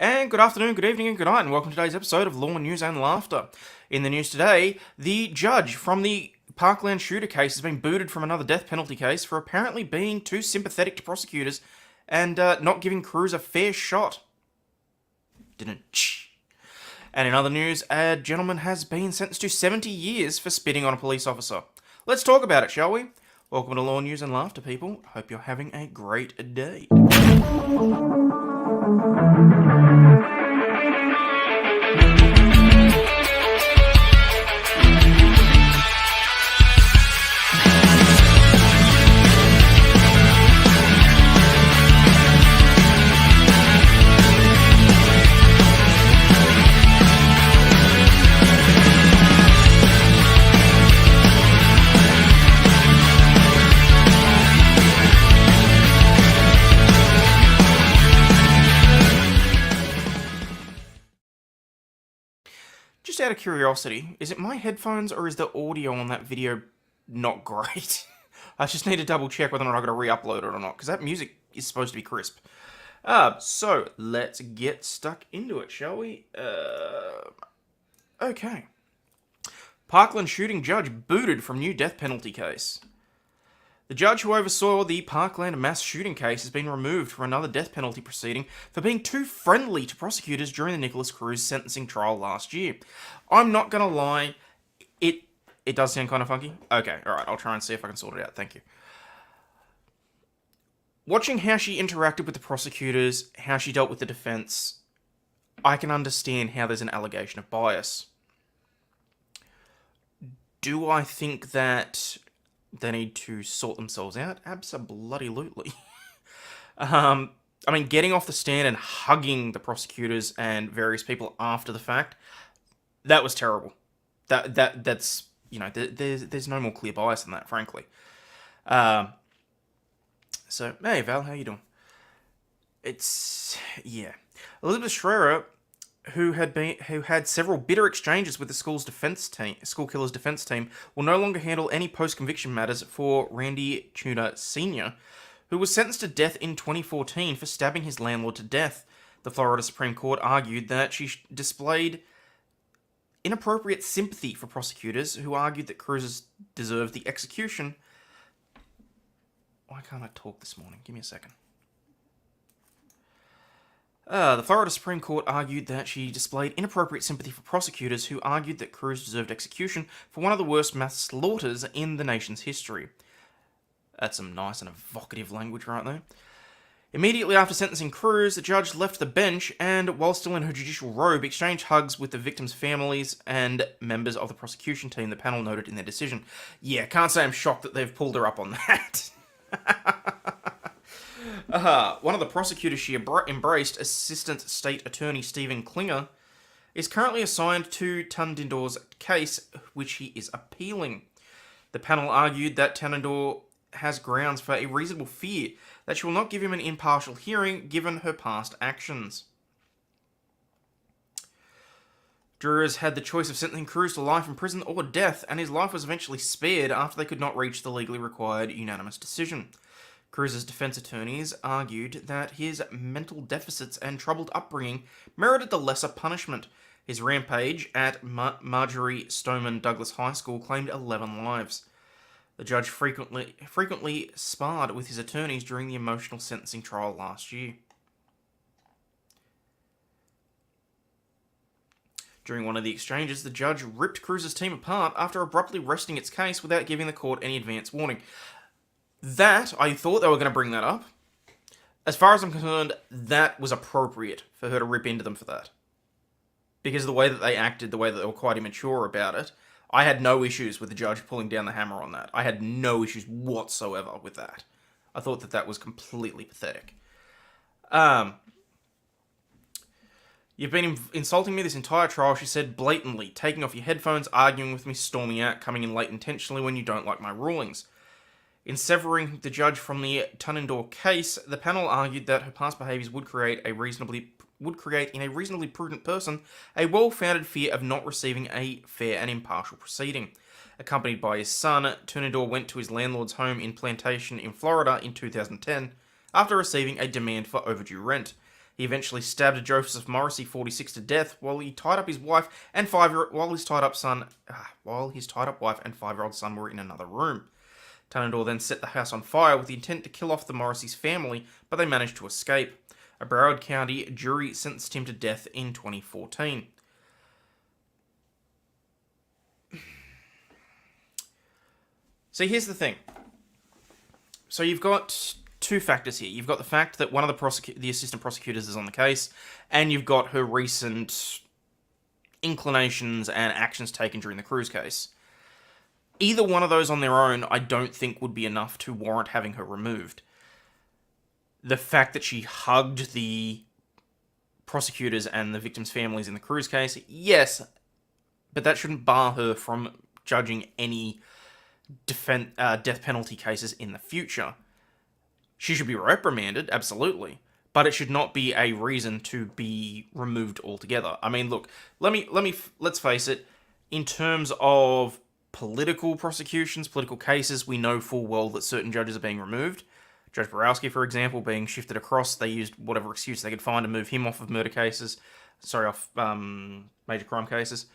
And good afternoon, good evening, and good night, and welcome to today's episode of Law, News and Laughter. In the news today, the judge from the Parkland shooter case has been booted from another death penalty case for apparently being too sympathetic to prosecutors and not giving Cruz a fair shot. And in other news, a gentleman has been sentenced to 70 years for spitting on a police officer. Let's talk about it, shall we? Welcome to Law, News and Laughter, people. Hope you're having a great day. Just out of curiosity, is it my headphones or is the audio on that video not great? I just need to double check whether or not I've got to re-upload it or not, because that music is supposed to be crisp. So, let's get stuck into it, shall we? Okay. Parkland shooting judge booted from new death penalty case. The judge who oversaw the Parkland mass shooting case has been removed from another death penalty proceeding for being too friendly to prosecutors during the Nicholas Cruz sentencing trial last year. I'm not going to lie, it does sound kind of funky. Okay, alright, I'll try and see if I can sort it out, thank you. Watching how she interacted with the prosecutors, how she dealt with the defense, I can understand how there's an allegation of bias. Do I think that they need to sort themselves out? Abso-bloody-lutely. I mean, getting off the stand and hugging the prosecutors and various people after the fact, that was terrible. That's, you know, there's no more clear bias than that, frankly. So, hey, Val, how you doing? Yeah. Elizabeth Schreier, who had several bitter exchanges with the school killer's defense team, will no longer handle any post-conviction matters for Randy Tuna Sr., who was sentenced to death in 2014 for stabbing his landlord to death. The Florida Supreme Court argued that she displayed inappropriate sympathy for prosecutors who argued that Cruz deserved the execution. Why can't I talk this morning? Give me a second. The Florida Supreme Court argued that she displayed inappropriate sympathy for prosecutors who argued that Cruz deserved execution for one of the worst mass slaughters in the nation's history. That's some nice and evocative language right there. Immediately after sentencing Cruz, the judge left the bench and, while still in her judicial robe, exchanged hugs with the victims' families and members of the prosecution team, the panel noted in their decision. Yeah, can't say I'm shocked that they've pulled her up on that. One of the prosecutors she embraced, Assistant State Attorney Stephen Klinger, is currently assigned to Tunindor's case, which he is appealing. The panel argued that Tunindor has grounds for a reasonable fear that she will not give him an impartial hearing given her past actions. Jurors had the choice of sentencing Cruz to life in prison or death, and his life was eventually spared after they could not reach the legally required unanimous decision. Cruz's defense attorneys argued that his mental deficits and troubled upbringing merited the lesser punishment. His rampage at Marjorie Stoneman Douglas High School claimed 11 lives. The judge frequently sparred with his attorneys during the emotional sentencing trial last year. During one of the exchanges, the judge ripped Cruz's team apart after abruptly resting its case without giving the court any advance warning. That, I thought they were going to bring that up. As far as I'm concerned, that was appropriate for her to rip into them for that. Because the way that they acted, the way that they were quite immature about it, I had no issues with the judge pulling down the hammer on that. I had no issues whatsoever with that. I thought that that was completely pathetic. You've been insulting me this entire trial, she said blatantly, taking off your headphones, arguing with me, storming out, coming in late intentionally when you don't like my rulings. In severing the judge from the Tunindor case, the panel argued that her past behaviours would create in a reasonably prudent person a well-founded fear of not receiving a fair and impartial proceeding. Accompanied by his son, Tunindor went to his landlord's home in Plantation in Florida in 2010 after receiving a demand for overdue rent. He eventually stabbed Joseph Morrissey, 46, to death while he tied up his wife and while his tied up wife and 5-year-old son were in another room. Tunador then set the house on fire with the intent to kill off the Morrissey's family, but they managed to escape. A Broward County jury sentenced him to death in 2014. So here's the thing. So you've got two factors here. You've got the fact that one of the assistant prosecutors is on the case, and you've got her recent inclinations and actions taken during the Cruz case. Either one of those on their own, I don't think would be enough to warrant having her removed. The fact that she hugged the prosecutors and the victims' families in the Cruz case, yes, but that shouldn't bar her from judging any death penalty cases in the future. She should be reprimanded, absolutely, but it should not be a reason to be removed altogether. I mean, look, let's face it, in terms of political prosecutions, political cases, we know full well that certain judges are being removed. Judge Borowski, for example, being shifted across, they used whatever excuse they could find to move him off of off major crime cases.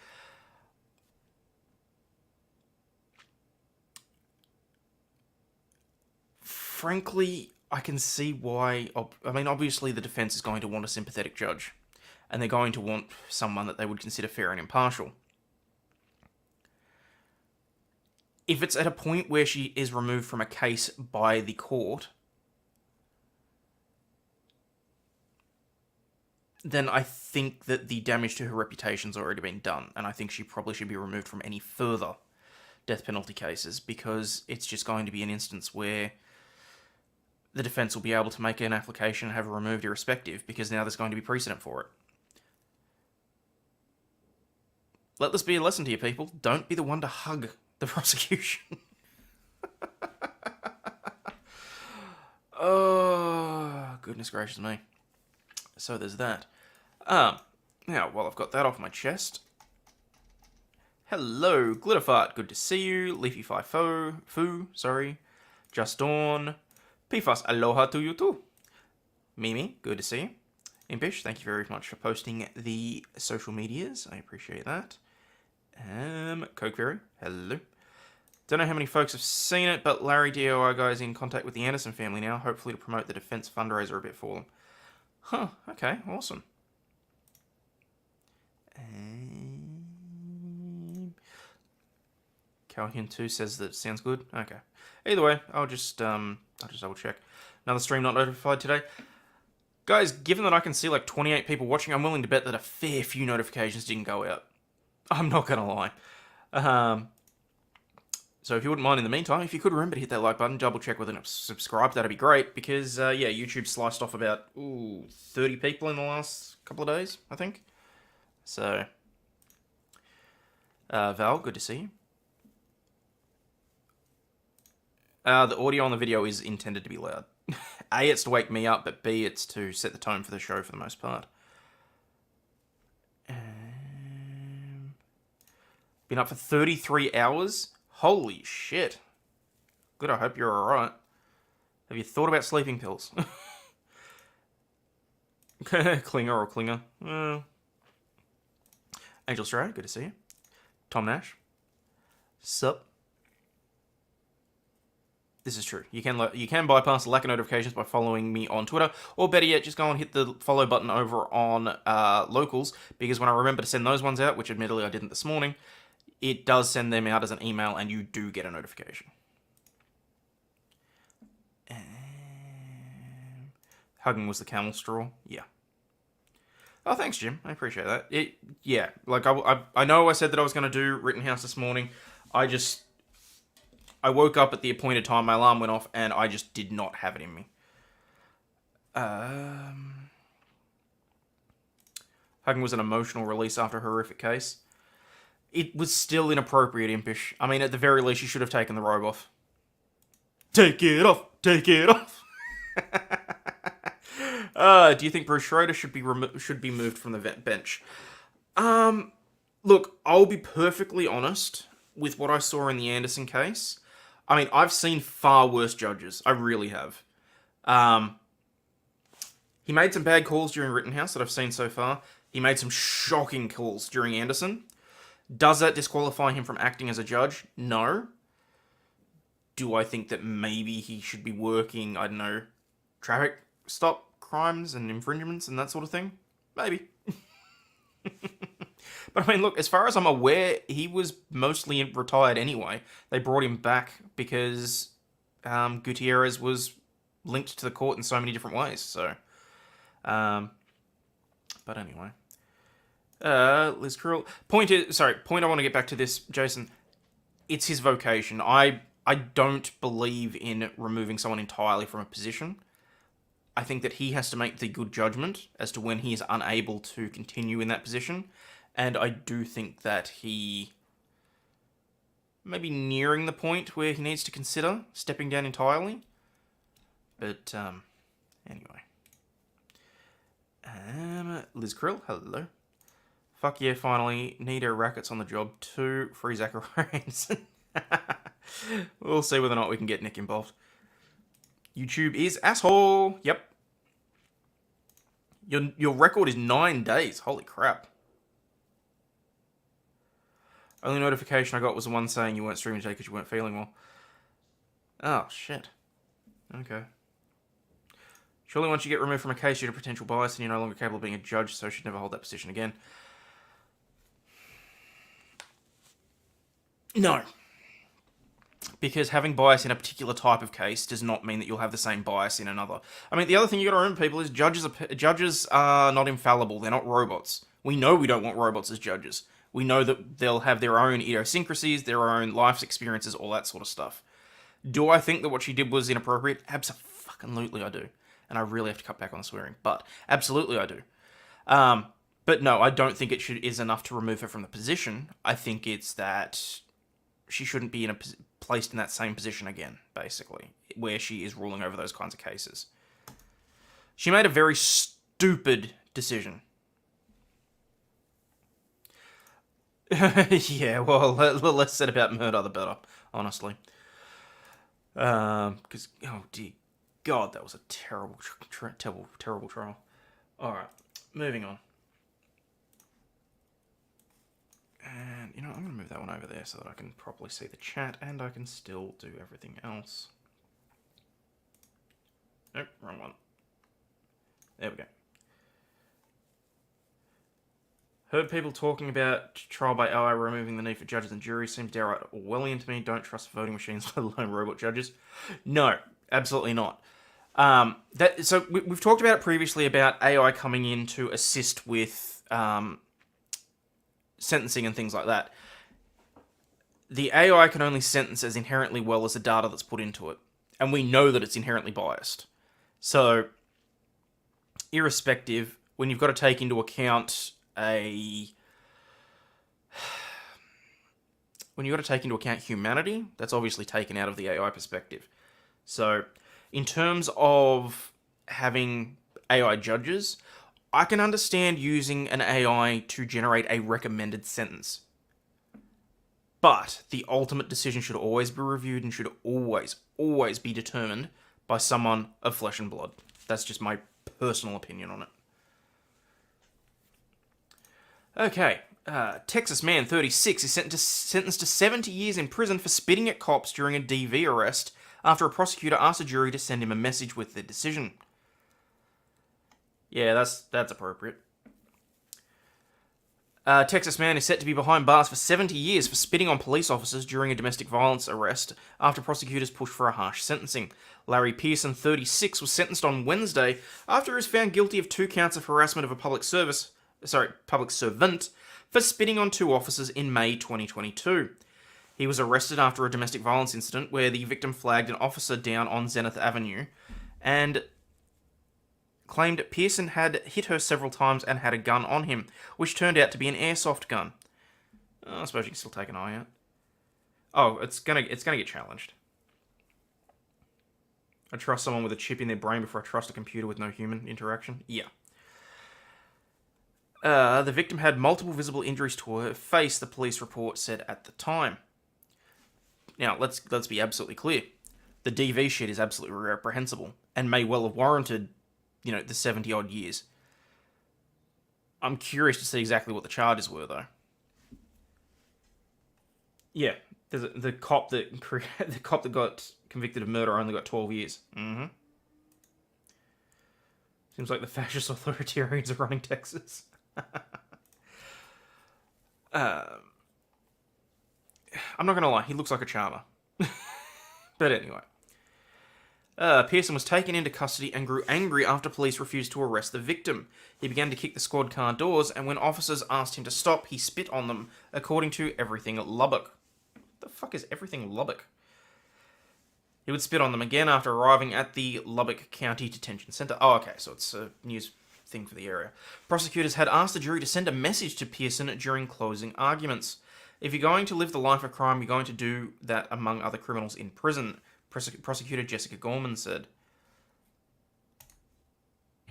Frankly, I can see why. I mean, obviously the defense is going to want a sympathetic judge, and they're going to want someone that they would consider fair and impartial. If it's at a point where she is removed from a case by the court, then I think that the damage to her reputation's already been done, and I think she probably should be removed from any further death penalty cases, because it's just going to be an instance where the defense will be able to make an application and have her removed irrespective, because now there's going to be precedent for it. Let this be a lesson to you, people. Don't be the one to hug the prosecution. Oh, goodness gracious me. So there's that. Now, while I've got that off my chest. Hello, Glitterfart. Good to see you. Leafy Foo, sorry. Just Dawn. PFAS, aloha to you too. Mimi, good to see you. Impish, thank you very much for posting the social medias. I appreciate that. Cokeberry, hello. Don't know how many folks have seen it, but Larry DOI guy is in contact with the Anderson family now, hopefully to promote the defense fundraiser a bit for them. Huh, okay, awesome. Calhoun 2 says that sounds good. Okay. Either way, I'll just double check. Another stream not notified today. Guys, given that I can see like 28 people watching, I'm willing to bet that a fair few notifications didn't go out. I'm not gonna lie. So if you wouldn't mind in the meantime, if you could remember to hit that like button, double check whether it's subscribed, that'd be great, because yeah, YouTube sliced off about 30 people in the last couple of days, I think. So Val, good to see you. The audio on the video is intended to be loud. A, it's to wake me up, but B, it's to set the tone for the show for the most part. Been up for 33 hours? Holy shit. Good, I hope you're alright. Have you thought about sleeping pills? Klinger or Klinger. Angel Stray, good to see you. Tom Nash. Sup? This is true. You can bypass the lack of notifications by following me on Twitter, or better yet, just go and hit the follow button over on Locals, because when I remember to send those ones out, which admittedly I didn't this morning, it does send them out as an email, and you do get a notification. Hugging was the camel straw? Yeah. Oh, thanks, Jim. I appreciate that. Yeah, like, I know I said that I was going to do Rittenhouse this morning. I woke up at the appointed time, my alarm went off, and I just did not have it in me. Hugging was an emotional release after a horrific case. It was still inappropriate, Impish. I mean, at the very least, you should have taken the robe off. Take it off! Take it off! Do you think Bruce Schroeder should be moved from the bench? Look, I'll be perfectly honest with what I saw in the Anderson case. I mean, I've seen far worse judges. I really have. He made some bad calls during Rittenhouse that I've seen so far. He made some shocking calls during Anderson. Does that disqualify him from acting as a judge? No. Do I think that maybe he should be working, I don't know, traffic stop crimes and infringements and that sort of thing? Maybe. But I mean, look, as far as I'm aware, he was mostly retired anyway. They brought him back because Gutierrez was linked to the court in so many different ways. So, but anyway, Liz Krill. Point I want to get back to this, Jason. It's his vocation. I don't believe in removing someone entirely from a position. I think that he has to make the good judgment as to when he is unable to continue in that position. And I do think that he may be nearing the point where he needs to consider stepping down entirely. But, anyway. Liz Krill, hello. Fuck yeah, finally. Nito Rackets on the job too. Free Zacharias. We'll see whether or not we can get Nick involved. YouTube is asshole. Yep. Your record is 9 days. Holy crap. Only notification I got was the one saying you weren't streaming today because you weren't feeling well. Oh, shit. Okay. Surely once you get removed from a case due to potential bias and you're no longer capable of being a judge, so should never hold that position again. No. Because having bias in a particular type of case does not mean that you'll have the same bias in another. I mean, the other thing you got to remember, people, is judges are not infallible. They're not robots. We know we don't want robots as judges. We know that they'll have their own idiosyncrasies, their own life experiences, all that sort of stuff. Do I think that what she did was inappropriate? Absolutely I do. And I really have to cut back on the swearing, but absolutely I do. But no, I don't think it is enough to remove her from the position. I think it's that she shouldn't be placed in that same position again, basically, where she is ruling over those kinds of cases. She made a very stupid decision. Yeah, well, the less said about murder, the better, honestly. Because, oh dear God, that was a terrible trial. Alright, moving on. And, you know, I'm going to move that one over there so that I can properly see the chat and I can still do everything else. Nope, wrong one. There we go. Heard people talking about trial by AI removing the need for judges and juries. Seems downright Orwellian to me. Don't trust voting machines, let alone robot judges. No, absolutely not. So we've talked about it previously about AI coming in to assist with sentencing and things like that. The AI can only sentence as inherently well as the data that's put into it. And we know that it's inherently biased. So, irrespective, when you've got to take into account humanity, that's obviously taken out of the AI perspective. So, in terms of having AI judges, I can understand using an AI to generate a recommended sentence. But the ultimate decision should always be reviewed and should always be determined by someone of flesh and blood. That's just my personal opinion on it. Okay, Texas man 36 is sentenced to 70 years in prison for spitting at cops during a DV arrest after a prosecutor asked a jury to send him a message with their decision. Yeah, that's appropriate. Texas man is set to be behind bars for 70 years for spitting on police officers during a domestic violence arrest after prosecutors pushed for a harsh sentencing. Larry Pearson, 36, was sentenced on Wednesday after he was found guilty of 2 counts of harassment of a public servant for spitting on 2 officers in May 2022. He was arrested after a domestic violence incident where the victim flagged an officer down on Zenith Avenue and claimed Pearson had hit her several times and had a gun on him, which turned out to be an airsoft gun. Oh, I suppose you can still take an eye out. Oh, it's gonna get challenged. I trust someone with a chip in their brain before I trust a computer with no human interaction? Yeah. The victim had multiple visible injuries to her face, the police report said at the time. Now, let's be absolutely clear. The DV shit is absolutely reprehensible and may well have warranted the 70-odd years. I'm curious to see exactly what the charges were, though. Yeah, the cop that got convicted of murder only got 12 years. Mm-hmm. Seems like the fascist authoritarians are running Texas. I'm not going to lie, he looks like a charmer. But anyway. Pearson was taken into custody and grew angry after police refused to arrest the victim. He began to kick the squad car doors, and when officers asked him to stop, he spit on them, according to Everything Lubbock. What the fuck is Everything Lubbock? He would spit on them again after arriving at the Lubbock County Detention Center. Oh, okay, so it's a news thing for the area. Prosecutors had asked the jury to send a message to Pearson during closing arguments. If you're going to live the life of crime, you're going to do that among other criminals in prison, Prosecutor Jessica Gorman said.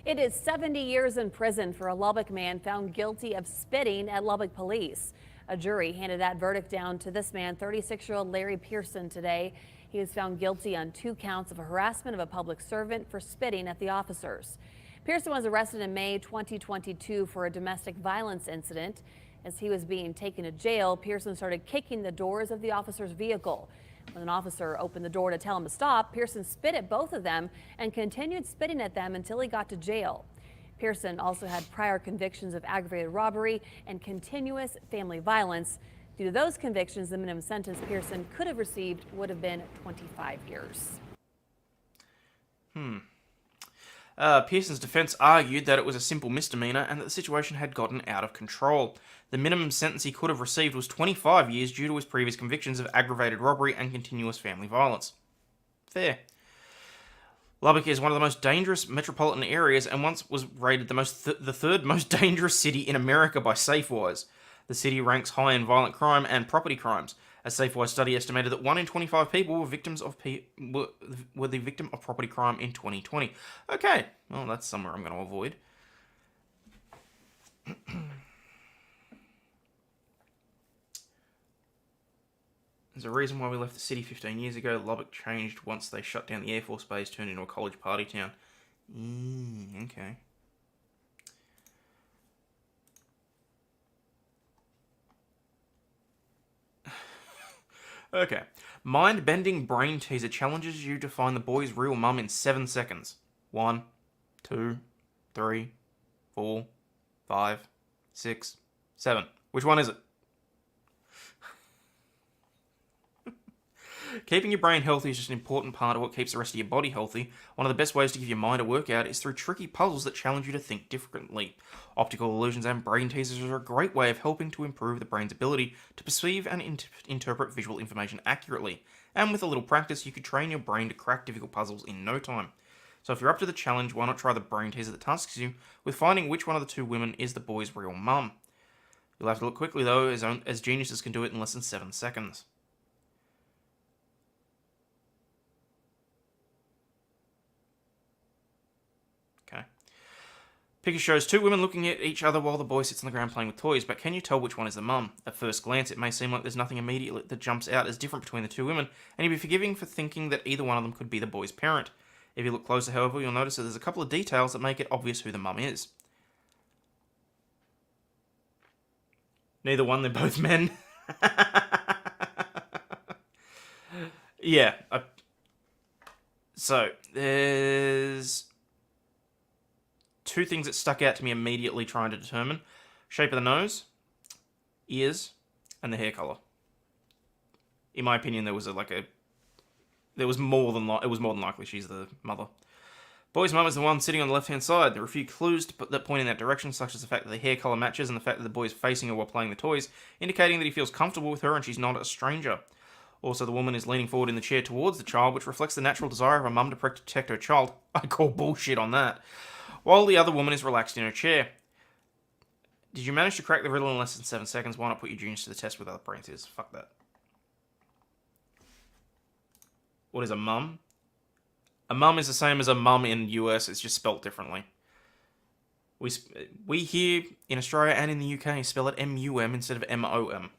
It is 70 years in prison for a Lubbock man found guilty of spitting at Lubbock police. A jury handed that verdict down to this man, 36-year-old Larry Pearson, today. He was found guilty on 2 counts of harassment of a public servant for spitting at the officers. Pearson was arrested in May 2022 for a domestic violence incident. As he was being taken to jail, Pearson started kicking the doors of the officer's vehicle. When an officer opened the door to tell him to stop, Pearson spit at both of them and continued spitting at them until he got to jail. Pearson also had prior convictions of aggravated robbery and continuous family violence. Due to those convictions, the minimum sentence Pearson could have received would have been 25 years. Pearson's defense argued that it was a simple misdemeanor and that the situation had gotten out of control. The minimum sentence he could have received was 25 years due to his previous convictions of aggravated robbery and continuous family violence. Fair. Lubbock is one of the most dangerous metropolitan areas and once was rated the third most dangerous city in America by Safewise. The city ranks high in violent crime and property crimes. A Safewise study estimated that 1 in 25 people were the victim of property crime in 2020. Okay, well, that's somewhere I'm going to avoid. There's a reason why we left the city 15 years ago. Lubbock changed once they shut down the Air Force Base, turned into a college party town. Okay. Okay. Mind-bending brain teaser challenges you to find the boy's real mum in 7 seconds. 1, 2, 3, 4, 5, 6, 7. Which one is it? Keeping your brain healthy is just an important part of what keeps the rest of your body healthy. One of the best ways to give your mind a workout is through tricky puzzles that challenge you to think differently. Optical illusions and brain teasers are a great way of helping to improve the brain's ability to perceive and interpret visual information accurately. And with a little practice, you could train your brain to crack difficult puzzles in no time. So if you're up to the challenge, why not try the brain teaser that tasks you with finding which one of the 2 women is the boy's real mum. You'll have to look quickly though, as geniuses can do it in less than 7 seconds. Picture shows 2 women looking at each other while the boy sits on the ground playing with toys, but can you tell which one is the mum? At first glance, it may seem like there's nothing immediately that jumps out as different between the 2 women, and you'd be forgiving for thinking that either one of them could be the boy's parent. If you look closer, however, you'll notice that there's a couple of details that make it obvious who the mum is. Neither one, they're both men. Yeah. So, there's 2 things that stuck out to me immediately trying to determine. Shape of the nose, ears, and the hair colour. In my opinion, it was more than likely she's the mother. Boy's mum is the one sitting on the left-hand side. There are a few clues that point in that direction, such as the fact that the hair colour matches and the fact that the boy is facing her while playing the toys, indicating that he feels comfortable with her and she's not a stranger. Also, the woman is leaning forward in the chair towards the child, which reflects the natural desire of a mum to protect her child. I call bullshit on that. While the other woman is relaxed in her chair. Did you manage to crack the riddle in less than 7 seconds? Why not put your genius to the test with other brain teasers? Fuck that. What is a mum? A mum is the same as a mum in the US, it's just spelt differently. We here in Australia and in the UK spell it M-U-M instead of M-O-M.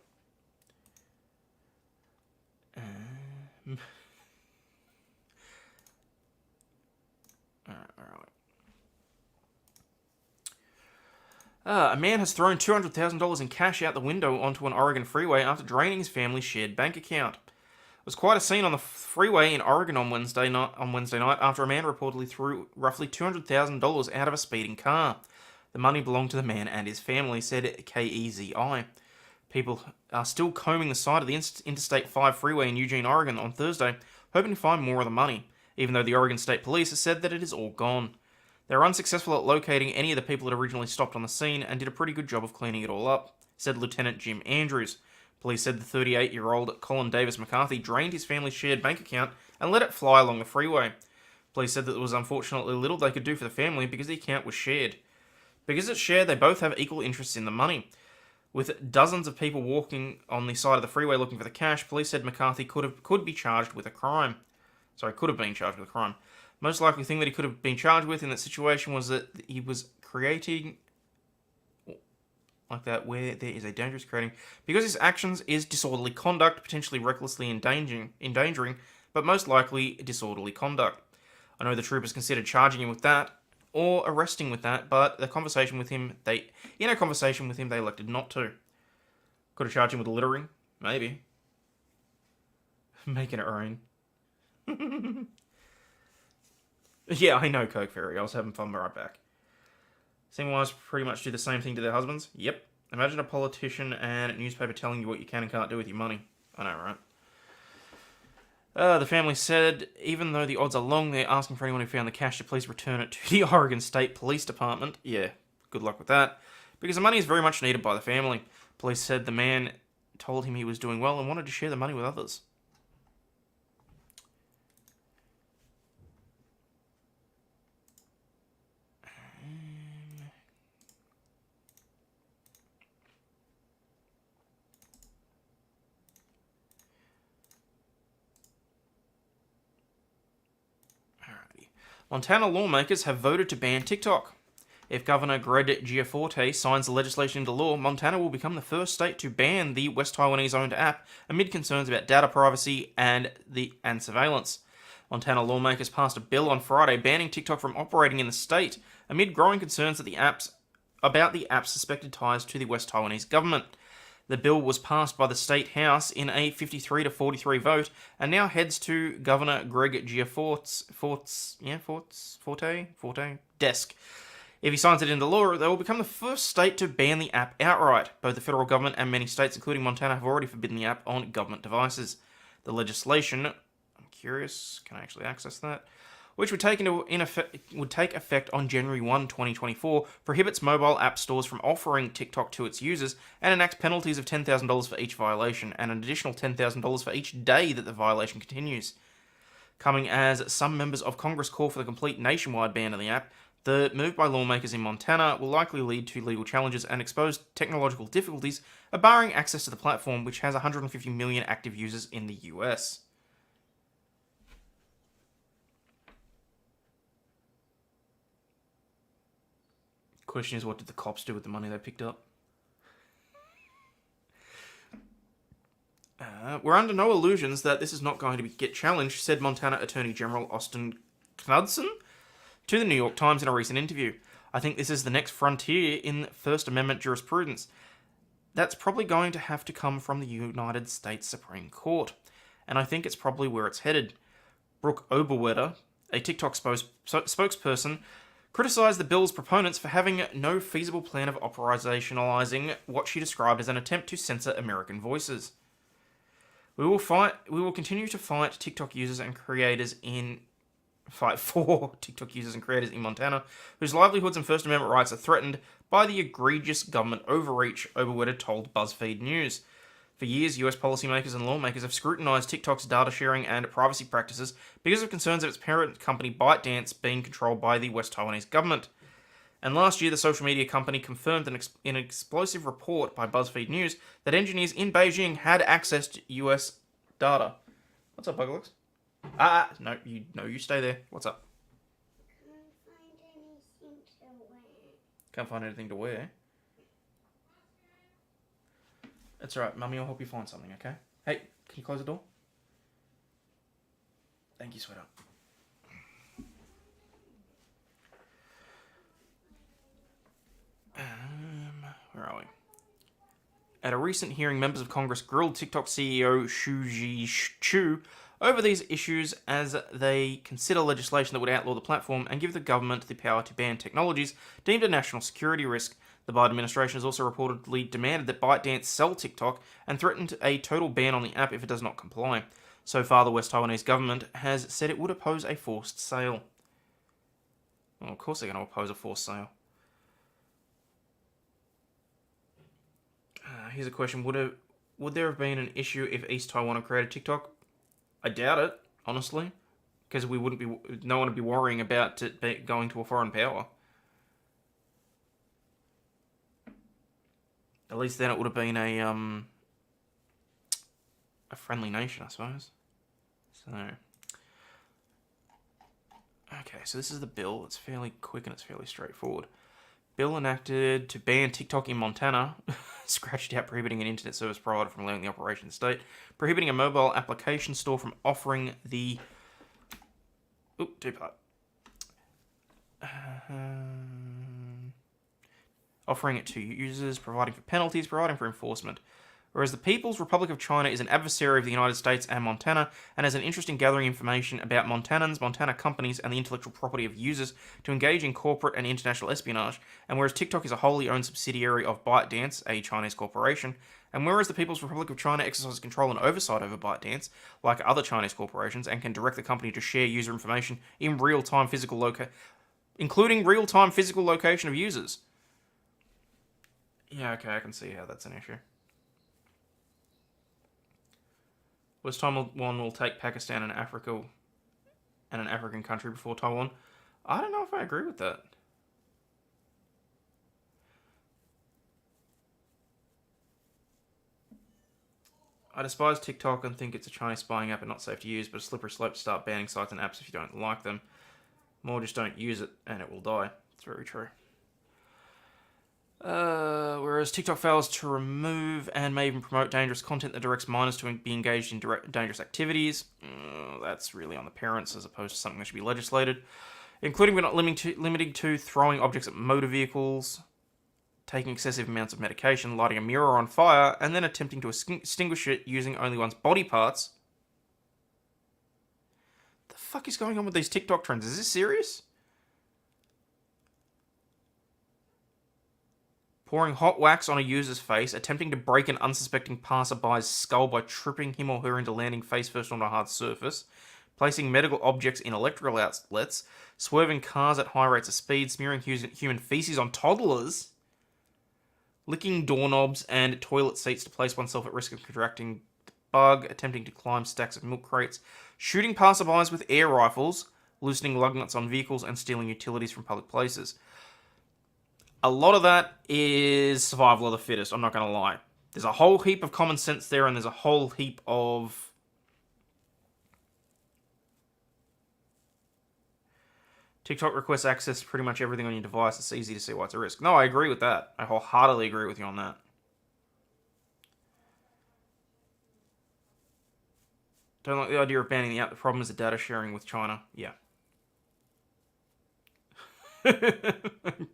Alright. A man has thrown $200,000 in cash out the window onto an Oregon freeway after draining his family's shared bank account. It was quite a scene on the freeway in Oregon on Wednesday night after a man reportedly threw roughly $200,000 out of a speeding car. The money belonged to the man and his family, said KEZI. People are still combing the side of the Interstate 5 freeway in Eugene, Oregon on Thursday, hoping to find more of the money, even though the Oregon State Police has said that it is all gone. They were unsuccessful at locating any of the people that originally stopped on the scene and did a pretty good job of cleaning it all up, said Lieutenant Jim Andrews. Police said the 38-year-old Colin Davis McCarthy drained his family's shared bank account and let it fly along the freeway. Police said that there was unfortunately little they could do for the family because the account was shared. Because it's shared, they both have equal interests in the money. With dozens of people walking on the side of the freeway looking for the cash, police said McCarthy could be charged with a crime. Could have been charged with a crime. Most likely thing that he could have been charged with in that situation was that he was creating like that where there is a dangerous creating because his actions is disorderly conduct, potentially recklessly endangering, but most likely disorderly conduct. I know the troopers considered charging him with that or arresting with that, but in a conversation with him, they elected not to. Could have charged him with littering, maybe. Making it rain. Yeah, I know, Coke Fairy. I was having fun. Be right back. Same wives pretty much do the same thing to their husbands. Yep. Imagine a politician and a newspaper telling you what you can and can't do with your money. I know, right? The family said, even though the odds are long, they're asking for anyone who found the cash to please return it to the Oregon State Police Department. Yeah, good luck with that. Because the money is very much needed by the family. Police said the man told him he was doing well and wanted to share the money with others. Montana lawmakers have voted to ban TikTok. If Governor Greg Gianforte signs the legislation into law, Montana will become the first state to ban the West Taiwanese-owned app amid concerns about data privacy and surveillance. Montana lawmakers passed a bill on Friday banning TikTok from operating in the state amid growing concerns about the app's suspected ties to the West Taiwanese government. The bill was passed by the state house in a 53-43 vote and now heads to Governor Greg Gianforte's desk. If he signs it into law, they will become the first state to ban the app outright. Both the federal government and many states, including Montana, have already forbidden the app on government devices. The legislation, I'm curious, can I actually access that? Which would take effect on January 1, 2024, prohibits mobile app stores from offering TikTok to its users and enacts penalties of $10,000 for each violation and an additional $10,000 for each day that the violation continues. Coming as some members of Congress call for the complete nationwide ban of the app, the move by lawmakers in Montana will likely lead to legal challenges and expose technological difficulties of barring access to the platform, which has 150 million active users in the US. Question is, what did the cops do with the money they picked up? We're under no illusions that this is not going to get challenged, said Montana Attorney General Austin Knudsen to the New York Times in a recent interview. I think this is the next frontier in First Amendment jurisprudence. That's probably going to have to come from the United States Supreme Court, and I think it's probably where it's headed. Brooke Oberwetter, a TikTok spokesperson, criticized the bill's proponents for having no feasible plan of operationalizing what she described as an attempt to censor American voices. We will continue to fight for TikTok users and creators in Montana, whose livelihoods and First Amendment rights are threatened by the egregious government overreach, Oberwetter told BuzzFeed News. For years, US policymakers and lawmakers have scrutinized TikTok's data sharing and privacy practices because of concerns of its parent company ByteDance being controlled by the West Taiwanese government. And last year, the social media company confirmed in an explosive report by BuzzFeed News that engineers in Beijing had access to US data. What's up, Bugalux? No, you stay there. What's up? Can't find anything to wear. It's alright, Mummy will help you find something, okay? Hey, can you close the door? Thank you, sweetheart. At a recent hearing, members of Congress grilled TikTok CEO Chu over these issues as they consider legislation that would outlaw the platform and give the government the power to ban technologies deemed a national security risk. The Biden administration has also reportedly demanded that ByteDance sell TikTok and threatened a total ban on the app if it does not comply. So far, the West Taiwanese government has said it would oppose a forced sale. Well, of course they're going to oppose a forced sale. Here's a question. Would there have been an issue if East Taiwan had created TikTok? I doubt it, honestly. Because no one would be worrying about it going to a foreign power. At least then it would have been a friendly nation, I suppose. So, okay, so this is the bill. It's fairly quick and it's fairly straightforward. Bill enacted to ban TikTok in Montana, scratched out prohibiting an internet service provider from allowing the operation in the state, prohibiting a mobile application store from offering the... two-part. Offering it to users, providing for penalties, providing for enforcement. Whereas the People's Republic of China is an adversary of the United States and Montana, and has an interest in gathering information about Montanans, Montana companies, and the intellectual property of users to engage in corporate and international espionage, and whereas TikTok is a wholly owned subsidiary of ByteDance, a Chinese corporation, and whereas the People's Republic of China exercises control and oversight over ByteDance, like other Chinese corporations, and can direct the company to share user information in real-time including real-time physical location of users. Yeah, okay, I can see how that's an issue. West Taiwan will take Pakistan and Africa and an African country before Taiwan. I don't know if I agree with that. I despise TikTok and think it's a Chinese spying app and not safe to use, but a slippery slope to start banning sites and apps if you don't like them. More just don't use it and it will die. It's very true. Whereas TikTok fails to remove and may even promote dangerous content that directs minors to be engaged in dangerous activities. That's really on the parents as opposed to something that should be legislated. Including but not limiting to throwing objects at motor vehicles, taking excessive amounts of medication, lighting a mirror on fire, and then attempting to extinguish it using only one's body parts. The fuck is going on with these TikTok trends? Is this serious? Pouring hot wax on a user's face, attempting to break an unsuspecting passerby's skull by tripping him or her into landing face first on a hard surface, placing medical objects in electrical outlets, swerving cars at high rates of speed, smearing human feces on toddlers, licking doorknobs and toilet seats to place oneself at risk of contracting the bug, attempting to climb stacks of milk crates, shooting passerbys with air rifles, loosening lug nuts on vehicles, and stealing utilities from public places. A lot of that is survival of the fittest, I'm not going to lie. There's a whole heap of common sense there, and there's a whole heap of... TikTok requests access to pretty much everything on your device. It's easy to see why it's a risk. No, I agree with that. I wholeheartedly agree with you on that. Don't like the idea of banning the app. The problem is the data sharing with China. Yeah.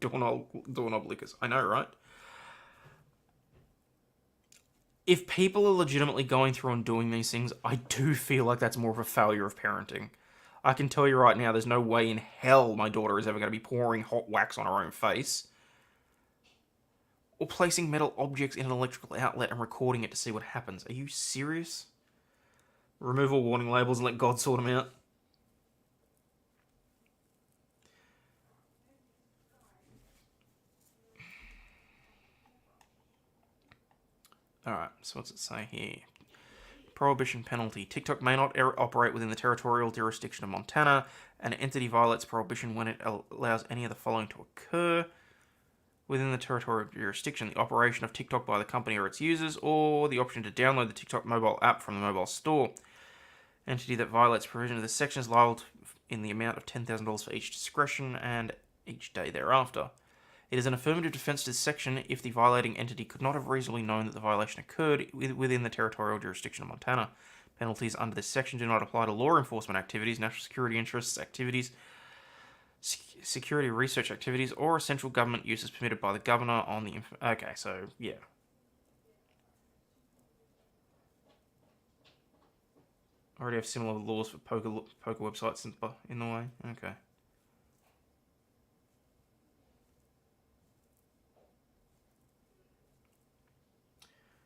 Doorknob lickers. I know, right? If people are legitimately going through and doing these things, I do feel like that's more of a failure of parenting. I can tell you right now, there's no way in hell my daughter is ever going to be pouring hot wax on her own face. Or placing metal objects in an electrical outlet and recording it to see what happens. Are you serious? Remove all warning labels and let God sort them out. Alright, so what's it say here? Prohibition penalty. TikTok may not operate within the territorial jurisdiction of Montana. An entity violates prohibition when it allows any of the following to occur within the territorial jurisdiction: the operation of TikTok by the company or its users, or the option to download the TikTok mobile app from the mobile store. Entity that violates provision of this section is liable in the amount of $10,000 for each discretion and each day thereafter. It is an affirmative defense to this section if the violating entity could not have reasonably known that the violation occurred within the territorial jurisdiction of Montana. Penalties under this section do not apply to law enforcement activities, national security interests activities, security research activities, or essential government uses permitted by the governor on the... Okay, so, yeah. Already have similar laws for poker websites in the way. Okay.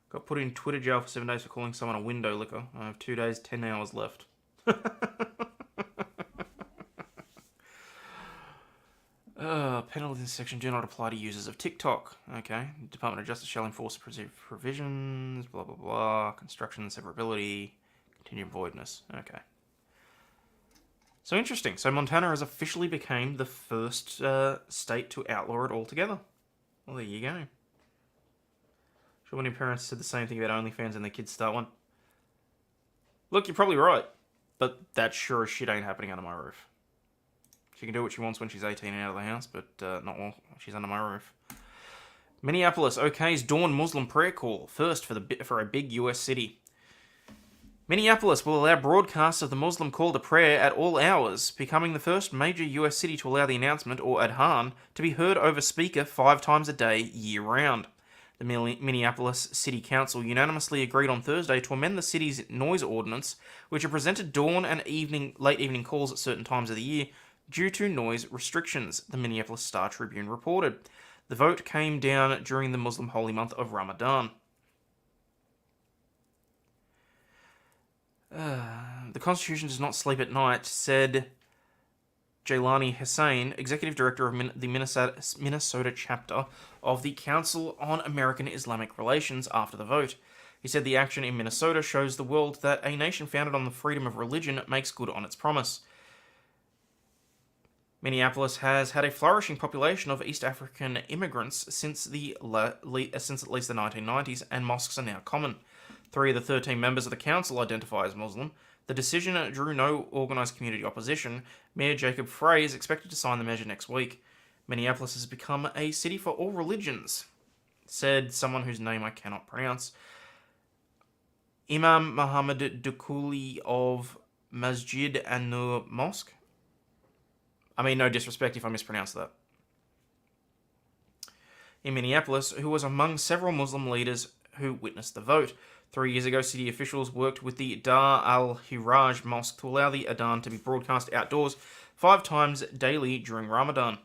Got put in Twitter jail for 7 days for calling someone a window licker. I have 2 days, 10 hours left. Penalties in this section do not apply to users of TikTok. Okay. Department of Justice shall enforce the provisions, blah, blah, blah. Construction and severability. Continued voidness. Okay. So interesting. So Montana has officially became the first state to outlaw it altogether. Well, there you go. Sure, when your parents said the same thing about OnlyFans and their kids start one. Look, you're probably right. But that sure as shit ain't happening under my roof. She can do what she wants when she's 18 and out of the house, but not while she's under my roof. Minneapolis OK's dawn Muslim prayer call, first for a big US city. Minneapolis will allow broadcasts of the Muslim call to prayer at all hours, becoming the first major US city to allow the announcement, or adhan, to be heard over speaker 5 times a day, year-round. The Minneapolis City Council unanimously agreed on Thursday to amend the city's noise ordinance, which had presented dawn and late evening calls at certain times of the year, due to noise restrictions, the Minneapolis Star-Tribune reported. The vote came down during the Muslim holy month of Ramadan. The Constitution does not sleep at night, said Jailani Hussain, Executive Director of the Minnesota chapter of the Council on American Islamic Relations after the vote. He said the action in Minnesota shows the world that a nation founded on the freedom of religion makes good on its promise. Minneapolis has had a flourishing population of East African immigrants since at least the 1990s, and mosques are now common. 3 of the 13 members of the council identify as Muslim. The decision drew no organised community opposition. Mayor Jacob Frey is expected to sign the measure next week. Minneapolis has become a city for all religions, said someone whose name I cannot pronounce. Imam Muhammad Dukuli of Masjid An-Nur Mosque. I mean, no disrespect if I mispronounce that. In Minneapolis, who was among several Muslim leaders who witnessed the vote. 3 years ago, city officials worked with the Dar al-Hiraj Mosque to allow the adhan to be broadcast outdoors 5 times daily during Ramadan.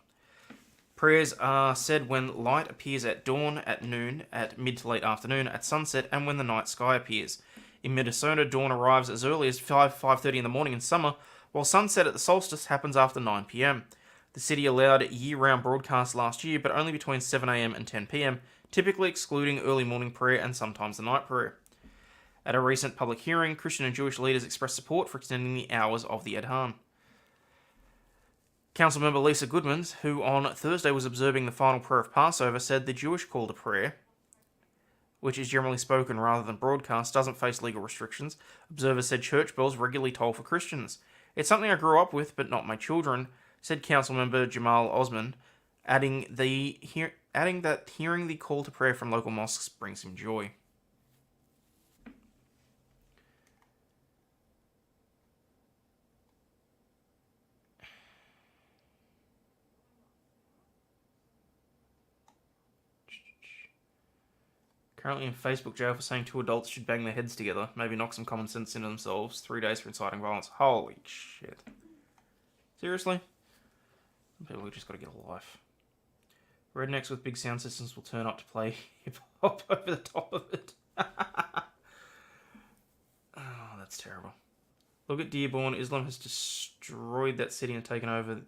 Prayers are said when light appears at dawn, at noon, at mid to late afternoon, at sunset, and when the night sky appears. In Minnesota, dawn arrives as early as 5:30 in the morning in summer, while sunset at the solstice happens after 9 p.m. The city allowed year-round broadcasts last year, but only between 7 a.m. and 10 p.m., typically excluding early morning prayer and sometimes the night prayer. At a recent public hearing, Christian and Jewish leaders expressed support for extending the hours of the adhan. Councilmember Lisa Goodmans, who on Thursday was observing the final prayer of Passover, said the Jewish call to prayer, which is generally spoken rather than broadcast, doesn't face legal restrictions. Observers said church bells regularly toll for Christians. It's something I grew up with, but not my children, said Councilmember Jamal Osman, adding that hearing the call to prayer from local mosques brings him joy. Currently in Facebook jail for saying 2 adults should bang their heads together. Maybe knock some common sense into themselves. 3 days for inciting violence. Holy shit. Seriously? People just gotta get a life. Rednecks with big sound systems will turn up to play hip-hop over the top of it. Oh, that's terrible. Look at Dearborn. Islam has destroyed that city and taken over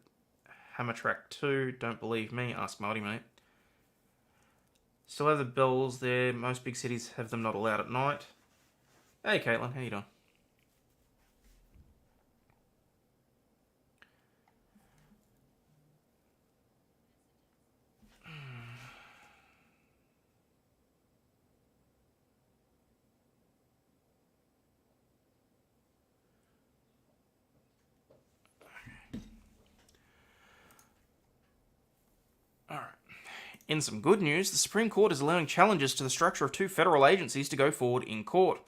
Hammertrack 2. Don't believe me? Ask Marty, mate. Still have the bells there. Most big cities have them not allowed at night. Hey, Caitlin, how you doing? Alright. In some good news, the Supreme Court is allowing challenges to the structure of 2 federal agencies to go forward in court.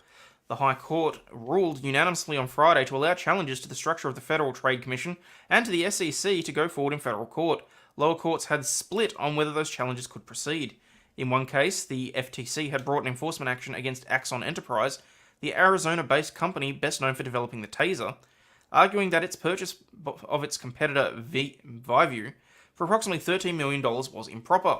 The High Court ruled unanimously on Friday to allow challenges to the structure of the Federal Trade Commission and to the SEC to go forward in federal court. Lower courts had split on whether those challenges could proceed. In one case, the FTC had brought an enforcement action against Axon Enterprise. the Arizona-based company best known for developing the Taser, arguing that its purchase of its competitor Vivue for approximately $13 million was improper.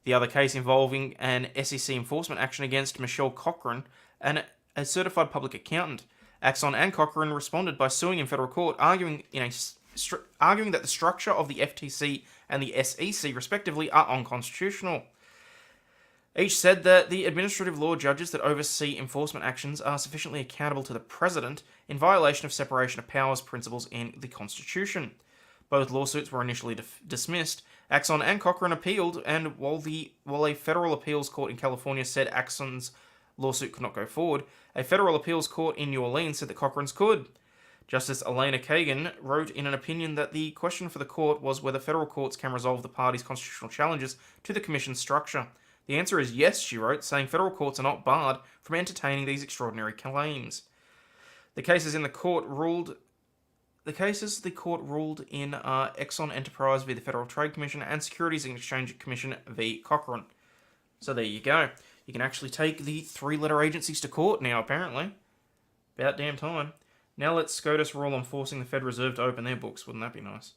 The other case involving an SEC enforcement action against Michelle Cochran, a certified public accountant. Axon and Cochran responded by suing in federal court, arguing that the structure of the FTC and the SEC, respectively, are unconstitutional. Each said that the administrative law judges that oversee enforcement actions are sufficiently accountable to the president in violation of separation of powers principles in the Constitution. Both lawsuits were initially dismissed. Axon and Cochran appealed, and while a federal appeals court in California said Axon's lawsuit could not go forward, a federal appeals court in New Orleans said that Cochran's could. Justice Elena Kagan wrote in an opinion that the question for the court was whether federal courts can resolve the parties' constitutional challenges to the commission's structure. The answer is yes, she wrote, saying federal courts are not barred from entertaining these extraordinary claims. The cases the court ruled in Exxon Enterprise v. the Federal Trade Commission and Securities and Exchange Commission v. Cochran. So there you go. You can actually take the three-letter agencies to court now, apparently. About damn time. Now let SCOTUS rule on forcing the Fed Reserve to open their books. Wouldn't that be nice?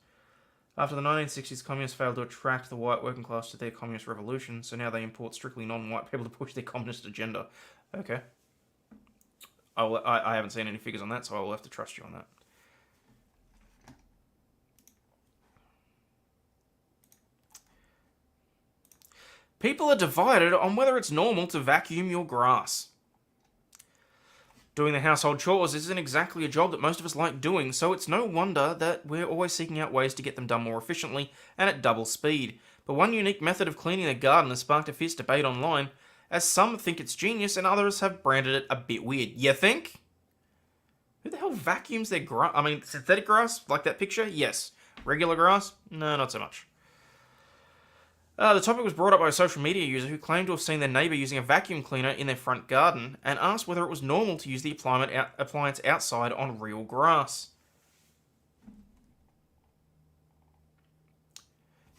After the 1960s, communists failed to attract the white working class to their communist revolution, so now they import strictly non-white people to push their communist agenda. Okay. I haven't seen any figures on that, so I'll have to trust you on that. People are divided on whether it's normal to vacuum your grass. Doing the household chores isn't exactly a job that most of us like doing, so it's no wonder that we're always seeking out ways to get them done more efficiently and at double speed. But one unique method of cleaning the garden has sparked a fierce debate online, as some think it's genius and others have branded it a bit weird. You think? Who the hell vacuums their grass? I mean, synthetic grass? Like that picture? Yes. Regular grass? No, not so much. The topic was brought up by a social media user who claimed to have seen their neighbour using a vacuum cleaner in their front garden and asked whether it was normal to use the appliance outside on real grass.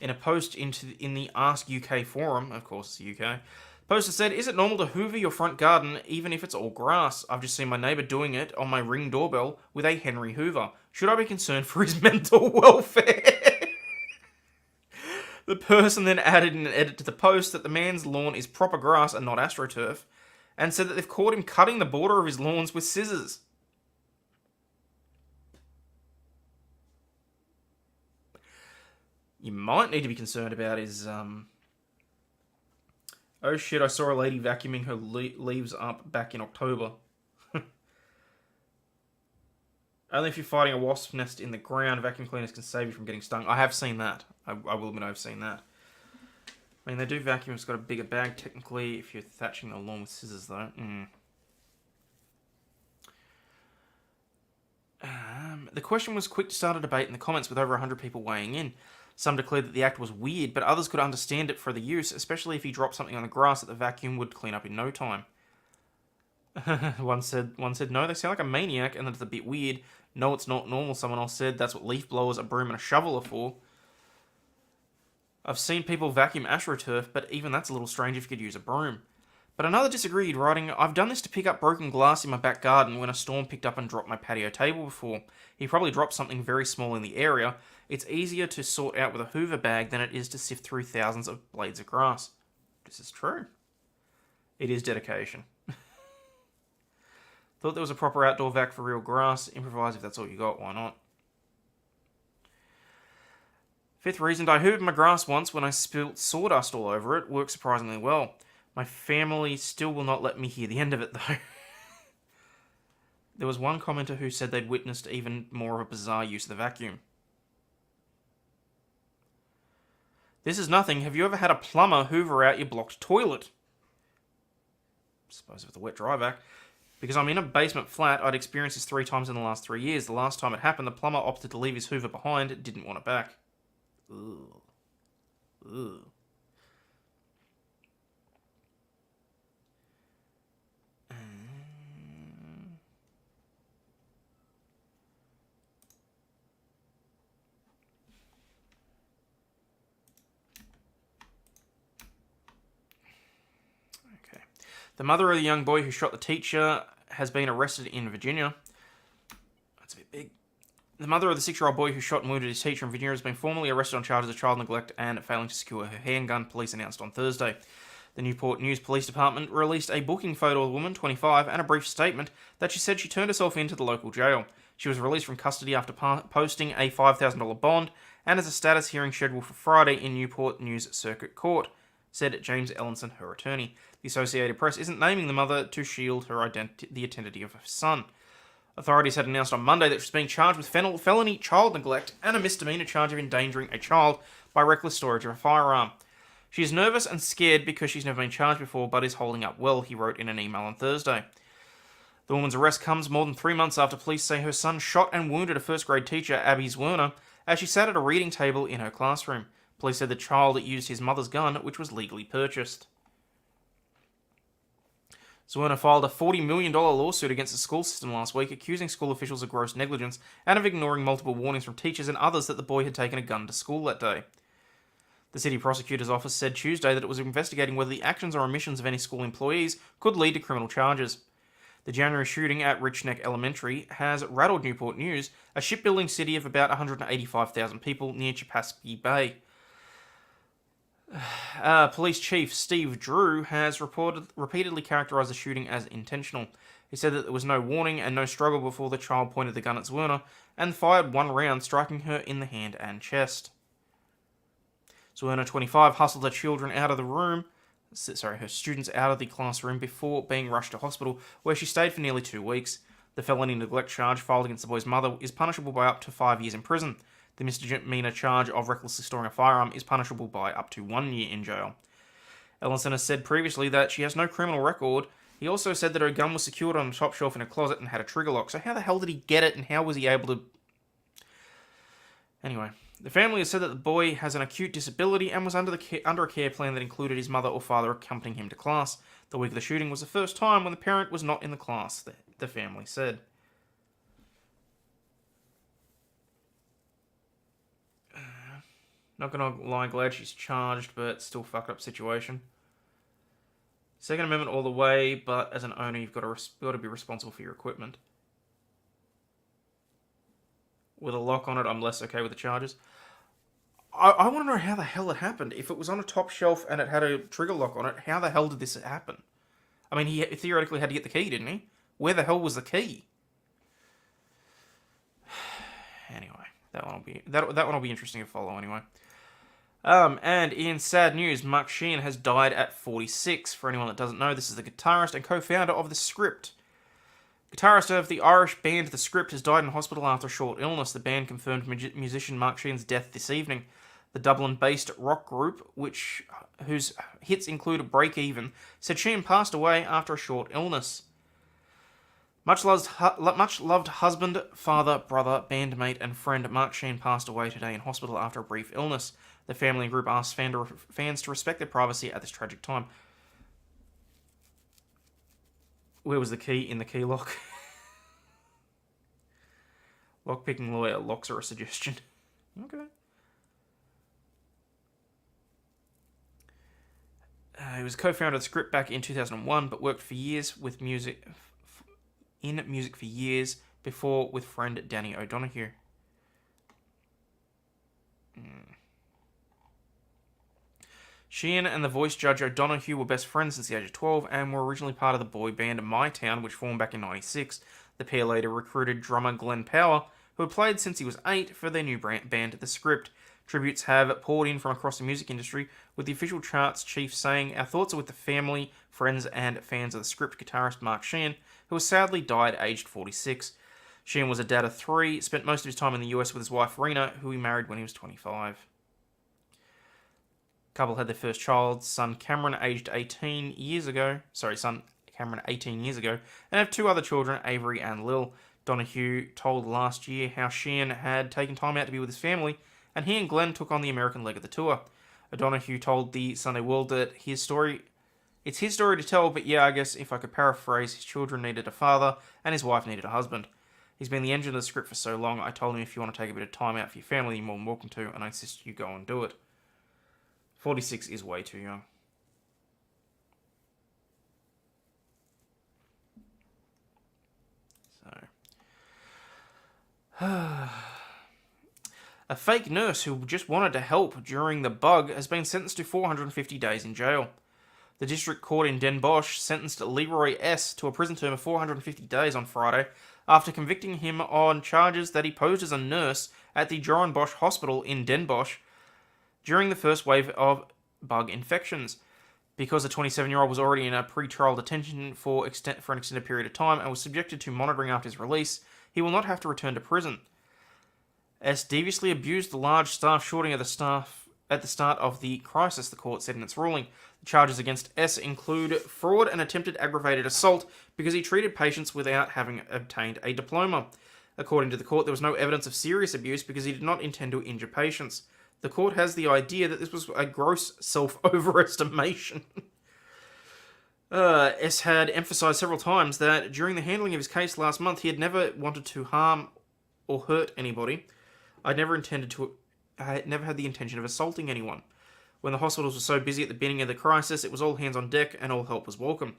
In a post in the Ask UK forum, of course it's the UK, the poster said, "Is it normal to hoover your front garden even if it's all grass? I've just seen my neighbour doing it on my Ring doorbell with a Henry Hoover. Should I be concerned for his mental welfare?" The person then added in an edit to the post that the man's lawn is proper grass and not AstroTurf, and said that they've caught him cutting the border of his lawns with scissors. You might need to be concerned about is, oh shit, I saw a lady vacuuming her leaves up back in October. Only if you're fighting a wasp nest in the ground, vacuum cleaners can save you from getting stung. I have seen that. I will admit I've seen that. I mean, they do vacuum. It's got a bigger bag, technically, if you're thatching the lawn with scissors, though. The question was quick to start a debate in the comments with over 100 people weighing in. Some declared that the act was weird, but others could understand it for the use, especially if you dropped something on the grass that the vacuum would clean up in no time. One said, no, they sound like a maniac, and that's a bit weird. No, it's not normal, someone else said. That's what leaf blowers, a broom, and a shovel are for. I've seen people vacuum AstroTurf, but even that's a little strange if you could use a broom. But another disagreed, writing, I've done this to pick up broken glass in my back garden when a storm picked up and dropped my patio table before. He probably dropped something very small in the area. It's easier to sort out with a Hoover bag than it is to sift through thousands of blades of grass. This is true. It is dedication. Thought there was a proper outdoor vac for real grass. Improvise if that's all you got, why not? Fifth reason, I hoovered my grass once when I spilt sawdust all over it. Worked surprisingly well. My family still will not let me hear the end of it, though. There was one commenter who said they'd witnessed even more of a bizarre use of the vacuum. This is nothing. Have you ever had a plumber hoover out your blocked toilet? I suppose with a wet dry vac. Because I'm in a basement flat, I'd experienced this 3 times in the last 3 years. The last time it happened, the plumber opted to leave his hoover behind, didn't want it back. Ooh. Ooh. Okay. The mother of the young boy who shot the teacher has been arrested in Virginia. That's a bit big. The mother of the 6-year-old boy who shot and wounded his teacher in Virginia has been formally arrested on charges of child neglect and failing to secure her handgun, police announced on Thursday. The Newport News Police Department released a booking photo of the woman, 25, and a brief statement that she said she turned herself in to the local jail. She was released from custody after posting a $5,000 bond and has a status hearing scheduled for Friday in Newport News Circuit Court, said James Ellenson, her attorney. The Associated Press isn't naming the mother to shield the identity of her son. Authorities had announced on Monday that she was being charged with felony child neglect and a misdemeanor charge of endangering a child by reckless storage of a firearm. She is nervous and scared because she's never been charged before, but is holding up well, he wrote in an email on Thursday. The woman's arrest comes more than 3 months after police say her son shot and wounded a first-grade teacher, Abby Zwerner, as she sat at a reading table in her classroom. Police said the child used his mother's gun, which was legally purchased. Zwerner filed a $40 million lawsuit against the school system last week, accusing school officials of gross negligence and of ignoring multiple warnings from teachers and others that the boy had taken a gun to school that day. The city prosecutor's office said Tuesday that it was investigating whether the actions or omissions of any school employees could lead to criminal charges. The January shooting at Rich Neck Elementary has rattled Newport News, a shipbuilding city of about 185,000 people near Chesapeake Bay. Police Chief Steve Drew has repeatedly characterized the shooting as intentional. He said that there was no warning and no struggle before the child pointed the gun at Zwerner and fired one round, striking her in the hand and chest. Zwerner, 25, hustled her students out of the classroom before being rushed to hospital, where she stayed for nearly 2 weeks. The felony neglect charge filed against the boy's mother is punishable by up to 5 years in prison. The misdemeanor charge of recklessly storing a firearm is punishable by up to 1 year in jail. Ellenson has said previously that she has no criminal record. He also said that her gun was secured on the top shelf in a closet and had a trigger lock. So how the hell did he get it, and how was he able to... Anyway, the family has said that the boy has an acute disability and was under a care plan that included his mother or father accompanying him to class. The week of the shooting was the first time when the parent was not in the class, the family said. Not gonna lie, glad she's charged, but still fucked up situation. Second Amendment all the way, but as an owner, you've got to be responsible for your equipment. With a lock on it, I'm less okay with the charges. I want to know how the hell it happened. If it was on a top shelf and it had a trigger lock on it, how the hell did this happen? I mean, he theoretically had to get the key, didn't he? Where the hell was the key? Anyway, that one will be interesting to follow anyway. And in sad news, Mark Sheehan has died at 46. For anyone that doesn't know, this is the guitarist and co-founder of The Script. Guitarist of the Irish band The Script has died in hospital after a short illness. The band confirmed musician Mark Sheehan's death this evening. The Dublin-based rock group, whose hits include Break Even, said Sheehan passed away after a short illness. Much loved husband, father, brother, bandmate, and friend Mark Sheehan passed away today in hospital after a brief illness. The family and group asked fans to respect their privacy at this tragic time. Where was the key? In the key lock. Lockpicking lawyer, locks are a suggestion. Okay. He was co-founder of The Script back in 2001, but worked for years with music for years before with friend Danny O'Donoghue. Sheehan and the voice judge O'Donoghue were best friends since the age of 12 and were originally part of the boy band My Town, which formed back in 96. The pair later recruited drummer Glenn Power, who had played since he was 8, for their new band The Script. Tributes have poured in from across the music industry, with the official charts chief saying, "Our thoughts are with the family, friends and fans of The Script," guitarist Mark Sheehan, who has sadly died aged 46. Sheehan was a dad of 3, spent most of his time in the US with his wife Rena, who he married when he was 25. Couple had their first child, son Cameron, 18 years ago, and have 2 other children, Avery and Lil. Donoghue told Last Year how Sheehan had taken time out to be with his family, and he and Glenn took on the American leg of the tour. O'Donoghue told the Sunday World that it's his story to tell, but yeah, I guess if I could paraphrase, his children needed a father, and his wife needed a husband. He's been the engine of The Script for so long, I told him if you want to take a bit of time out for your family, you're more than welcome to, and I insist you go and do it. 46 is way too young. A fake nurse who just wanted to help during the bug has been sentenced to 450 days in jail. The district court in Den Bosch sentenced Leroy S. to a prison term of 450 days on Friday after convicting him on charges that he posed as a nurse at the Joran Bosch Hospital in Den Bosch during the first wave of bug infections. Because the 27-year-old was already in a pre-trial detention for an extended period of time and was subjected to monitoring after his release, he will not have to return to prison. S deviously abused the large staff shorting of the staff at the start of the crisis, the court said in its ruling. The charges against S include fraud and attempted aggravated assault because he treated patients without having obtained a diploma. According to the court, there was no evidence of serious abuse because he did not intend to injure patients. The court has the idea that this was a gross self-overestimation. S had emphasised several times that during the handling of his case last month, he had never wanted to harm or hurt anybody. I had never had the intention of assaulting anyone. When the hospitals were so busy at the beginning of the crisis, it was all hands on deck and all help was welcome.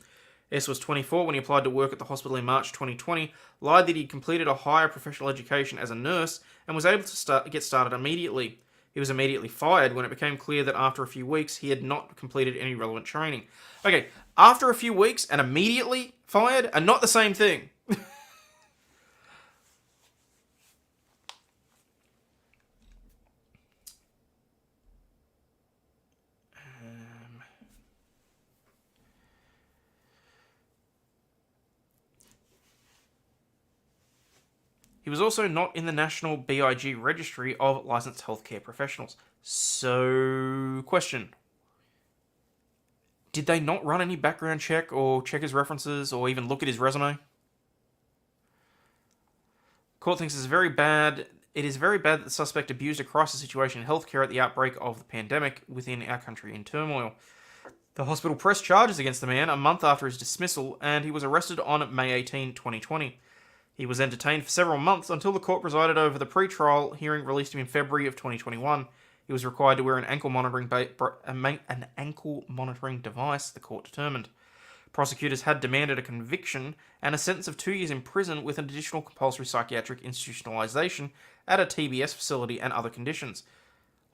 S was 24 when he applied to work at the hospital in March 2020, lied that he'd completed a higher professional education as a nurse, and was able to get started immediately. He was immediately fired when it became clear that after a few weeks, he had not completed any relevant training. Okay, after a few weeks and immediately fired are not the same thing. He was also not in the National BIG Registry of Licensed Healthcare Professionals. So, question. Did they not run any background check or check his references or even look at his resume? Court thinks it's very bad. It is very bad that the suspect abused a crisis situation in healthcare at the outbreak of the pandemic within our country in turmoil. The hospital pressed charges against the man a month after his dismissal, and he was arrested on May 18, 2020. He was detained for several months until the court presided over the pre-trial hearing, released him in February of 2021. He was required to wear an ankle monitoring device, the court determined. Prosecutors had demanded a conviction and a sentence of 2 years in prison with an additional compulsory psychiatric institutionalization at a TBS facility and other conditions.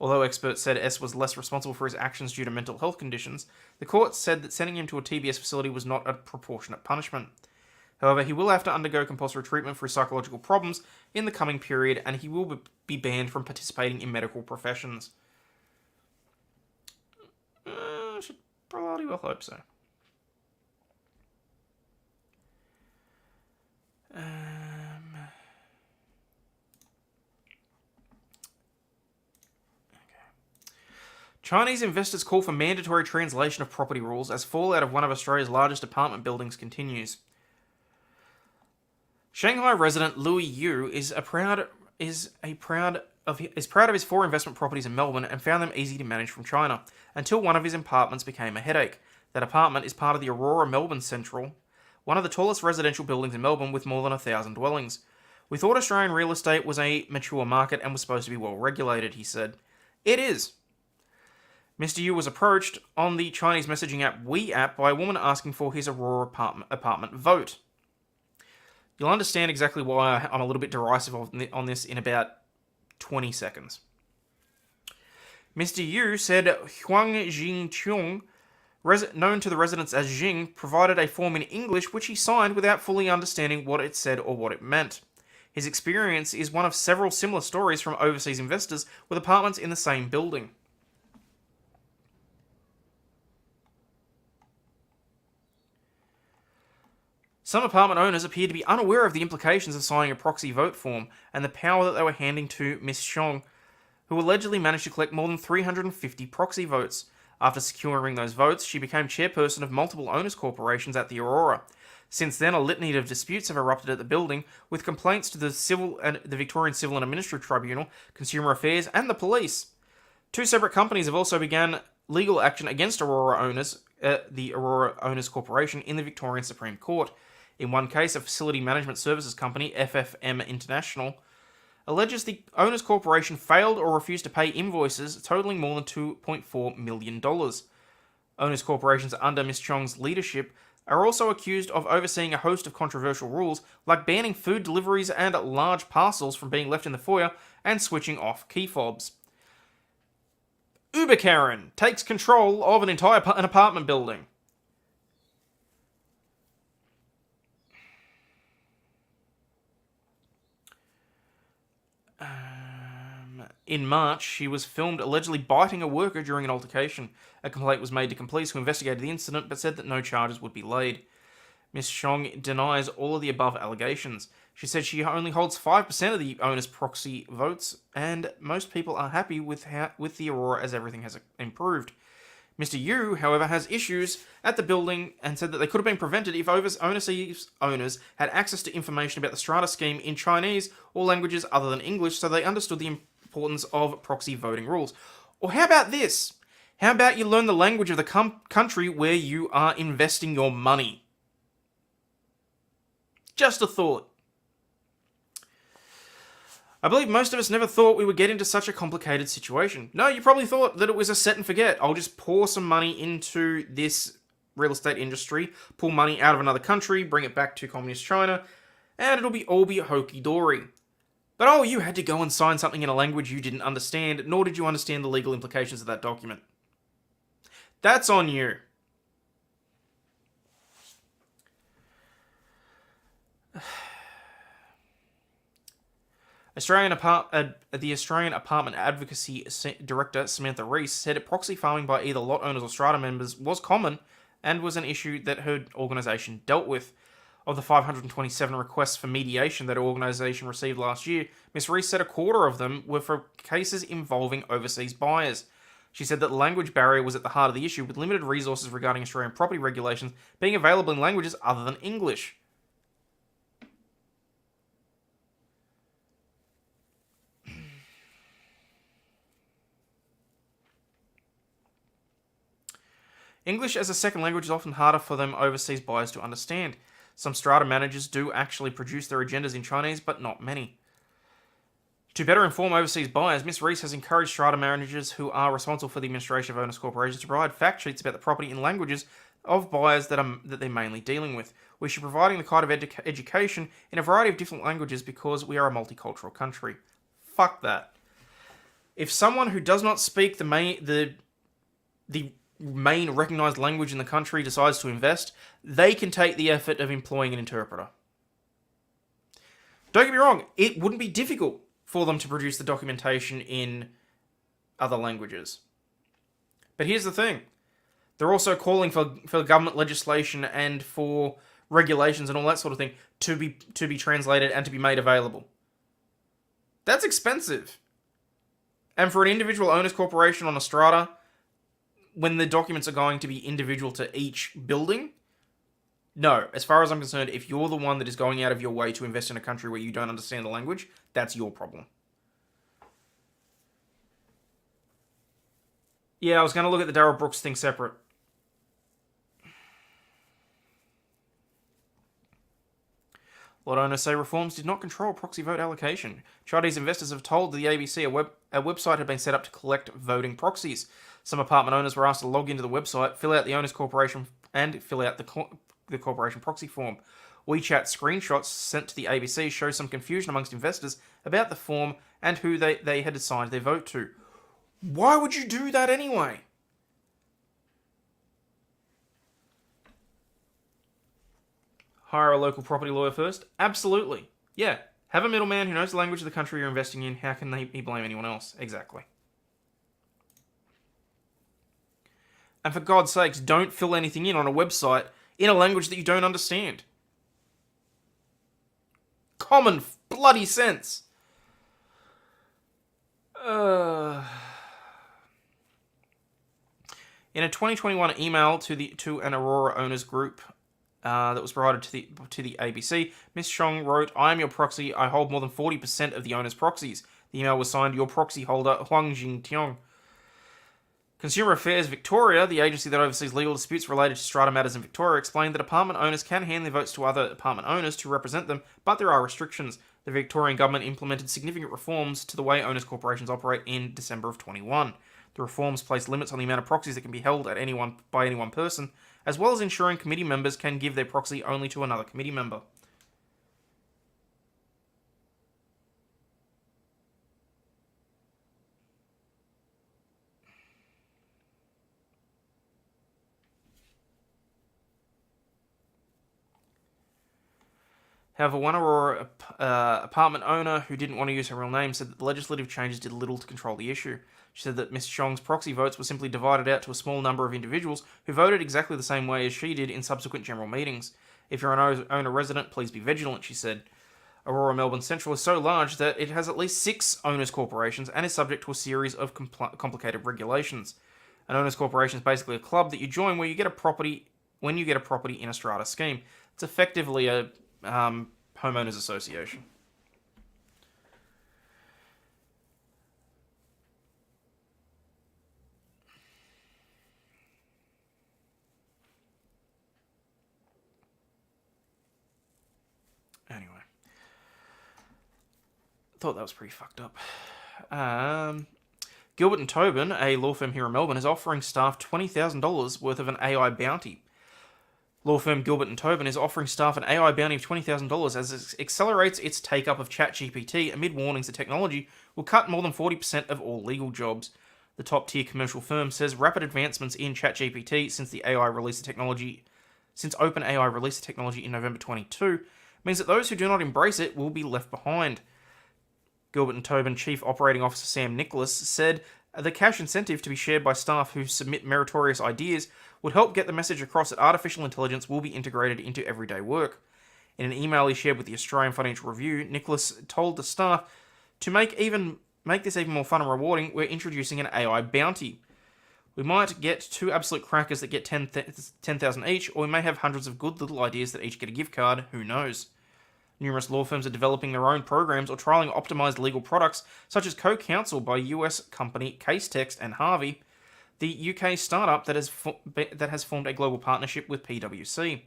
Although experts said S was less responsible for his actions due to mental health conditions, the court said that sending him to a TBS facility was not a proportionate punishment. However, he will have to undergo compulsory treatment for his psychological problems in the coming period, and he will be banned from participating in medical professions. I should probably well hope so. Chinese investors call for mandatory translation of property rules as fallout of one of Australia's largest apartment buildings continues. Shanghai resident Louis Yu is proud of his 4 investment properties in Melbourne and found them easy to manage from China, until one of his apartments became a headache. That apartment is part of the Aurora Melbourne Central, one of the tallest residential buildings in Melbourne with more than 1,000 dwellings. We thought Australian real estate was a mature market and was supposed to be well regulated, he said. It is. Mr. Yu was approached on the Chinese messaging app WeApp by a woman asking for his Aurora apartment vote. You'll understand exactly why I'm a little bit derisive on this in about 20 seconds. Mr. Yu said Huang Jingqiong, known to the residents as Jing, provided a form in English which he signed without fully understanding what it said or what it meant. His experience is one of several similar stories from overseas investors with apartments in the same building. Some apartment owners appeared to be unaware of the implications of signing a proxy vote form and the power that they were handing to Miss Xiong, who allegedly managed to collect more than 350 proxy votes. After securing those votes, she became chairperson of multiple owners' corporations at the Aurora. Since then, a litany of disputes have erupted at the building, with complaints to the Victorian Civil and Administrative Tribunal, Consumer Affairs, and the police. 2 separate companies have also begun legal action against Aurora owners, the Aurora Owners Corporation, in the Victorian Supreme Court. In one case, a facility management services company, FFM International, alleges the Owners Corporation failed or refused to pay invoices totaling more than $2.4 million. Owners Corporations under Ms. Chong's leadership are also accused of overseeing a host of controversial rules, like banning food deliveries and large parcels from being left in the foyer and switching off key fobs. Uber Karen takes control of an entire apartment building. In March, she was filmed allegedly biting a worker during an altercation. A complaint was made to police, who investigated the incident but said that no charges would be laid. Ms. Chong denies all of the above allegations. She said she only holds 5% of the owner's proxy votes, and most people are happy with the Aurora as everything has improved. Mr. Yu, however, has issues at the building and said that they could have been prevented if overseas owners had access to information about the strata scheme in Chinese or languages other than English, so they understood the importance of proxy voting rules. Or how about this? How about you learn the language of the country where you are investing your money? Just a thought. I believe most of us never thought we would get into such a complicated situation. No, you probably thought that it was a set and forget. I'll just pour some money into this real estate industry, pull money out of another country, bring it back to communist China, and it'll all be hunky-dory. But oh, you had to go and sign something in a language you didn't understand, nor did you understand the legal implications of that document. That's on you. The Australian Apartment Advocacy Director Samantha Rees said proxy farming by either lot owners or strata members was common and was an issue that her organisation dealt with. Of the 527 requests for mediation that her organisation received last year, Ms. Rees said a quarter of them were for cases involving overseas buyers. She said that the language barrier was at the heart of the issue, with limited resources regarding Australian property regulations being available in languages other than English. English as a second language is often harder for them overseas buyers to understand. Some strata managers do actually produce their agendas in Chinese, but not many. To better inform overseas buyers, Ms. Rees has encouraged strata managers who are responsible for the administration of owners corporations to provide fact sheets about the property in languages of buyers that they're mainly dealing with. We should be providing the kind of education in a variety of different languages because we are a multicultural country. Fuck that. If someone who does not speak the main recognised language in the country decides to invest, they can take the effort of employing an interpreter. Don't get me wrong, it wouldn't be difficult for them to produce the documentation in other languages. But here's the thing. They're also calling for government legislation and for regulations and all that sort of thing to be translated and to be made available. That's expensive. And for an individual owners corporation on a strata, when the documents are going to be individual to each building, no, as far as I'm concerned, if you're the one that is going out of your way to invest in a country where you don't understand the language, that's your problem. Yeah, I was going to look at the Darrell Brooks thing separate. Lot owners say reforms did not control proxy vote allocation. Chinese investors have told the ABC a website had been set up to collect voting proxies. Some apartment owners were asked to log into the website, fill out the owner's corporation, and fill out the corporation proxy form. WeChat screenshots sent to the ABC show some confusion amongst investors about the form and who they had assigned their vote to. Why would you do that anyway? Hire a local property lawyer first? Absolutely. Yeah. Have a middleman who knows the language of the country you're investing in. How can he blame anyone else? Exactly. And for God's sakes, don't fill anything in on a website in a language that you don't understand. Common bloody sense. In a 2021 email to an Aurora owners group that was provided to the ABC, Ms. Chong wrote, "I am your proxy. I hold more than 40% of the owner's proxies." The email was signed, "Your proxy holder, Huang Jingtiong." Consumer Affairs Victoria, the agency that oversees legal disputes related to strata matters in Victoria, explained that apartment owners can hand their votes to other apartment owners to represent them, but there are restrictions. The Victorian government implemented significant reforms to the way owners corporations operate in December of 21. The reforms place limits on the amount of proxies that can be held by any one person. as well as ensuring committee members can give their proxy only to another committee member. However, one Aurora apartment owner who didn't want to use her real name said that the legislative changes did little to control the issue. She said that Ms. Xiong's proxy votes were simply divided out to a small number of individuals who voted exactly the same way as she did in subsequent general meetings. If you're an owner resident, please be vigilant, she said. Aurora Melbourne Central is so large that it has at least 6 owners' corporations and is subject to a series of complicated regulations. An owners' corporation is basically a club that you join where you get a property when you get a property in a strata scheme. It's effectively a homeowners association. Anyway, thought that was pretty fucked up. Gilbert and Tobin, a law firm here in Melbourne, is offering staff $20,000 worth of an AI bounty. Law firm Gilbert and Tobin is offering staff an AI bounty of $20,000 as it accelerates its take-up of ChatGPT amid warnings the technology will cut more than 40% of all legal jobs. The top-tier commercial firm says rapid advancements in ChatGPT since OpenAI released the technology in November 22 means that those who do not embrace it will be left behind. Gilbert and Tobin Chief Operating Officer Sam Nicholas said the cash incentive to be shared by staff who submit meritorious ideas would help get the message across that artificial intelligence will be integrated into everyday work. In an email he shared with the Australian Financial Review, Nicholas told the staff to make this even more fun and rewarding, we're introducing an AI bounty. We might get 2 absolute crackers that get 10,000 each, or we may have hundreds of good little ideas that each get a gift card, who knows. Numerous law firms are developing their own programs or trialing optimized legal products, such as co-counsel by US company Casetext and Harvey, the UK startup that has formed a global partnership with PwC.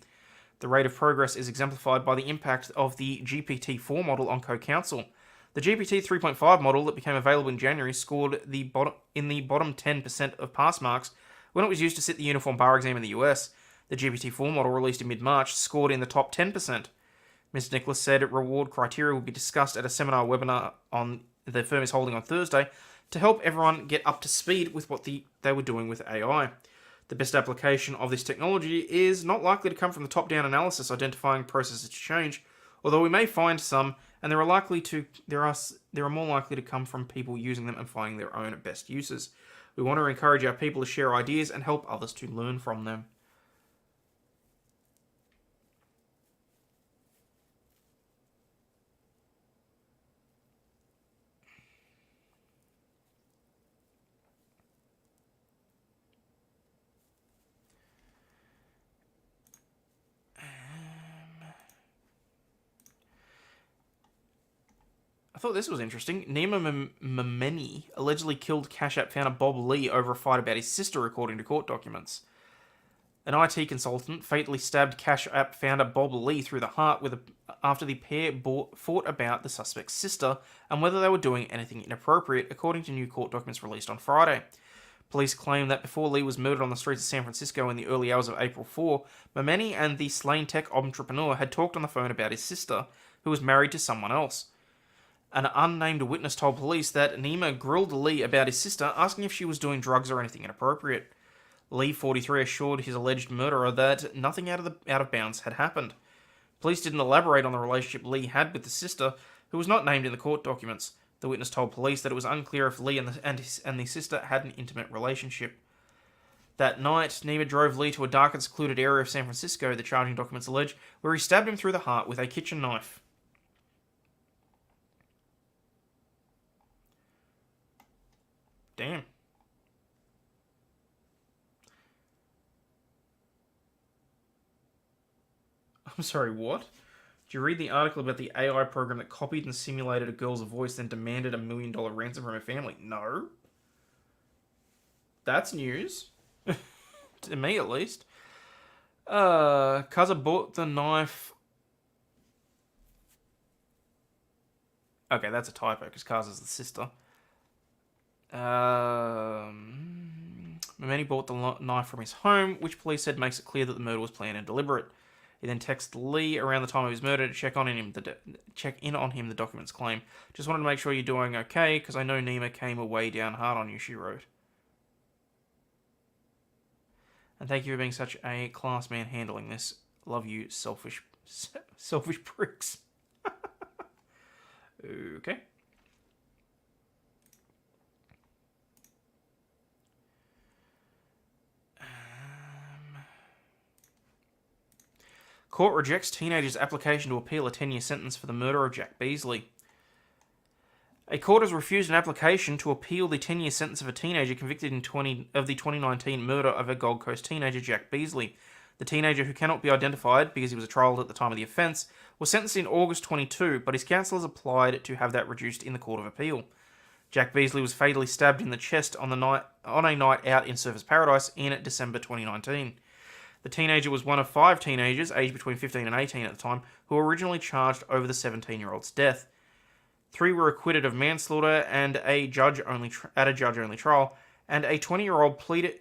The rate of progress is exemplified by the impact of the GPT-4 model on co-counsel. The GPT 3.5 model that became available in January scored in the bottom 10% of pass marks when it was used to sit the uniform bar exam in the US. The GPT-4 model released in mid-March scored in the top 10%. Mr. Nicholas said reward criteria will be discussed at a seminar webinar the firm is holding on Thursday to help everyone get up to speed with what they were doing with AI. The best application of this technology is not likely to come from the top-down analysis identifying processes to change, although we may find some, and there are more likely to come from people using them and finding their own best uses. We want to encourage our people to share ideas and help others to learn from them. I thought this was interesting. Nima Mameni allegedly killed Cash App founder Bob Lee over a fight about his sister, according to court documents. An IT consultant fatally stabbed Cash App founder Bob Lee through the heart after the pair fought about the suspect's sister and whether they were doing anything inappropriate, according to new court documents released on Friday. Police claim that before Lee was murdered on the streets of San Francisco in the early hours of April 4, Mameni and the slain tech entrepreneur had talked on the phone about his sister, who was married to someone else. An unnamed witness told police that Nima grilled Lee about his sister, asking if she was doing drugs or anything inappropriate. Lee, 43, assured his alleged murderer that nothing out of bounds had happened. Police didn't elaborate on the relationship Lee had with the sister, who was not named in the court documents. The witness told police that it was unclear if Lee and the sister had an intimate relationship. That night, Nima drove Lee to a dark and secluded area of San Francisco, the charging documents allege, where he stabbed him through the heart with a kitchen knife. Damn. I'm sorry, what? Did you read the article about the AI program that copied and simulated a girl's voice, then demanded $1 million ransom from her family? No. That's news. To me, at least. Kaza bought the knife. Okay, that's a typo, because Kaza's the sister. Mameni bought the knife from his home, which police said makes it clear that the murder was planned and deliberate. He then texted Lee around the time of his murder to check in on him, the documents claim. Just wanted to make sure you're doing okay, because I know Nima came away down hard on you, she wrote. And thank you for being such a class man handling this. Love you, selfish pricks. Okay. Court rejects teenager's application to appeal a 10-year sentence for the murder of Jack Beasley. A court has refused an application to appeal the 10-year sentence of a teenager convicted of the 2019 murder of a Gold Coast teenager, Jack Beasley. The teenager, who cannot be identified because he was a child at the time of the offence, was sentenced in August 22, but his counsel has applied to have that reduced in the Court of Appeal. Jack Beasley was fatally stabbed in the chest on a night out in Surfers Paradise in December 2019. The teenager was one of 5 teenagers, aged between 15 and 18 at the time, who were originally charged over the 17-year-old's death. 3 were acquitted of manslaughter and a judge-only trial, and a 20-year-old pled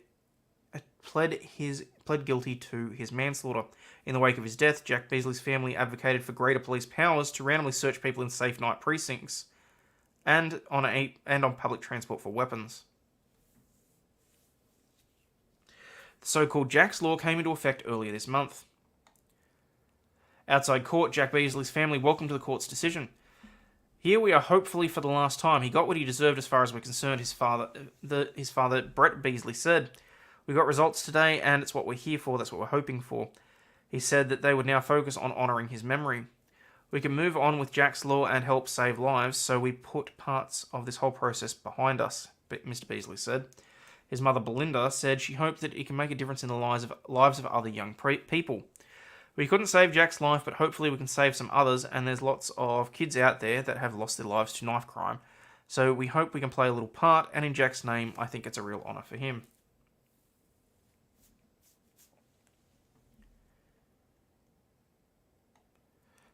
guilty to his manslaughter. In the wake of his death, Jack Beasley's family advocated for greater police powers to randomly search people in safe night precincts and on public transport for weapons. The so-called Jack's Law came into effect earlier this month. Outside court, Jack Beasley's family welcomed the court's decision. Here we are hopefully for the last time. He got what he deserved as far as we're concerned, his father, Brett Beasley, said. We got results today, and it's what we're here for, that's what we're hoping for. He said that they would now focus on honouring his memory. We can move on with Jack's Law and help save lives, so we put parts of this whole process behind us, Mr. Beasley said. His mother, Belinda, said she hoped that it can make a difference in the lives of other young people. We couldn't save Jack's life, but hopefully we can save some others, and there's lots of kids out there that have lost their lives to knife crime. So we hope we can play a little part, and in Jack's name, I think it's a real honour for him.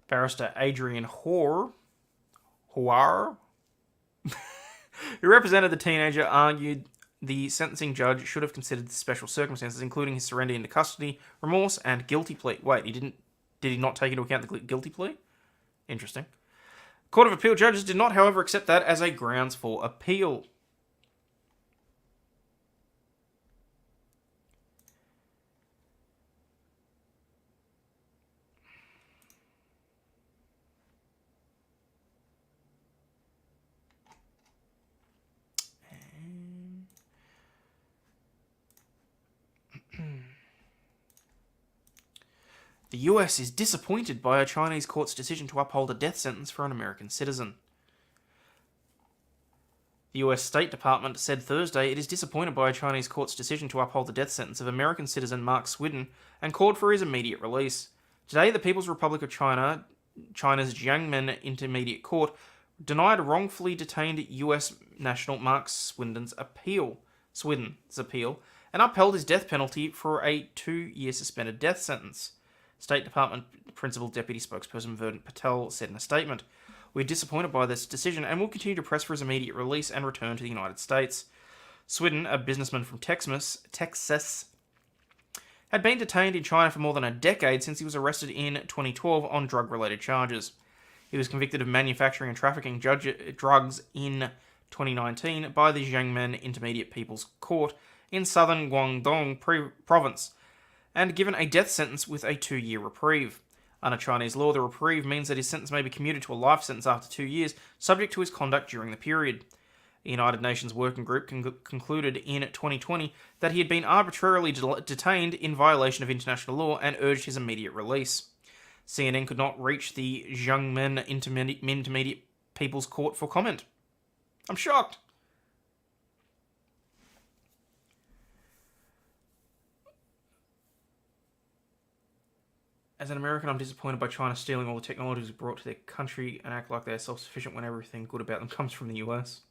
Barrister Adrian Hoare, who represented the teenager, argued the sentencing judge should have considered the special circumstances, including his surrender into custody, remorse, and guilty plea. Wait, did he not take into account the guilty plea? Interesting. Court of Appeal judges did not, however, accept that as a grounds for appeal. The US is disappointed by a Chinese court's decision to uphold a death sentence for an American citizen. The US State Department said Thursday it is disappointed by a Chinese court's decision to uphold the death sentence of American citizen Mark Swidden and called for his immediate release. Today, the People's Republic of China's Jiangmen Intermediate Court denied wrongfully detained US national Mark Swidden's appeal, and upheld his death penalty for a 2-year suspended death sentence. State Department Principal Deputy Spokesperson Verdant Patel said in a statement, "We're disappointed by this decision and will continue to press for his immediate release and return to the United States." Swidden, a businessman from Texas, had been detained in China for more than a decade since he was arrested in 2012 on drug-related charges. He was convicted of manufacturing and trafficking drugs in 2019 by the Jiangmen Intermediate People's Court in southern Guangdong province, and given a death sentence with a 2-year reprieve. Under Chinese law, the reprieve means that his sentence may be commuted to a life sentence after 2 years, subject to his conduct during the period. The United Nations Working Group concluded in 2020 that he had been arbitrarily detained in violation of international law and urged his immediate release. CNN could not reach the Jiangmen Intermediate People's Court for comment. I'm shocked. As an American, I'm disappointed by China stealing all the technologies brought to their country and act like they're self-sufficient when everything good about them comes from the US.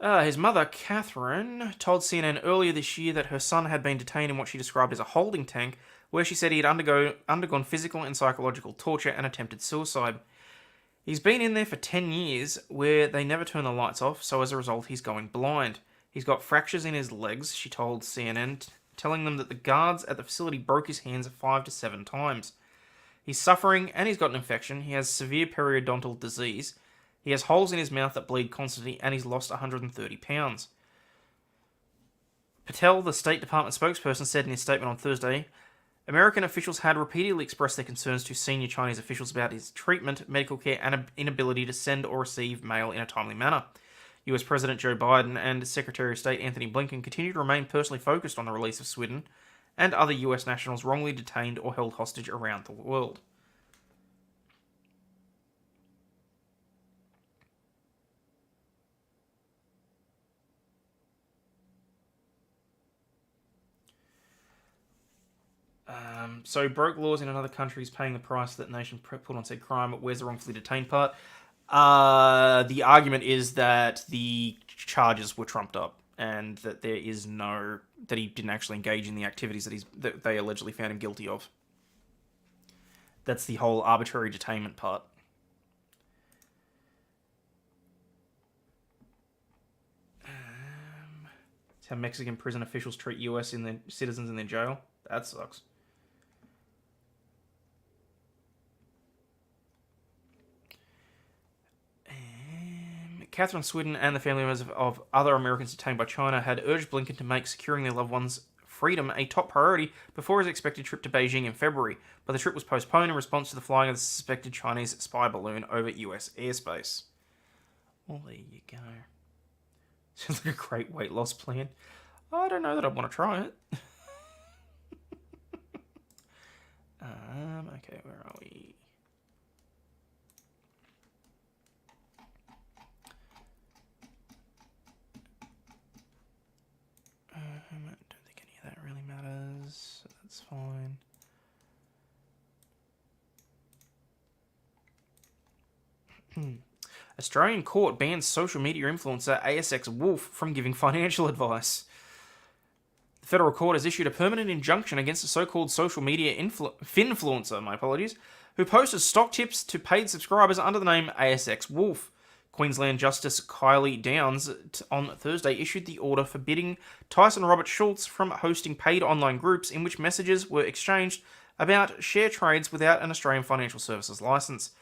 His mother, Catherine, told CNN earlier this year that her son had been detained in what she described as a holding tank, where she said he had undergone physical and psychological torture and attempted suicide. He's been in there for 10 years where they never turn the lights off, so as a result, he's going blind. He's got fractures in his legs, she told CNN, telling them that the guards at the facility broke his hands 5 to 7 times. He's suffering and he's got an infection. He has severe periodontal disease. He has holes in his mouth that bleed constantly and he's lost 130 pounds. Patel, the State Department spokesperson, said in his statement on Thursday, American officials had repeatedly expressed their concerns to senior Chinese officials about his treatment, medical care, and inability to send or receive mail in a timely manner. US President Joe Biden and Secretary of State Anthony Blinken continue to remain personally focused on the release of Sweden and other US nationals wrongly detained or held hostage around the world. So broke laws in another country is paying the price that nation put on said crime. Where's the wrongfully detained part? The argument is that the charges were trumped up and that there is that he didn't actually engage in the activities that they allegedly found him guilty of. That's the whole arbitrary detainment part. It's how Mexican prison officials treat US citizens in their jail. That sucks. Catherine Sweden and the family members of other Americans detained by China had urged Blinken to make securing their loved ones' freedom a top priority before his expected trip to Beijing in February, but the trip was postponed in response to the flying of the suspected Chinese spy balloon over US airspace. Well, there you go. Sounds like a great weight loss plan. I don't know that I want to try it. Okay, where are we? I don't think any of that really matters, so that's fine. Australian court bans social media influencer ASX Wolf from giving financial advice. The federal court has issued a permanent injunction against a so-called social media finfluencer, who posted stock tips to paid subscribers under the name ASX Wolf. Queensland Justice Kylie Downs on Thursday issued the order forbidding Tyson Robert Schultz from hosting paid online groups in which messages were exchanged about share trades without an Australian financial services licence.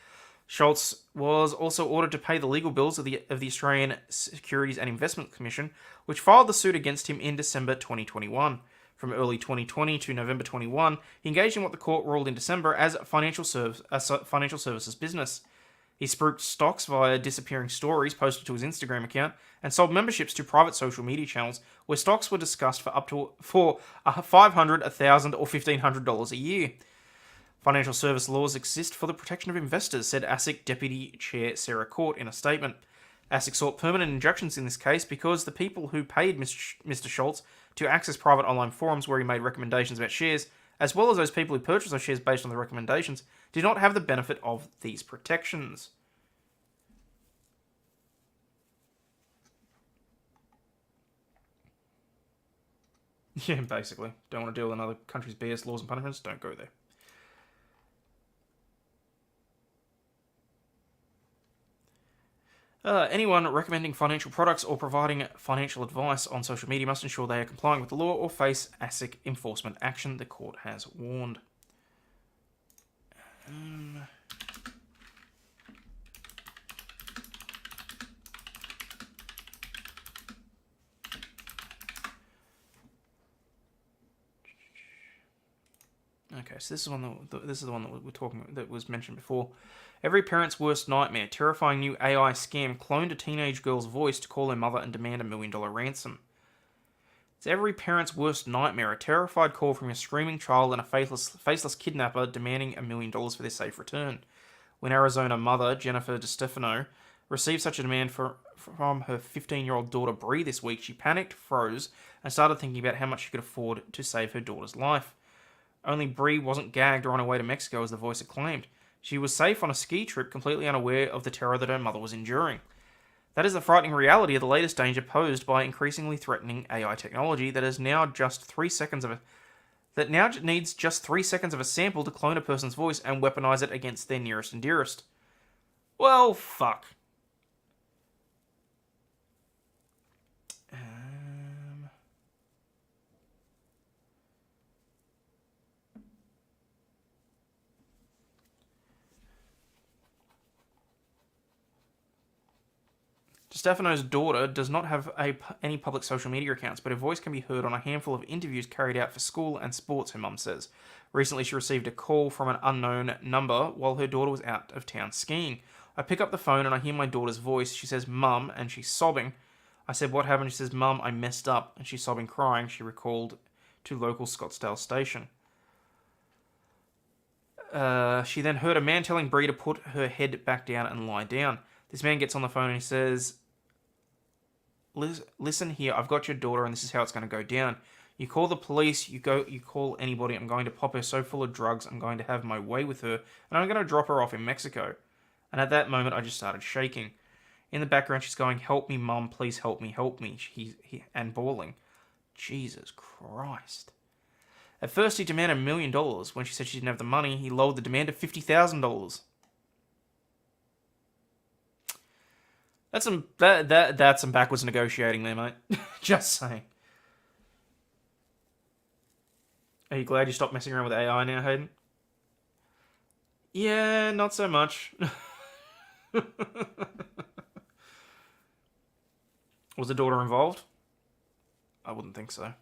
Schultz was also ordered to pay the legal bills of the Australian Securities and Investment Commission, which filed the suit against him in December 2021. From early 2020 to November 21, he engaged in what the court ruled in December as financial services business. He spruiked stocks via disappearing stories posted to his Instagram account and sold memberships to private social media channels where stocks were discussed for $500, $1,000 or $1,500 a year. Financial service laws exist for the protection of investors, said ASIC Deputy Chair Sarah Court in a statement. ASIC sought permanent injunctions in this case because the people who paid Mr. Schultz to access private online forums where he made recommendations about shares, as well as those people who purchased those shares based on the recommendations, did not have the benefit of these protections. Yeah, basically. Don't want to deal with another country's BS laws and punishments? Don't go there. Anyone recommending financial products or providing financial advice on social media must ensure they are complying with the law or face ASIC enforcement action, the court has warned. Okay, so this is the one that we're talking about, that was mentioned before. Every parent's worst nightmare. Terrifying new AI scam cloned a teenage girl's voice to call her mother and demand $1 million ransom. It's every parent's worst nightmare. A terrified call from a screaming child and a faceless kidnapper demanding $1 million for their safe return. When Arizona mother Jennifer DeStefano received such a demand from her 15-year-old daughter Bree this week, she panicked, froze, and started thinking about how much she could afford to save her daughter's life. Only Bree wasn't gagged or on her way to Mexico, as the voice had claimed. She was safe on a ski trip, completely unaware of the terror that her mother was enduring. That is the frightening reality of the latest danger posed by increasingly threatening AI technology that now needs just 3 seconds of a sample to clone a person's voice and weaponize it against their nearest and dearest. Well, fuck. Stefano's daughter does not have any public social media accounts, but her voice can be heard on a handful of interviews carried out for school and sports, her mum says. Recently, she received a call from an unknown number while her daughter was out of town skiing. I pick up the phone and I hear my daughter's voice. She says, "Mum," and she's sobbing. I said, "What happened?" She says, "Mum, I messed up." And she's sobbing, crying. She recalled to local Scottsdale station. She then heard a man telling Bree to put her head back down and lie down. This man gets on the phone and he says, "Listen here, I've got your daughter and this is how it's going to go down. You call the police, you call anybody. I'm going to pop her so full of drugs, I'm going to have my way with her, and I'm going to drop her off in Mexico." And at that moment, I just started shaking. In the background, she's going, "Help me, Mum, please help me, help me," and bawling. Jesus Christ. At first, he demanded $1 million. When she said she didn't have the money, he lowered the demand to $50,000. That's some backwards negotiating there, mate. Just saying. Are you glad you stopped messing around with AI now, Hayden? Yeah, not so much. Was the daughter involved? I wouldn't think so.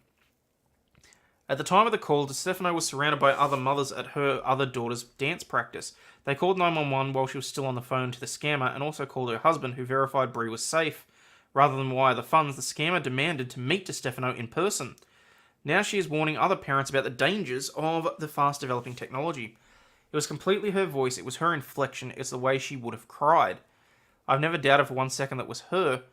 At the time of the call, Stefano was surrounded by other mothers at her other daughter's dance practice. They called 911 while she was still on the phone to the scammer and also called her husband, who verified Bree was safe. Rather than wire the funds, the scammer demanded to meet Stefano in person. Now she is warning other parents about the dangers of the fast-developing technology. It was completely her voice, it was her inflection, it's the way she would have cried. I've never doubted for 1 second that was her.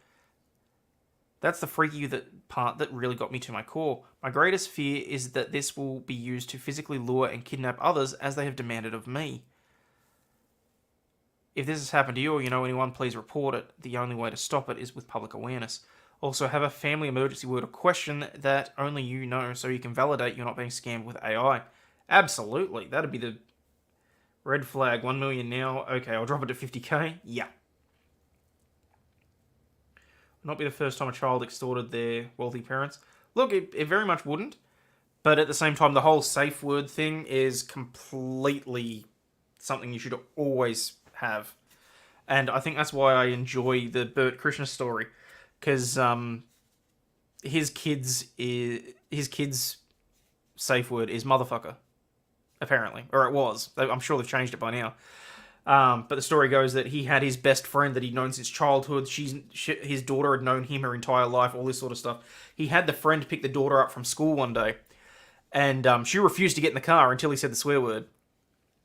That's the freaky part that really got me to my core. My greatest fear is that this will be used to physically lure and kidnap others as they have demanded of me. If this has happened to you or you know anyone, please report it. The only way to stop it is with public awareness. Also, have a family emergency word or question that only you know so you can validate you're not being scammed with AI. Absolutely. That'd be the red flag. 1 million now. Okay, I'll drop it to 50k. Yeah. Not be the first time a child extorted their wealthy parents. Look, it very much wouldn't. But at the same time, the whole safe word thing is completely something you should always have. And I think that's why I enjoy the Bert Krishna story. Because his kid's safe word is motherfucker. Apparently. Or it was. I'm sure they've changed it by now. But the story goes that he had his best friend that he'd known since childhood. His daughter had known him her entire life, all this sort of stuff. He had the friend pick the daughter up from school one day. And she refused to get in the car until he said the swear word.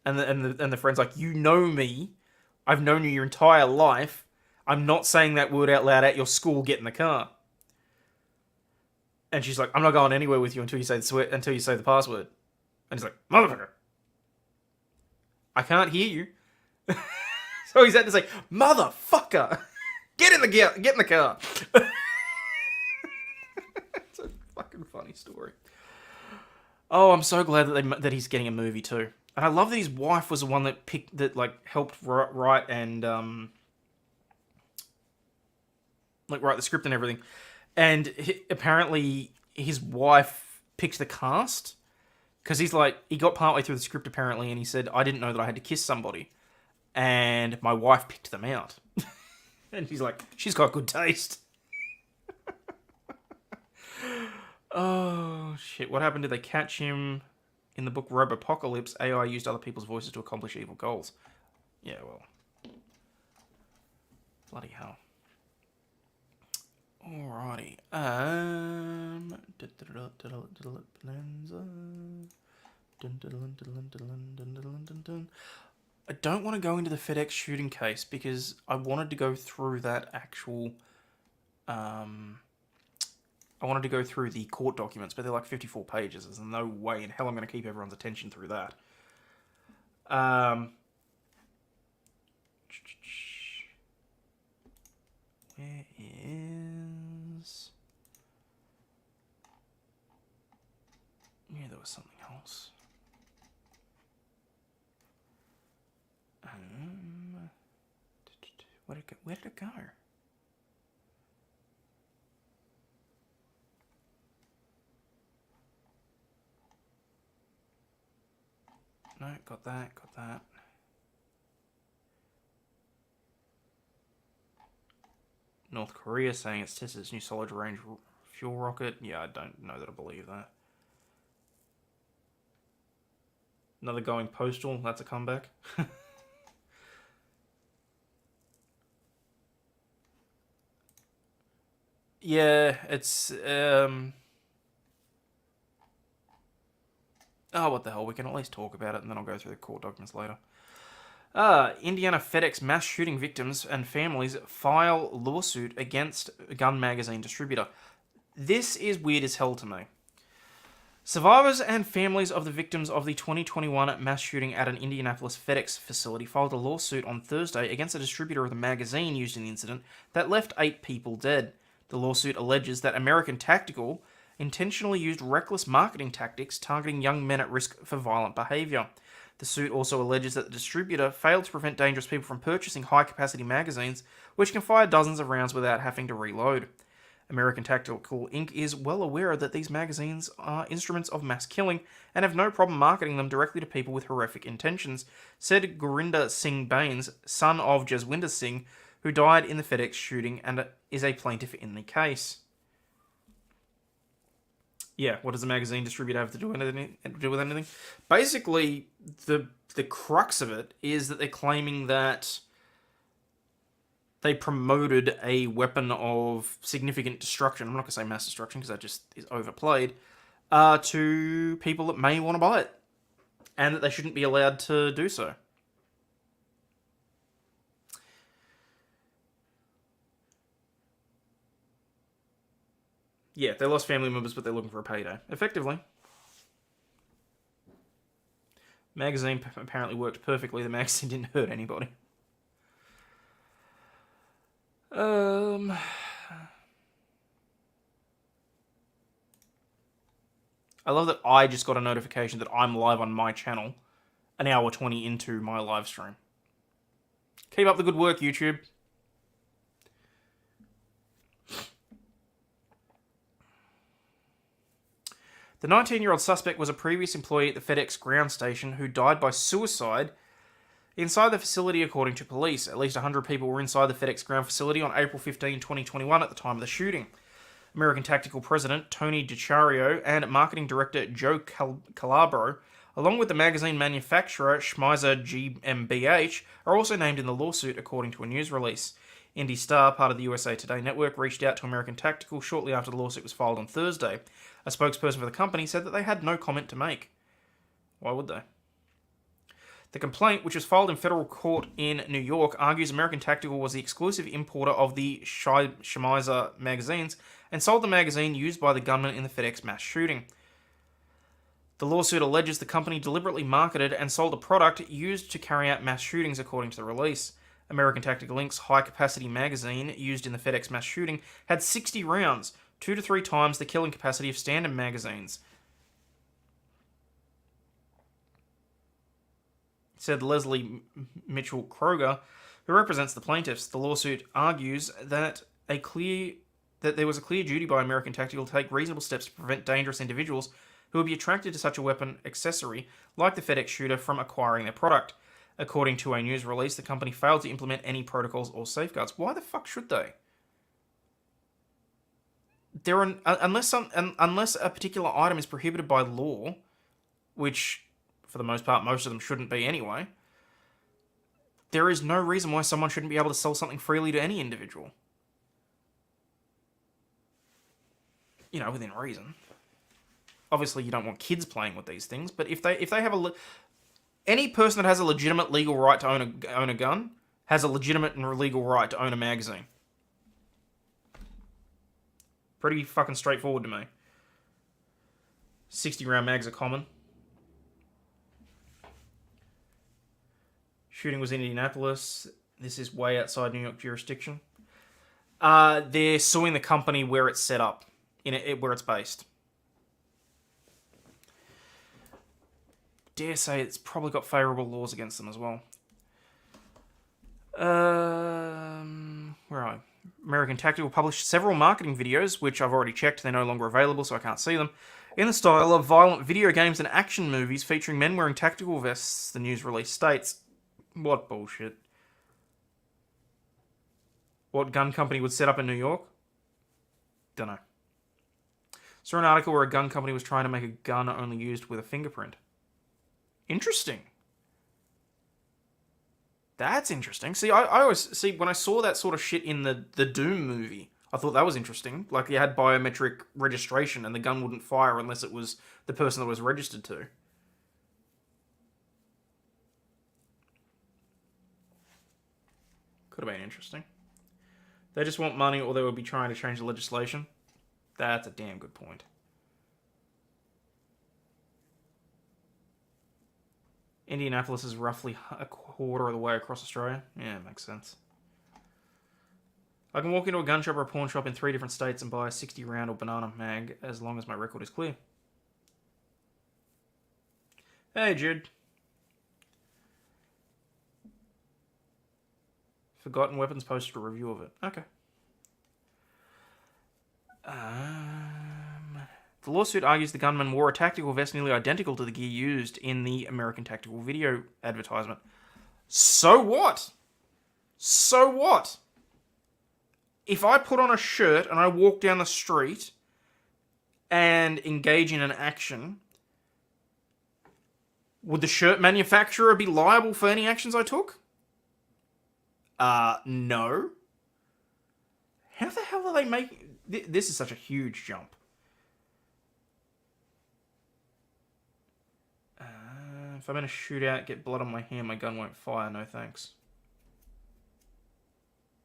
And the friend's like, "You know me. I've known you your entire life. I'm not saying that word out loud at your school. Get in the car." And she's like, "I'm not going anywhere with you until you say the password." And he's like, "Motherfucker, I can't hear you." So he's had to say, "Motherfucker, get in the car." It's a fucking funny story. Oh, I'm so glad that he's getting a movie too. And I love that his wife was the one that helped write and write the script and everything. And apparently his wife picked the cast because he got partway through the script apparently, and he said, "I didn't know that I had to kiss somebody, and my wife picked them out." And he's like, "She's got good taste." Oh shit! What happened? Did they catch him? In the book Robopocalypse, AI used other people's voices to accomplish evil goals. Yeah, well. Bloody hell. Alrighty. I don't want to go into the FedEx shooting case because I wanted to go through that actual... I wanted to go through the court documents, but they're like 54 pages. There's no way in hell I'm going to keep everyone's attention through that. Where is... Yeah, there was something else. it go? Where did it go? No, got that, got that. North Korea saying it's tested its new solid range fuel rocket. Yeah, I don't know that I believe that. Another going postal. That's a comeback. Yeah, it's oh, what the hell? We can at least talk about it, and then I'll go through the court documents later. Indiana FedEx mass shooting victims and families file lawsuit against gun magazine distributor. This is weird as hell to me. Survivors and families of the victims of the 2021 mass shooting at an Indianapolis FedEx facility filed a lawsuit on Thursday against a distributor of the magazine used in the incident that left 8 people dead. The lawsuit alleges that American Tactical intentionally used reckless marketing tactics targeting young men at risk for violent behavior. The suit also alleges that the distributor failed to prevent dangerous people from purchasing high-capacity magazines, which can fire dozens of rounds without having to reload. American Tactical Inc. is well aware that these magazines are instruments of mass killing and have no problem marketing them directly to people with horrific intentions, said Gurinder Singh Bains, son of Jaswinder Singh, who died in the FedEx shooting and is a plaintiff in the case. Yeah, what does a magazine distributor have to do with anything? Basically, the crux of it is that they're claiming that they promoted a weapon of significant destruction. I'm not going to say mass destruction because that just is overplayed. To people that may want to buy it, and that they shouldn't be allowed to do so. Yeah, they lost family members, but they're looking for a payday. Effectively. Magazine apparently worked perfectly. The magazine didn't hurt anybody. I love that I just got a notification that I'm live on my channel an hour 20 into my live stream. Keep up the good work, YouTube. The 19-year-old suspect was a previous employee at the FedEx ground station who died by suicide inside the facility, according to police. At least 100 people were inside the FedEx ground facility on April 15, 2021 at the time of the shooting. American Tactical President Tony DiCario and Marketing Director Joe Calabro, along with the magazine manufacturer Schmeiser GmbH, are also named in the lawsuit, according to a news release. Indy Star, part of the USA Today network, reached out to American Tactical shortly after the lawsuit was filed on Thursday. A spokesperson for the company said that they had no comment to make. Why would they? The complaint, which was filed in federal court in New York, argues American Tactical was the exclusive importer of the Schmeiser magazines and sold the magazine used by the gunman in the FedEx mass shooting. The lawsuit alleges the company deliberately marketed and sold a product used to carry out mass shootings, according to the release. American Tactical Inc.'s high-capacity magazine, used in the FedEx mass shooting, had 60 rounds, 2 to 3 times the killing capacity of standard magazines, said Leslie Mitchell Kroger, who represents the plaintiffs. The lawsuit argues that there was a clear duty by American Tactical to take reasonable steps to prevent dangerous individuals who would be attracted to such a weapon accessory, like the FedEx shooter, from acquiring their product. According to a news release, the company failed to implement any protocols or safeguards. Why the fuck should they? Unless a particular item is prohibited by law, which, for the most part, most of them shouldn't be anyway, there is no reason why someone shouldn't be able to sell something freely to any individual. You know, within reason. Obviously, you don't want kids playing with these things, but if they have any person that has a legitimate legal right to own a gun has a legitimate and legal right to own a magazine. Pretty fucking straightforward to me. 60-round mags are common. Shooting was in Indianapolis. This is way outside New York jurisdiction. They're suing the company where it's set up, where it's based. Dare say it's probably got favourable laws against them as well. Where are I? American Tactical published several marketing videos, which I've already checked. They're no longer available, so I can't see them, in the style of violent video games and action movies featuring men wearing tactical vests, the news release states. What bullshit. What gun company would set up in New York? Dunno. Saw an article where a gun company was trying to make a gun only used with a fingerprint. Interesting. That's interesting. See, I always see when I saw that sort of shit in the Doom movie, I thought that was interesting. Like you had biometric registration and the gun wouldn't fire unless it was the person that was registered to. Could have been interesting. They just want money or they would be trying to change the legislation. That's a damn good point. Indianapolis is roughly a quarter of the way across Australia. Yeah, it makes sense. I can walk into a gun shop or a pawn shop in 3 different states and buy a 60 round or banana mag as long as my record is clear. Hey, Jude. Forgotten Weapons posted a review of it. Okay. The lawsuit argues the gunman wore a tactical vest nearly identical to the gear used in the American Tactical video advertisement. So what? So what? If I put on a shirt and I walk down the street and engage in an action, would the shirt manufacturer be liable for any actions I took? No. How the hell are they making... This is such a huge jump. If I'm in a shootout, get blood on my hand, my gun won't fire. No thanks.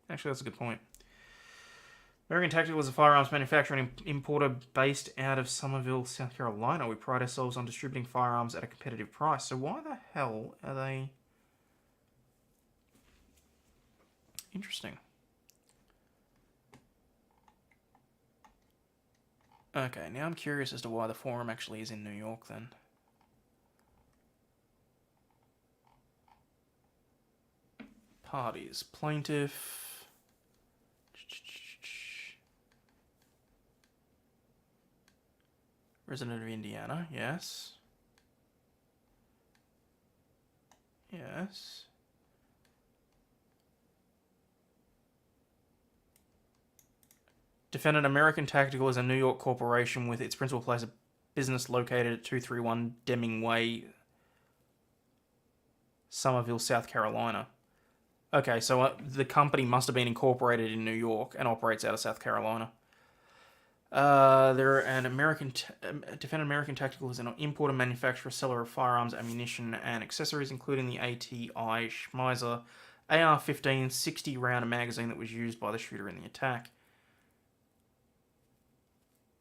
Actually, that's a good point. American Tactical is a firearms manufacturer and importer based out of Somerville, South Carolina. We pride ourselves on distributing firearms at a competitive price. So why the hell are they... Interesting. Okay, now I'm curious as to why the forum actually is in New York then. Parties. Plaintiff. Resident of Indiana, yes. Yes. Defendant American Tactical is a New York corporation with its principal place of business located at 231 Deming Way, Somerville, South Carolina. Okay, so the company must have been incorporated in New York and operates out of South Carolina. They're an Defendant American Tactical is an importer, manufacturer, seller of firearms, ammunition, and accessories, including the ATI Schmeiser AR-15 60-round magazine that was used by the shooter in the attack.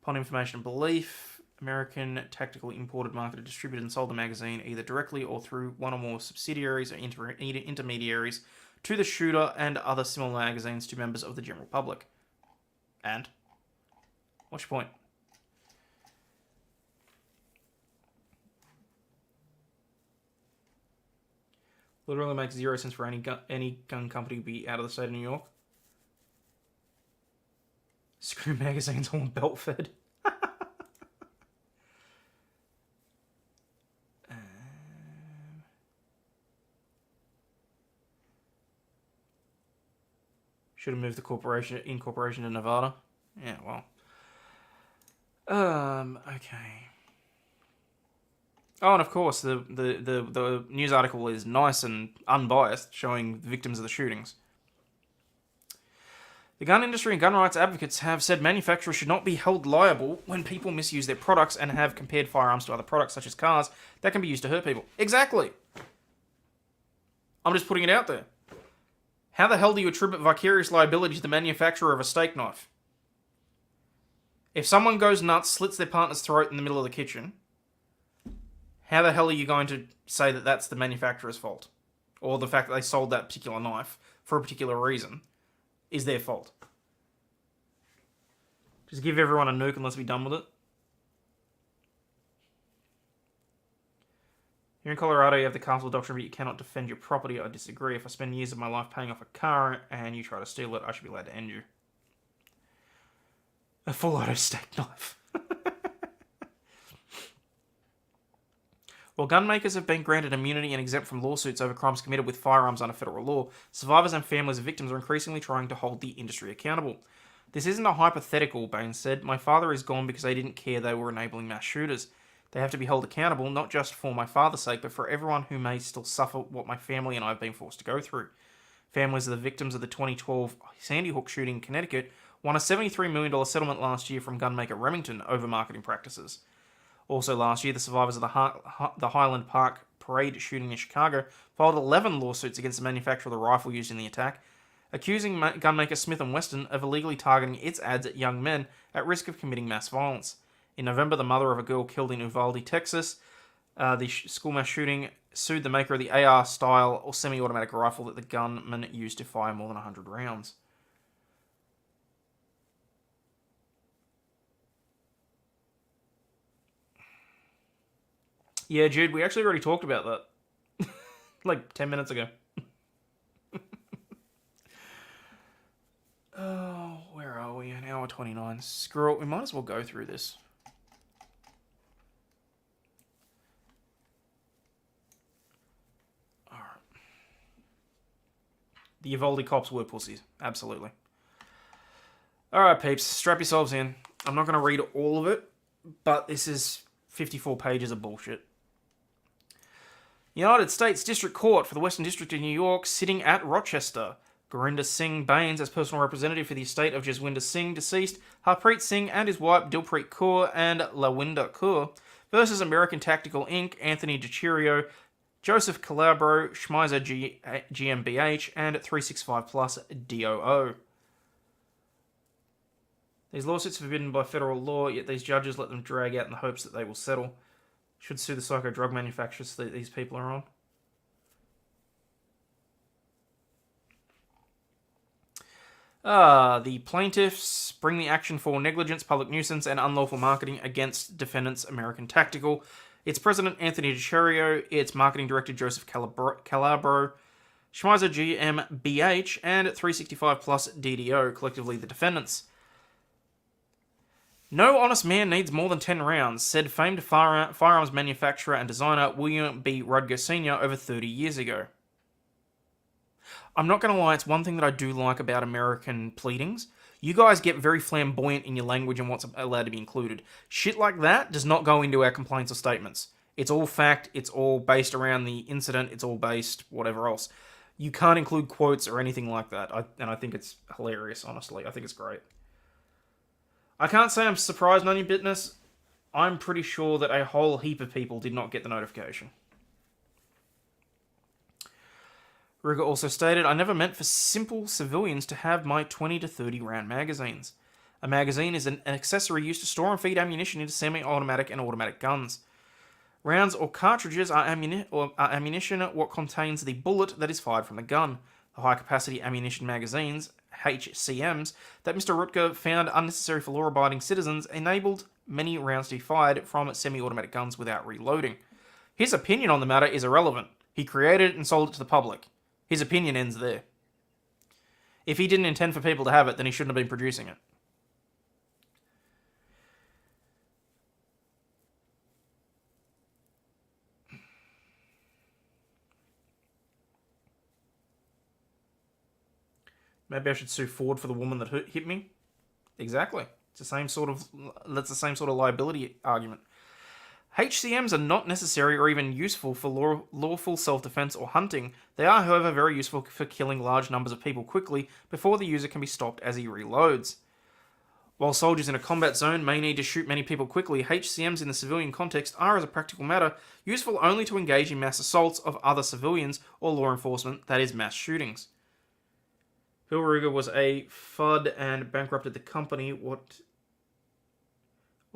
Upon information and belief, American Tactical imported, marketed, distributed, and sold the magazine either directly or through one or more subsidiaries or intermediaries to the shooter and other similar magazines to members of the general public. And? What's your point? Literally makes 0 sense for any gun company to be out of the state of New York. Screw magazines all belt fed. Should have moved the incorporation to Nevada. Yeah, well. Okay. Oh, and of course, the news article is nice and unbiased, showing the victims of the shootings. The gun industry and gun rights advocates have said manufacturers should not be held liable when people misuse their products and have compared firearms to other products, such as cars, that can be used to hurt people. Exactly! I'm just putting it out there. How the hell do you attribute vicarious liability to the manufacturer of a steak knife? If someone goes nuts, slits their partner's throat in the middle of the kitchen, how the hell are you going to say that that's the manufacturer's fault? Or the fact that they sold that particular knife for a particular reason is their fault? Just give everyone a nuke and let's be done with it. Here in Colorado, you have the castle doctrine, but you cannot defend your property. I disagree. If I spend years of my life paying off a car and you try to steal it, I should be allowed to end you. A full auto steak knife. While gun makers have been granted immunity and exempt from lawsuits over crimes committed with firearms under federal law, survivors and families of victims are increasingly trying to hold the industry accountable. This isn't a hypothetical, Baines said. My father is gone because they didn't care they were enabling mass shooters. They have to be held accountable, not just for my father's sake, but for everyone who may still suffer what my family and I have been forced to go through. Families of the victims of the 2012 Sandy Hook shooting in Connecticut won a $73 million settlement last year from gunmaker Remington over marketing practices. Also last year, the survivors of the Highland Park parade shooting in Chicago filed 11 lawsuits against the manufacturer of the rifle used in the attack, accusing gunmaker Smith & Wesson of illegally targeting its ads at young men at risk of committing mass violence. In November, the mother of a girl killed in Uvalde, Texas, the school mass shooting, sued the maker of the AR-style or semi-automatic rifle that the gunman used to fire more than 100 rounds. Yeah, Jude, we actually already talked about that. Like 10 minutes ago. Oh, where are we? An hour 29. Screw it, we might as well go through this. Alright. The Uvalde cops were pussies. Absolutely. Alright, peeps. Strap yourselves in. I'm not going to read all of it, but this is 54 pages of bullshit. United States District Court for the Western District of New York sitting at Rochester. Gurinder Singh Baines as personal representative for the estate of Jaswinder Singh, deceased, Harpreet Singh and his wife Dilpreet Kaur and Lawinder Kaur, versus American Tactical Inc., Anthony DiCirio, Joseph Calabro, Schmeiser GmbH, and 365 Plus DOO. These lawsuits are forbidden by federal law, yet these judges let them drag out in the hopes that they will settle. Should sue the psycho drug manufacturers that these people are on. The plaintiffs bring the action for negligence, public nuisance, and unlawful marketing against defendants American Tactical, its president Anthony DiCirio, its marketing director Joseph Calabro, Schmeiser GmbH, and 365 Plus DDO, collectively the defendants. No honest man needs more than 10 rounds, said famed firearms manufacturer and designer William B. Rudger Sr. over 30 years ago. I'm not going to lie, it's one thing that I do like about American pleadings. You guys get very flamboyant in your language and what's allowed to be included. Shit like that does not go into our complaints or statements. It's all fact, it's all based around the incident, it's all based whatever else. You can't include quotes or anything like that, and I think it's hilarious, honestly. I think it's great. I can't say I'm surprised on your bitness. I'm pretty sure that a whole heap of people did not get the notification. Ruger also stated, I never meant for simple civilians to have my 20 to 30 round magazines. A magazine is an accessory used to store and feed ammunition into semi-automatic and automatic guns. Rounds or cartridges are ammunition what contains the bullet that is fired from the gun. The high-capacity ammunition magazines, HCMs, that Mr. Rutger found unnecessary for law-abiding citizens enabled many rounds to be fired from semi-automatic guns without reloading. His opinion on the matter is irrelevant. He created it and sold it to the public. His opinion ends there. If he didn't intend for people to have it, then he shouldn't have been producing it. Maybe I should sue Ford for the woman that hit me. Exactly. That's the same sort of liability argument. HCMs are not necessary or even useful for lawful self-defense or hunting. They are, however, very useful for killing large numbers of people quickly before the user can be stopped as he reloads. While soldiers in a combat zone may need to shoot many people quickly, HCMs in the civilian context are, as a practical matter, useful only to engage in mass assaults of other civilians or law enforcement, that is, mass shootings. Phil Ruger was a FUD and bankrupted the company. What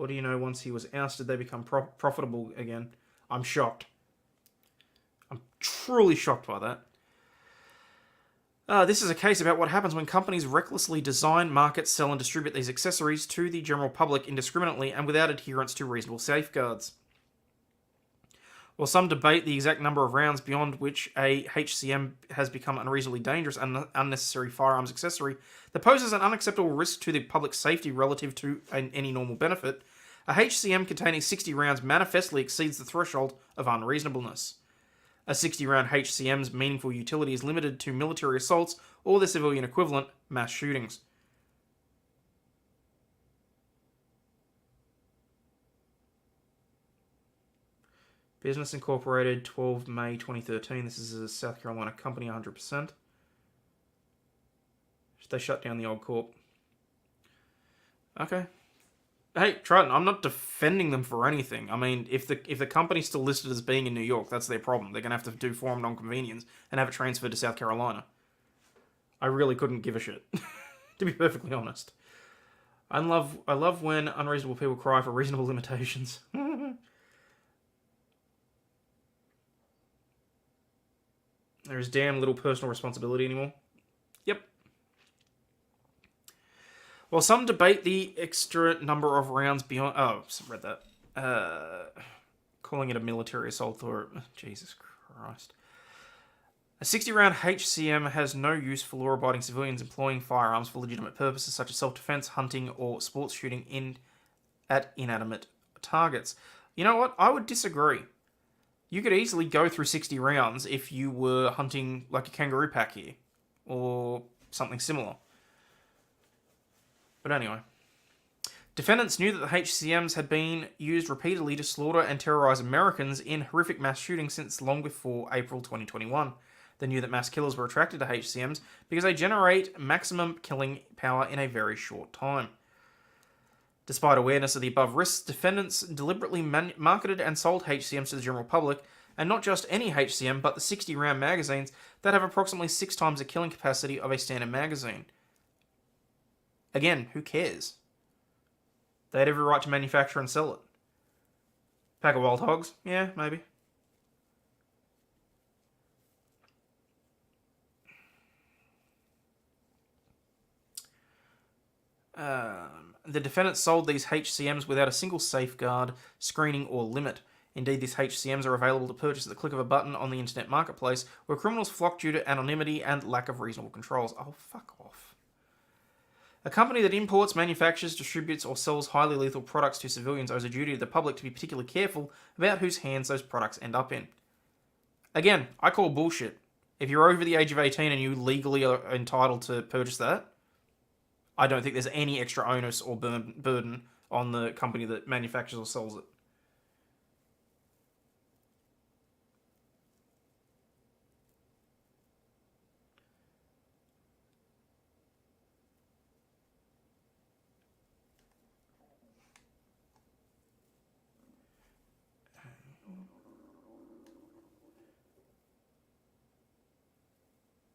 do you know, once he was ousted, they become profitable again? I'm shocked. I'm truly shocked by that. This is a case about what happens when companies recklessly design, market, sell, and distribute these accessories to the general public indiscriminately and without adherence to reasonable safeguards. While some debate the exact number of rounds beyond which a HCM has become unreasonably dangerous and unnecessary firearms accessory that poses an unacceptable risk to the public safety relative to any normal benefit, a HCM containing 60 rounds manifestly exceeds the threshold of unreasonableness. A 60-round HCM's meaningful utility is limited to military assaults or their civilian equivalent, mass shootings. Business Incorporated, 12 May 2013. This is a South Carolina company, 100%. They shut down the old corp. Okay. Hey, Triton, I'm not defending them for anything. I mean, if the company's still listed as being in New York, that's their problem. They're going to have to do forum non-convenience and have it transferred to South Carolina. I really couldn't give a shit, to be perfectly honest. I love when unreasonable people cry for reasonable limitations. There is damn little personal responsibility anymore. Yep. While some debate the extra number of rounds beyond... Oh, read that. Calling it a military assault or... Jesus Christ. A 60-round HCM has no use for law-abiding civilians employing firearms for legitimate purposes such as self-defense, hunting, or sports shooting at inanimate targets. You know what? I would disagree. You could easily go through 60 rounds if you were hunting like a kangaroo pack here, or something similar. But anyway. Defendants knew that the HCMs had been used repeatedly to slaughter and terrorize Americans in horrific mass shootings since long before April 2021. They knew that mass killers were attracted to HCMs because they generate maximum killing power in a very short time. Despite awareness of the above risks, defendants deliberately marketed and sold HCMs to the general public, and not just any HCM, but the 60-round magazines that have approximately 6 times the killing capacity of a standard magazine. Again, who cares? They had every right to manufacture and sell it. Pack of wild hogs? Yeah, maybe. The defendants sold these HCMs without a single safeguard, screening, or limit. Indeed, these HCMs are available to purchase at the click of a button on the internet marketplace, where criminals flock due to anonymity and lack of reasonable controls. Oh, fuck off. A company that imports, manufactures, distributes, or sells highly lethal products to civilians owes a duty to the public to be particularly careful about whose hands those products end up in. Again, I call bullshit. If you're over the age of 18 and you legally are entitled to purchase that, I don't think there's any extra onus or burden on the company that manufactures or sells it.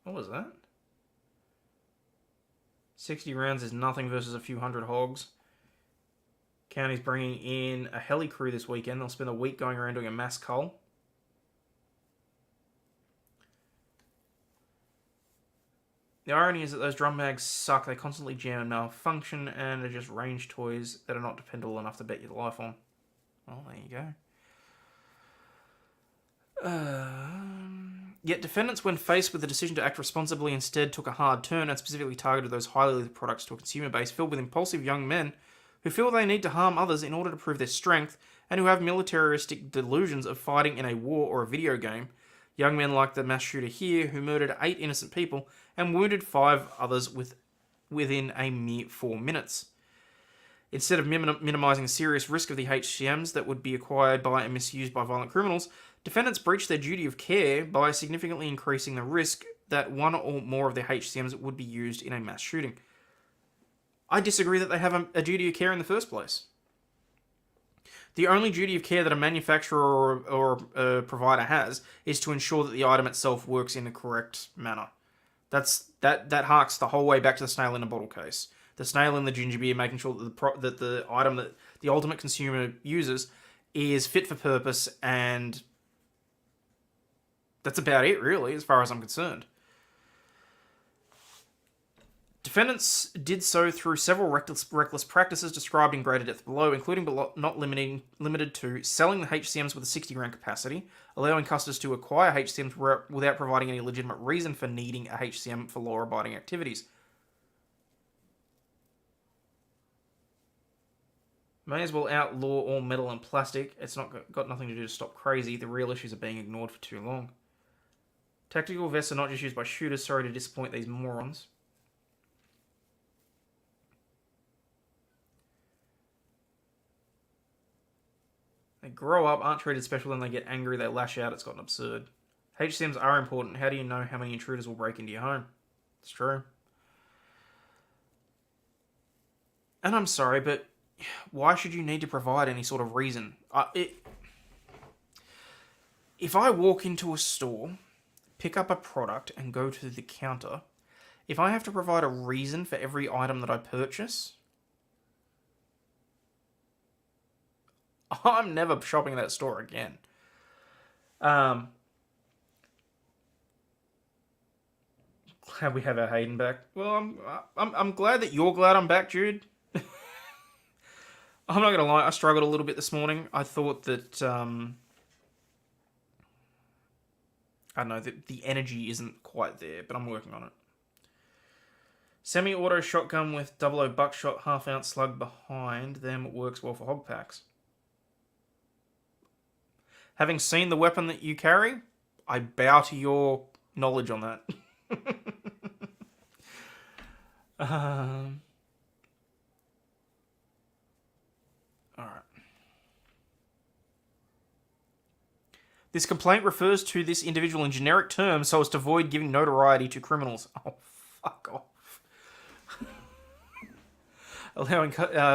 What was that? 60 rounds is nothing versus a few hundred hogs. County's bringing in a heli crew this weekend. They'll spend a week going around doing a mass cull. The irony is that those drum mags suck. They constantly jam and malfunction and are just range toys that are not dependable enough to bet your life on. Well, there you go. Yet defendants, when faced with the decision to act responsibly, instead took a hard turn and specifically targeted those highly lethal products to a consumer base filled with impulsive young men who feel they need to harm others in order to prove their strength and who have militaristic delusions of fighting in a war or a video game. Young men like the mass shooter here who murdered 8 innocent people and wounded 5 others within a mere 4 minutes. Instead of minimizing the serious risk of the HCMs that would be acquired by and misused by violent criminals, defendants breached their duty of care by significantly increasing the risk that one or more of their HCMs would be used in a mass shooting. I disagree that they have a duty of care in the first place. The only duty of care that a manufacturer or a provider has is to ensure that the item itself works in the correct manner. That harks the whole way back to the snail in a bottle case. The snail in the ginger beer, making sure that the item that the ultimate consumer uses is fit for purpose, and that's about it, really, as far as I'm concerned. Defendants did so through several reckless practices described in greater depth below, including but not limited to selling the HCMs with a 60-round capacity, allowing customers to acquire HCMs without providing any legitimate reason for needing a HCM for law-abiding activities. May as well outlaw all metal and plastic. It's not got nothing to do to stop crazy. The real issues are being ignored for too long. Tactical vests are not just used by shooters. Sorry to disappoint these morons. They grow up, aren't treated special, then they get angry, they lash out. It's gotten absurd. HCMs are important. How do you know how many intruders will break into your home? It's true. And I'm sorry, but why should you need to provide any sort of reason? If I walk into a store, pick up a product, and go to the counter, if I have to provide a reason for every item that I purchase, I'm never shopping at that store again. Glad we have our Hayden back. Well, I'm glad that you're glad I'm back, Jude. I'm not gonna lie, I struggled a little bit this morning. I thought that I don't know, the energy isn't quite there, but I'm working on it. Semi-auto shotgun with 00 buckshot half-ounce slug behind them works well for hog packs. Having seen the weapon that you carry, I bow to your knowledge on that. Alright. This complaint refers to this individual in generic terms so as to avoid giving notoriety to criminals. Oh, fuck off.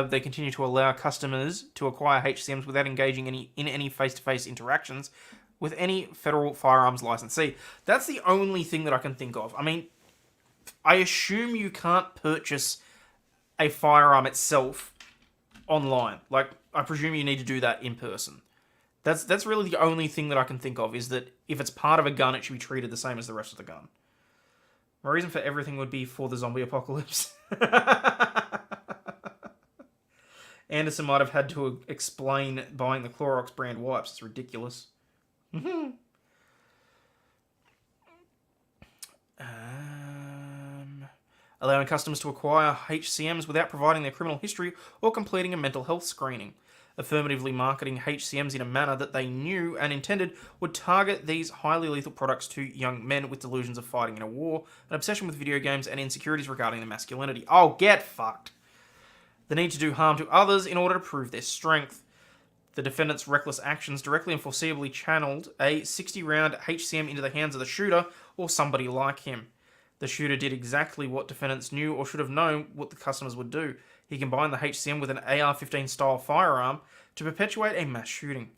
They continue to allow customers to acquire HCMs without engaging in any face-to-face interactions with any federal firearms licensee. That's the only thing that I can think of. I mean, I assume you can't purchase a firearm itself online. Like, I presume you need to do that in person. That's really the only thing that I can think of, is that if it's part of a gun, it should be treated the same as the rest of the gun. My reason for everything would be for the zombie apocalypse. Anderson might have had to explain buying the Clorox brand wipes. It's ridiculous. Allowing customers to acquire HCMs without providing their criminal history or completing a mental health screening. Affirmatively marketing HCMs in a manner that they knew and intended would target these highly lethal products to young men with delusions of fighting in a war, an obsession with video games, and insecurities regarding their masculinity. Oh, get fucked. The need to do harm to others in order to prove their strength. The defendant's reckless actions directly and foreseeably channeled a 60-round HCM into the hands of the shooter or somebody like him. The shooter did exactly what defendants knew or should have known what the customers would do. He combined the HCM with an AR-15 style firearm to perpetuate a mass shooting.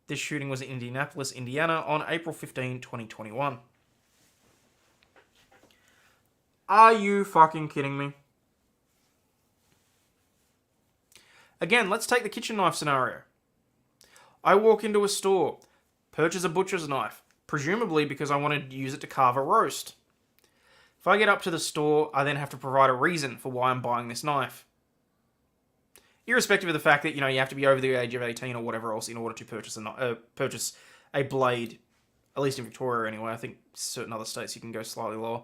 This shooting was in Indianapolis, Indiana on April 15, 2021. Are you fucking kidding me? Again, let's take the kitchen knife scenario. I walk into a store, purchase a butcher's knife, presumably because I wanted to use it to carve a roast. If I get up to the store, I then have to provide a reason for why I'm buying this knife. Irrespective of the fact that, you have to be over the age of 18 or whatever else in order to purchase a blade, at least in Victoria anyway. I think certain other states you can go slightly lower.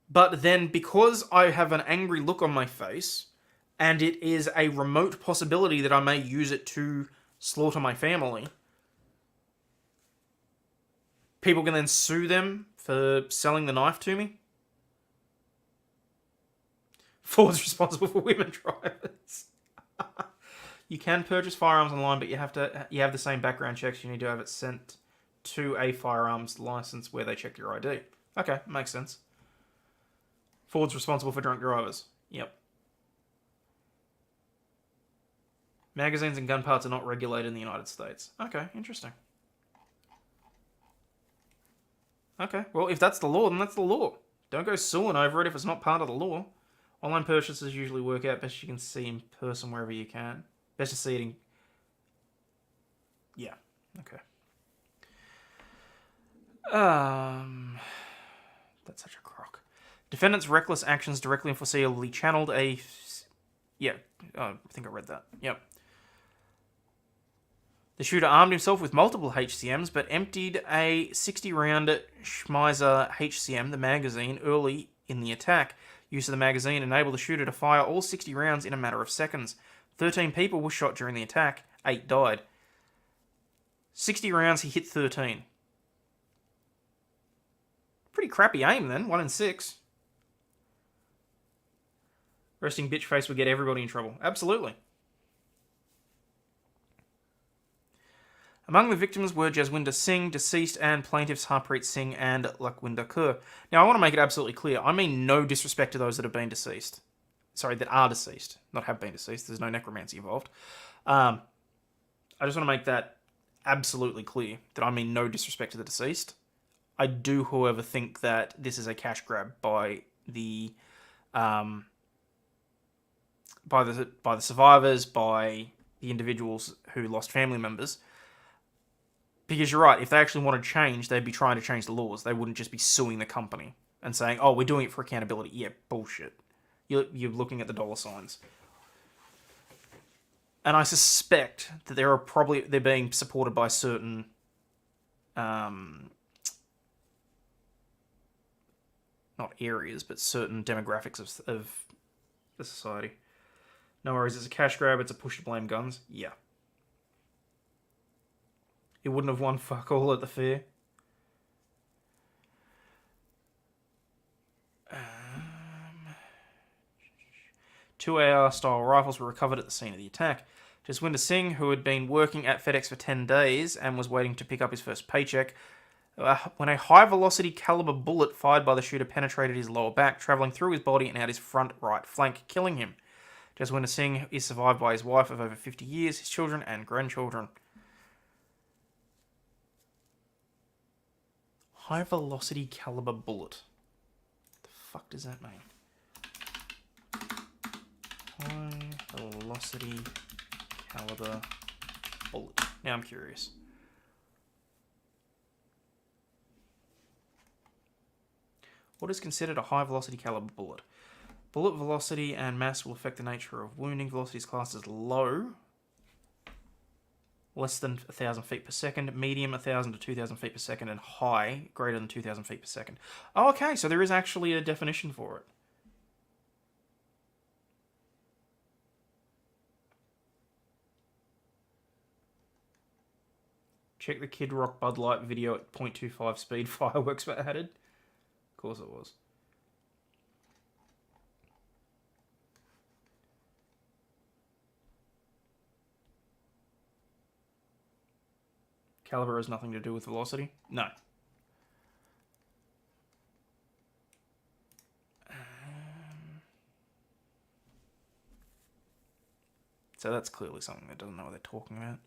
But then, because I have an angry look on my face, and it is a remote possibility that I may use it to slaughter my family, people can then sue them for selling the knife to me. Ford's responsible for women drivers. You can purchase firearms online, but you have the same background checks. You need to have it sent to a firearms license where they check your ID. Okay, makes sense. Ford's responsible for drunk drivers. Yep. Magazines and gun parts are not regulated in the United States. Okay, interesting. Okay, well, if that's the law, then that's the law. Don't go suing over it if it's not part of the law. Online purchases usually work out best you can see in person wherever you can. Best to see it in... Yeah, okay. That's such a crock. Defendant's reckless actions directly and foreseeably channeled a... Yeah, I think I read that. Yep. The shooter armed himself with multiple HCMs, but emptied a 60-round Schmeiser HCM, the magazine, early in the attack. Use of the magazine enabled the shooter to fire all 60 rounds in a matter of seconds. 13 people were shot during the attack. 8 died. 60 rounds, he hit 13. Pretty crappy aim then, 1 in 6. Resting bitch face would get everybody in trouble. Absolutely. Among the victims were Jaswinder Singh, deceased, and plaintiffs Harpreet Singh and Lakhwinder Kaur. Now, I want to make it absolutely clear. I mean no disrespect to those that have been deceased. Sorry, that are deceased. Not have been deceased. There's no necromancy involved. I just want to make that absolutely clear, that I mean no disrespect to the deceased. I do, however, think that this is a cash grab by the survivors, by the individuals who lost family members. Because you're right, if they actually wanted change, they'd be trying to change the laws. They wouldn't just be suing the company and saying, oh, we're doing it for accountability. Yeah, bullshit. You're looking at the dollar signs. And I suspect that they're being supported by certain not areas, but certain demographics of the society. No worries, it's a cash grab, it's a push to blame guns. Yeah. He wouldn't have won fuck all at the fair. 2 AR-style rifles were recovered at the scene of the attack. Jaswinder Singh, who had been working at FedEx for 10 days and was waiting to pick up his first paycheck, when a high-velocity caliber bullet fired by the shooter penetrated his lower back, travelling through his body and out his front right flank, killing him. Jaswinder Singh is survived by his wife of over 50 years, his children and grandchildren. High-velocity caliber bullet. What the fuck does that mean? High-velocity caliber bullet. Now I'm curious. What is considered a high-velocity caliber bullet? Bullet velocity and mass will affect the nature of wounding. Velocity is classed as low, less than 1,000 feet per second, medium 1,000 to 2,000 feet per second, and high greater than 2,000 feet per second. Oh, okay, so there is actually a definition for it. Check the Kid Rock Bud Light video at 0.25 speed. Fireworks were added. Of course it was. Caliber has nothing to do with velocity? No. So that's clearly something that doesn't know what they're talking about.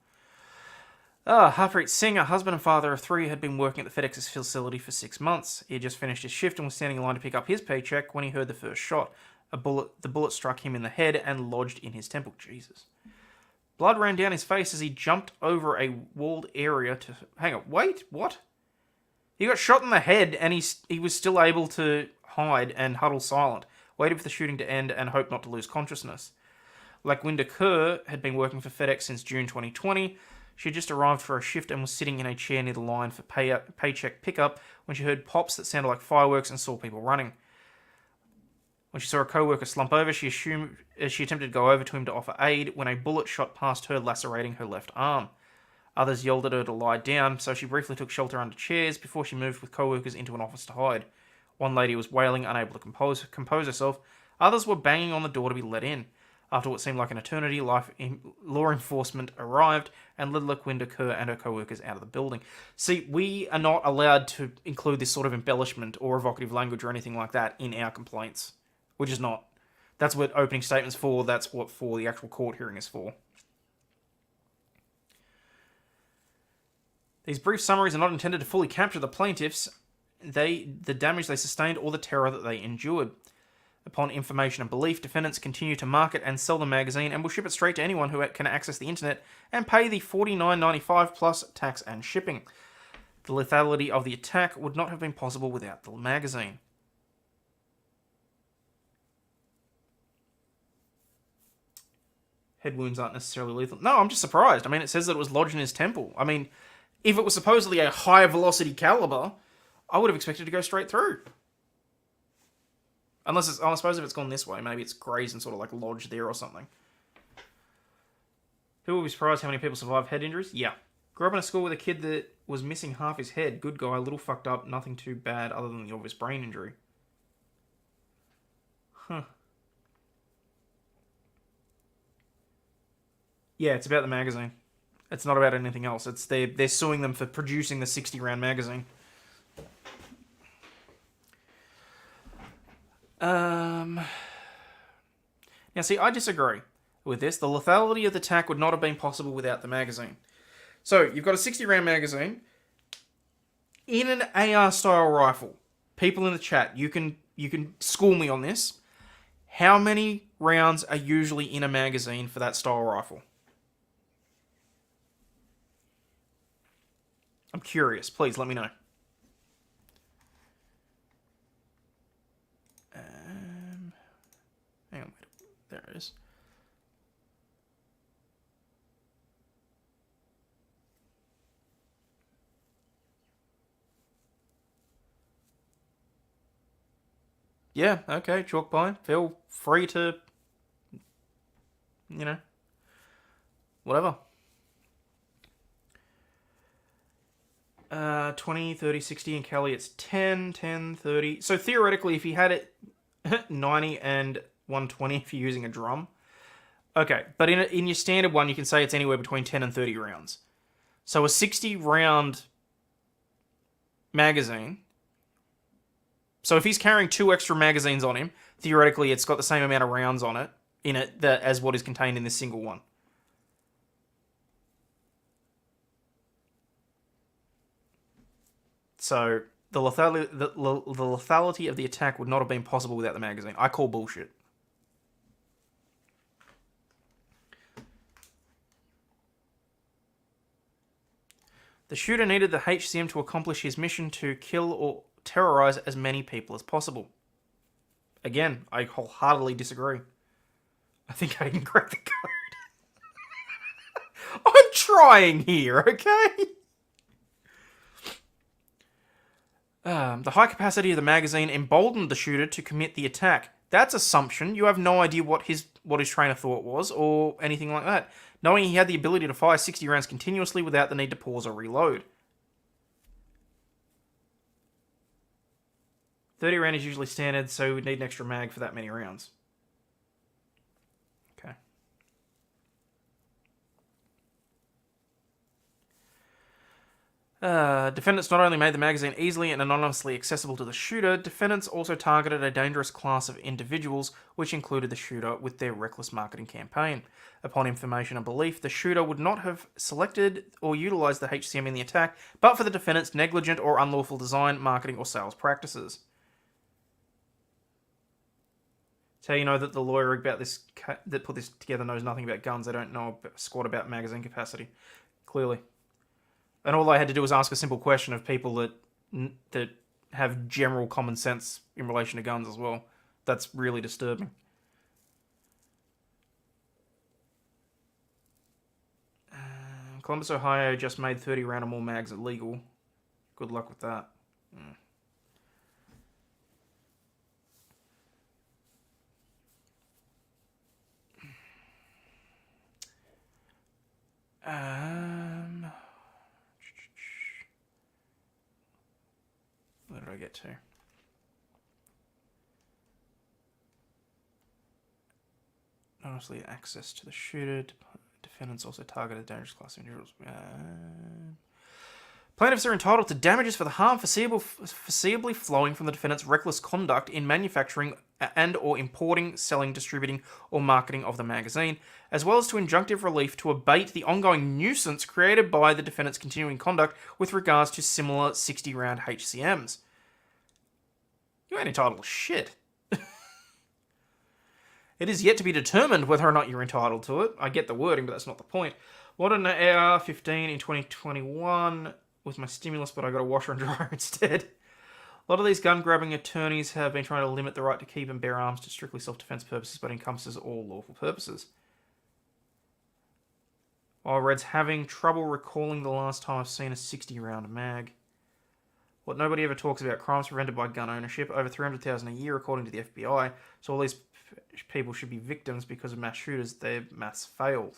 Harpreet Singh, a husband and father of 3, had been working at the FedEx facility for 6 months. He had just finished his shift and was standing in line to pick up his paycheck when he heard the first shot. The bullet struck him in the head and lodged in his temple. Jesus. Blood ran down his face as he jumped over a walled area to... Hang on, wait, what? He got shot in the head and he was still able to hide and huddle silent, waited for the shooting to end and hoped not to lose consciousness. Lakhwinder Kaur had been working for FedEx since June 2020. She had just arrived for a shift and was sitting in a chair near the line for paycheck pickup when she heard pops that sounded like fireworks and saw people running. When she saw a co-worker slump over, she attempted to go over to him to offer aid when a bullet shot past her, lacerating her left arm. Others yelled at her to lie down, so she briefly took shelter under chairs before she moved with co-workers into an office to hide. One lady was wailing, unable to compose herself. Others were banging on the door to be let in. After what seemed like an eternity, law enforcement arrived and led Lakhwinder Kaur and her co-workers out of the building. See, we are not allowed to include this sort of embellishment or evocative language or anything like that in our complaints. We're just not. That's what opening statement's for. That's what for the actual court hearing is for. These brief summaries are not intended to fully capture the plaintiffs, the damage they sustained, or the terror that they endured. Upon information and belief, defendants continue to market and sell the magazine and will ship it straight to anyone who can access the internet and pay the $49.95 plus tax and shipping. The lethality of the attack would not have been possible without the magazine. Head wounds aren't necessarily lethal. No, I'm just surprised. I mean, it says that it was lodged in his temple. I mean, if it was supposedly a high velocity caliber, I would have expected to go straight through. Unless it's, I suppose if it's gone this way, maybe it's grazed and sort of like lodged there or something. Who will be surprised how many people survive head injuries? Yeah. Grew up in a school with a kid that was missing half his head. Good guy, a little fucked up, nothing too bad other than the obvious brain injury. Huh. Yeah, it's about the magazine. It's not about anything else. It's they're suing them for producing the 60-round magazine. Now, see, I disagree with this. The lethality of the attack would not have been possible without the magazine. So, you've got a 60-round magazine in an AR-style rifle. People in the chat, you can school me on this. How many rounds are usually in a magazine for that style rifle? I'm curious. Please, let me know. Hang on. There it is. Yeah, okay, chalk pie. Feel free to, whatever. 20, 30, 60, and Kelly it's 10, 10, 30. So theoretically, if he had it 90 and 120 if you're using a drum. Okay, but in your standard one, you can say it's anywhere between 10 and 30 rounds. So a 60-round magazine. So if he's carrying 2 extra magazines on him, theoretically it's got the same amount of rounds on it as what is contained in this single one. So the lethality of the attack would not have been possible without the magazine. I call bullshit. The shooter needed the HCM to accomplish his mission to kill or terrorize as many people as possible. Again, I wholeheartedly disagree. I think I can crack the code. I'm trying here, okay? The high capacity of the magazine emboldened the shooter to commit the attack. That's assumption. You have no idea what his train of thought was or anything like that. Knowing he had the ability to fire 60 rounds continuously without the need to pause or reload. 30 round is usually standard, so we'd need an extra mag for that many rounds. Okay. Defendants not only made the magazine easily and anonymously accessible to the shooter, defendants also targeted a dangerous class of individuals, which included the shooter with their reckless marketing campaign. Upon information and belief, the shooter would not have selected or utilized the HCM in the attack, but for the defendant's negligent or unlawful design, marketing, or sales practices. So you know that the lawyer about this that put this together knows nothing about guns. They don't know squat about magazine capacity, clearly. And all I had to do was ask a simple question of people that have general common sense in relation to guns as well. That's really disturbing. Columbus, Ohio just made 30 round or more mags illegal. Good luck with that. Where did I get to? Honestly, access to the shooter. Defendants also targeted a dangerous class of individuals. Plaintiffs are entitled to damages for the harm foreseeably flowing from the defendant's reckless conduct in manufacturing and or importing, selling, distributing, or marketing of the magazine, as well as to injunctive relief to abate the ongoing nuisance created by the defendant's continuing conduct with regards to similar 60-round HCMs. You ain't entitled to shit. It is yet to be determined whether or not you're entitled to it. I get the wording, but that's not the point. What an AR-15 in 2021 with my stimulus, but I got a washer and dryer instead. A lot of these gun-grabbing attorneys have been trying to limit the right to keep and bear arms to strictly self-defense purposes, but encompasses all lawful purposes. While Red's having trouble recalling the last time I've seen a 60-round mag. What nobody ever talks about, crimes prevented by gun ownership, over 300,000 a year according to the FBI, so all these people should be victims because of mass shooters. Their maths failed.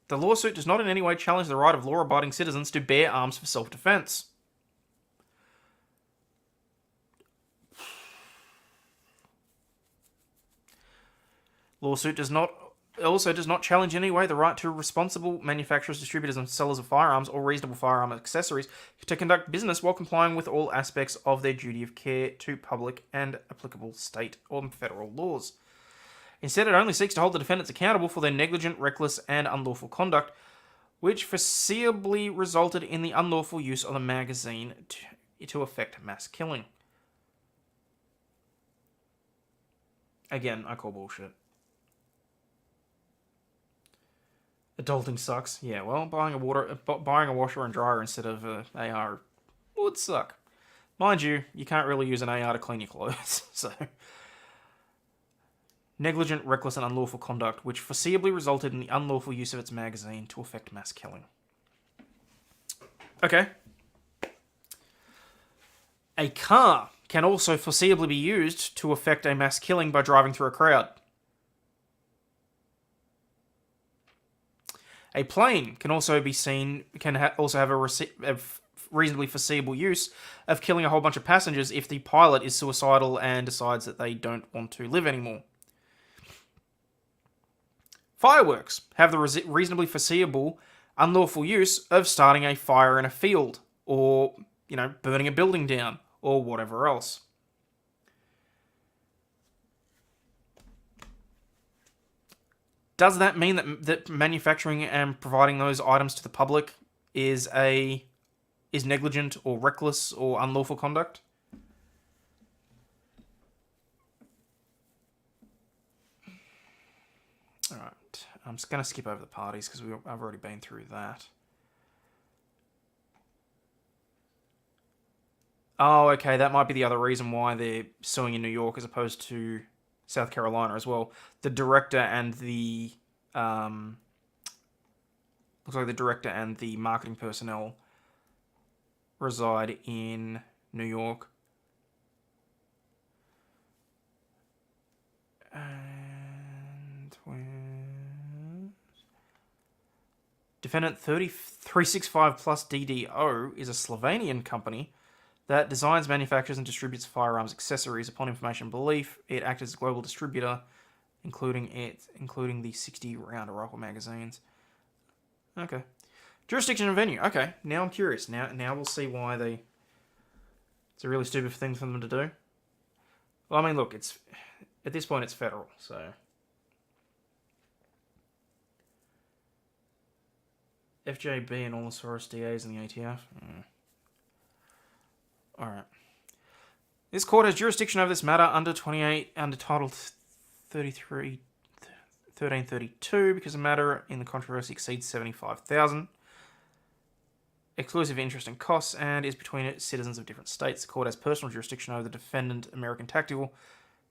The lawsuit does not in any way challenge the right of law-abiding citizens to bear arms for self-defense. Lawsuit also does not challenge in any way the right to responsible manufacturers, distributors, and sellers of firearms or reasonable firearm accessories to conduct business while complying with all aspects of their duty of care to public and applicable state or federal laws. Instead, it only seeks to hold the defendants accountable for their negligent, reckless, and unlawful conduct, which foreseeably resulted in the unlawful use of the magazine to effect mass killing. Again, I call bullshit. Adulting sucks. Yeah, well, buying a washer and dryer instead of AR would suck. Mind you, you can't really use an AR to clean your clothes, so... Negligent, reckless, and unlawful conduct, which foreseeably resulted in the unlawful use of its magazine to effect mass killing. Okay. A car can also foreseeably be used to effect a mass killing by driving through a crowd. A plane can also be seen, also have a reasonably foreseeable use of killing a whole bunch of passengers if the pilot is suicidal and decides that they don't want to live anymore. Fireworks have the reasonably foreseeable, unlawful use of starting a fire in a field, or, burning a building down, or whatever else. Does that mean that manufacturing and providing those items to the public is negligent or reckless or unlawful conduct? All right. I'm just going to skip over the parties because I've already been through that. Oh, okay, that might be the other reason why they're suing in New York as opposed to South Carolina as well. The director and the... looks like the director and the marketing personnel reside in New York. And when... Defendant 365 Plus DDO is a Slovenian company that designs, manufactures, and distributes firearms accessories. Upon information and belief, it acts as a global distributor, including the 60-round rifle magazines. Okay. Jurisdiction and venue. Okay, now I'm curious. Now we'll see why it's a really stupid thing for them to do. Well, I mean, look, at this point it's federal, so... FJB and all the Soros DAs and the ATF. Alright. This court has jurisdiction over this matter under Title 1332 because the matter in the controversy exceeds $75,000. Exclusive interest and costs and is between citizens of different states. The court has personal jurisdiction over the defendant, American Tactical,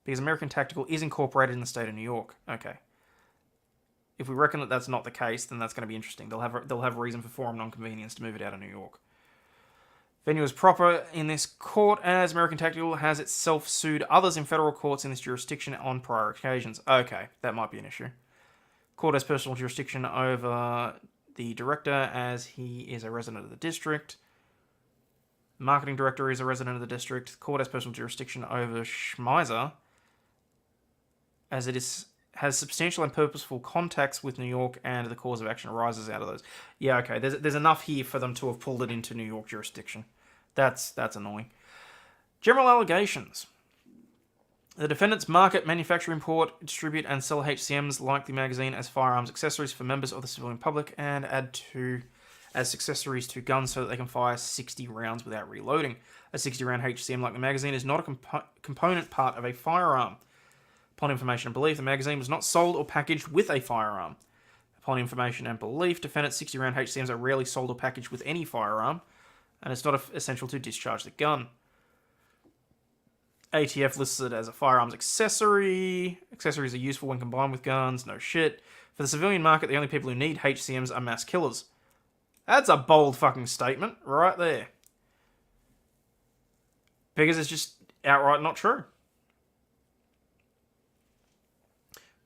because American Tactical is incorporated in the state of New York. Okay. If we reckon that that's not the case, then that's going to be interesting. They'll have a reason for forum nonconvenience to move it out of New York. Venue is proper in this court as American Tactical has itself sued others in federal courts in this jurisdiction on prior occasions. Okay, that might be an issue. Court has personal jurisdiction over the director as he is a resident of the district. The marketing director is a resident of the district. The court has personal jurisdiction over Schmeiser as it has substantial and purposeful contacts with New York, and the cause of action arises out of those. Yeah, okay. There's enough here for them to have pulled it into New York jurisdiction. That's annoying. General allegations. The defendants market, manufacture, import, distribute, and sell HCMs like the magazine as firearms accessories for members of the civilian public, and add as accessories to guns so that they can fire 60 rounds without reloading. A 60-round HCM like the magazine is not a component part of a firearm. Upon information and belief, the magazine was not sold or packaged with a firearm. Upon information and belief, defendant's 60-round HCMs are rarely sold or packaged with any firearm, and it's not essential to discharge the gun. ATF lists it as a firearms accessory. Accessories are useful when combined with guns. No shit. For the civilian market, the only people who need HCMs are mass killers. That's a bold fucking statement right there. Because it's just outright not true.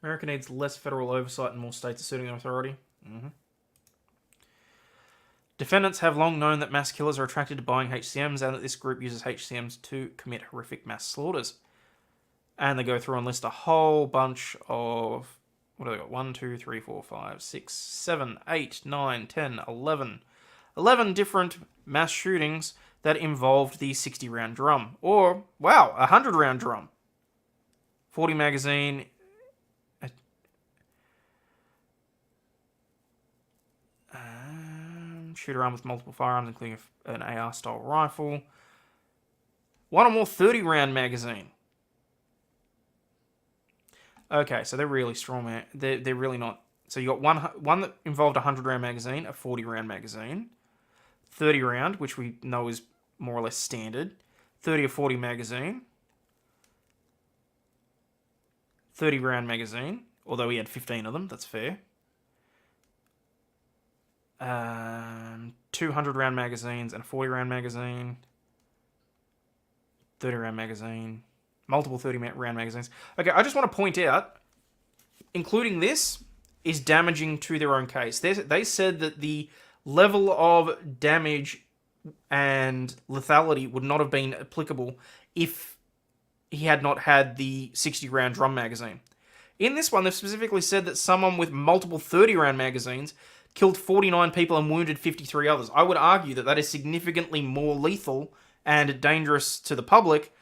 America needs less federal oversight and more states asserting their authority. Defendants have long known that mass killers are attracted to buying HCMs and that this group uses HCMs to commit horrific mass slaughters. And they go through and list a whole bunch of... What do they got? 1, 2, 3, 4, 5, 6, 7, 8, 9, 10, 11. 11 different mass shootings that involved the 60-round drum. Or, wow, a 100-round drum. 40 magazine... shooter armed with multiple firearms, including an AR-style rifle. One or more 30-round magazine. Okay, so they're really strong, man. They're really not. So you got one that involved a 100-round magazine, a 40-round magazine, 30-round, which we know is more or less standard, 30 or 40 magazine, 30-round magazine, although he had 15 of them, that's fair. 200-round magazines and a 40-round magazine, 30-round magazine, multiple 30-round magazines. Okay, I just want to point out, including this is damaging to their own case. They said that the level of damage and lethality would not have been applicable if he had not had the 60-round drum magazine. In this one, they've specifically said that someone with multiple 30-round magazines killed 49 people and wounded 53 others. I would argue that that is significantly more lethal and dangerous to the public